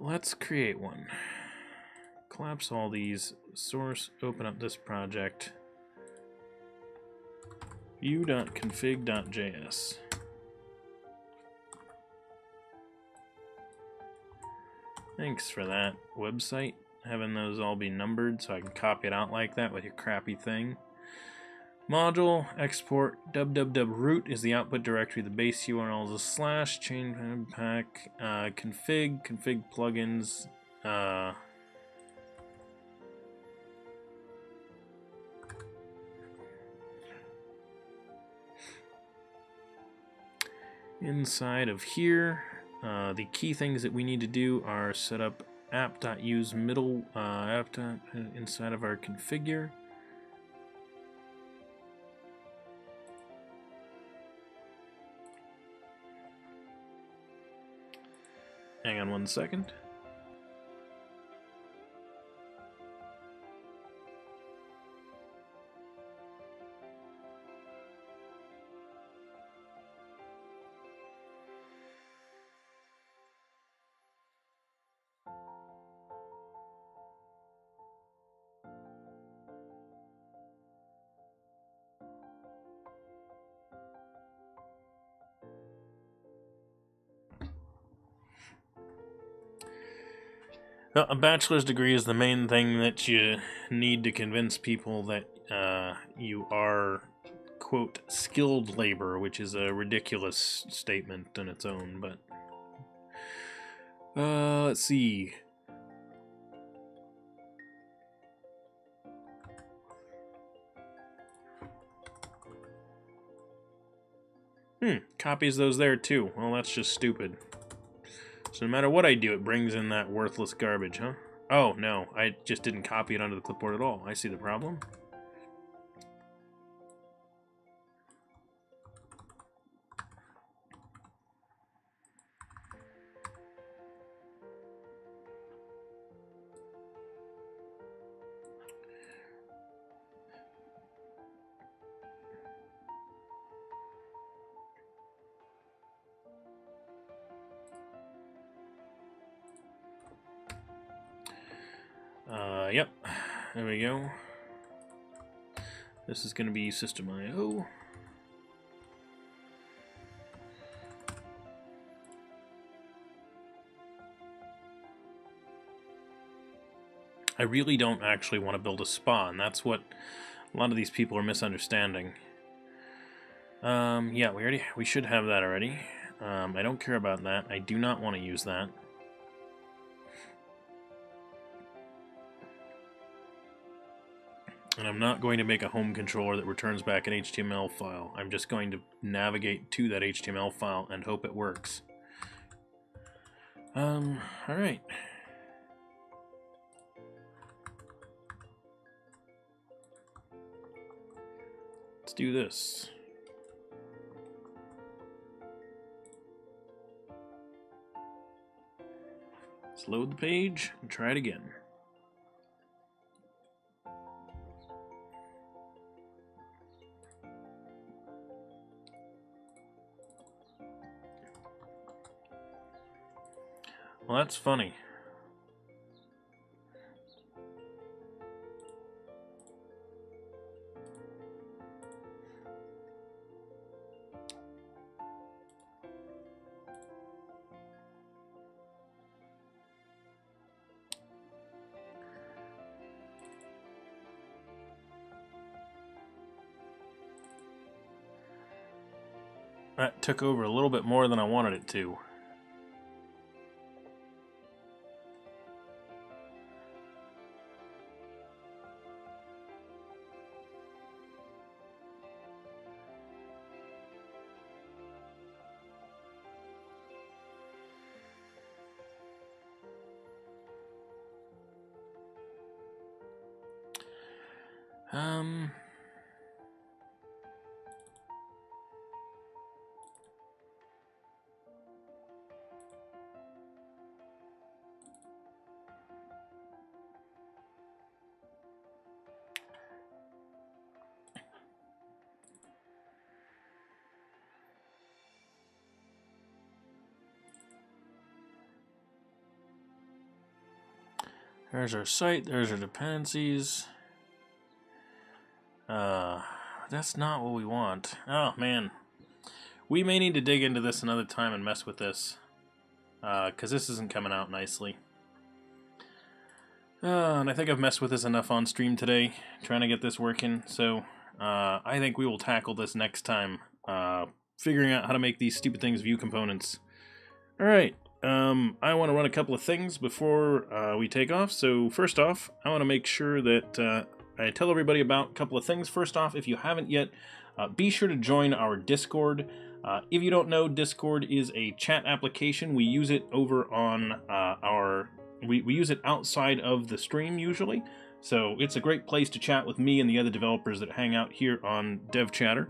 Let's create one. Collapse all these, source, open up this project, vue.config.js. Thanks for that, website, having those all be numbered so I can copy it out like that with your crappy thing. Module, export, www.root is the output directory, the base URL is a slash, change webpack, config plugins, inside of here, the key things that we need to do are set up app.use middle app inside of our configure. Hang on one second. A bachelor's degree is the main thing that you need to convince people that you are, quote, skilled labor, which is a ridiculous statement on its own, but let's see. Copies those there too. Well, that's just stupid. So no matter what I do, it brings in that worthless garbage, huh? Oh, no, I just didn't copy it onto the clipboard at all. I see the problem. Yep, there we go. This is going to be system.io. I really don't actually want to build a spa, and that's what a lot of these people are misunderstanding. Yeah, we should have that already. I don't care about that. I do not want to use that. And I'm not going to make a home controller that returns back an HTML file. I'm just going to navigate to that HTML file and hope it works. Alright. Let's do this. Let's load the page and try it again. Well, that's funny. That took over a little bit more than I wanted it to. There's our site, there's our dependencies. That's not what we want. Oh, man. We may need to dig into this another time and mess with this. Because this isn't coming out nicely. And I think I've messed with this enough on stream today, trying to get this working. So, I think we will tackle this next time. Figuring out how to make these stupid things view components. Alright. I want to run a couple of things before we take off. So first off, I want to make sure that I tell everybody about a couple of things. First off, if you haven't yet, be sure to join our Discord. If you don't know, Discord is a chat application. We use it over on we use it outside of the stream usually. So it's a great place to chat with me and the other developers that hang out here on DevChatter.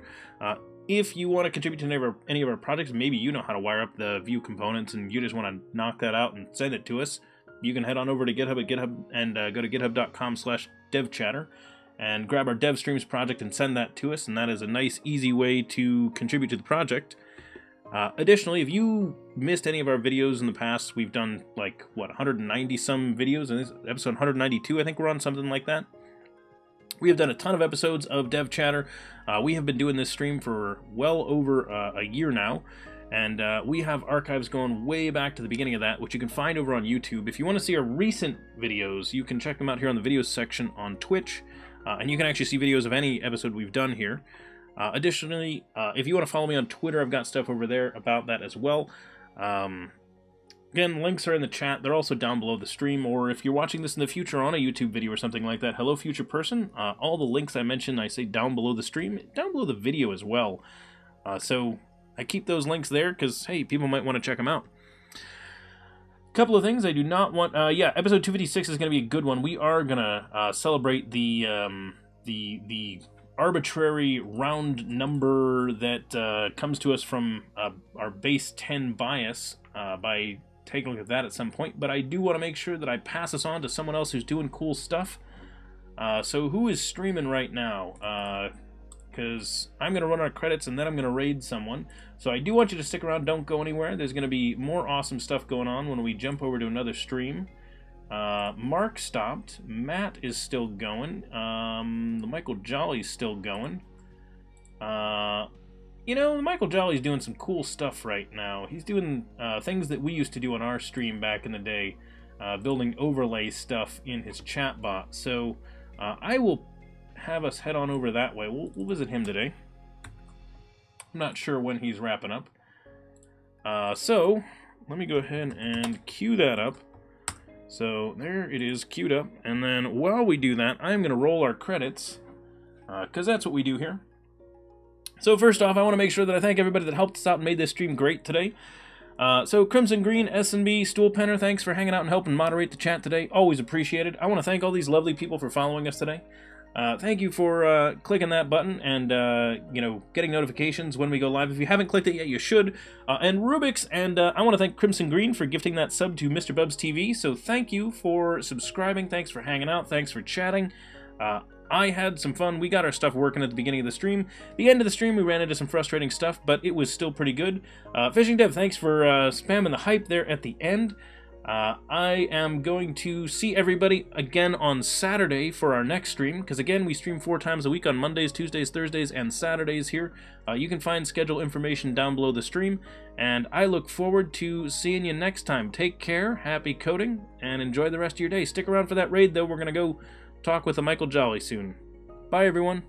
If you want to contribute to any of our projects, maybe you know how to wire up the Vue components and you just want to knock that out and send it to us, you can head on over to GitHub at GitHub and go to github.com/devchatter and grab our DevStreams project and send that to us, and that is a nice, easy way to contribute to the project. Additionally, if you missed any of our videos in the past, we've done, like, what, 190-some videos, and this is episode 192, I think we're on, something like that. We have done a ton of episodes of DevChatter. We have been doing this stream for well over a year now, and we have archives going way back to the beginning of that, which you can find over on YouTube. If you want to see our recent videos, you can check them out here on the videos section on Twitch, and you can actually see videos of any episode we've done here. Additionally, if you want to follow me on Twitter, I've got stuff over there about that as well. Again, links are in the chat. They're also down below the stream, or if you're watching this in the future on a YouTube video or something like that, hello future person, all the links I mentioned, I say down below the stream, down below the video as well. So I keep those links there because, hey, people might want to check them out. Couple of things I do not want, yeah, episode 256 is going to be a good one. We are going to celebrate the arbitrary round number that comes to us from our base 10 bias by taking a look at that at some point, but I do want to make sure that I pass this on to someone else who's doing cool stuff. So who is streaming right now? Because I'm going to run our credits and then I'm going to raid someone. So I do want you to stick around, don't go anywhere. There's going to be more awesome stuff going on when we jump over to another stream. Mark stopped. Matt is still going. The Michael Jolly's still going. You know, Michael Jolly's doing some cool stuff right now. He's doing things that we used to do on our stream back in the day. building overlay stuff in his chatbot. So I will have us head on over that way. We'll visit him today. I'm not sure when he's wrapping up. So let me go ahead and queue that up. So there it is, queued up. And then while we do that, I'm going to roll our credits, because that's what we do here. So first off, I want to make sure that I thank everybody that helped us out and made this stream great today. So Crimson Green, S&B, Stool Penner, thanks for hanging out and helping moderate the chat today. Always appreciated. I want to thank all these lovely people for following us today. Thank you for clicking that button and you know, getting notifications when we go live. If you haven't clicked it yet, you should. And Rubik's, and I want to thank Crimson Green for gifting that sub to Mr. Bubs TV. So thank you for subscribing. Thanks for hanging out. Thanks for chatting. I had some fun. We got our stuff working at the beginning of the stream. The end of the stream, we ran into some frustrating stuff, but it was still pretty good. Fishing Dev, thanks for spamming the hype there at the end. I am going to see everybody again on Saturday for our next stream, because again, we stream 4 times a week on Mondays, Tuesdays, Thursdays, and Saturdays here. You can find schedule information down below the stream, and I look forward to seeing you next time. Take care, happy coding, and enjoy the rest of your day. Stick around for that raid, though. We're going to go talk with a Michael Jolly soon. Bye, everyone.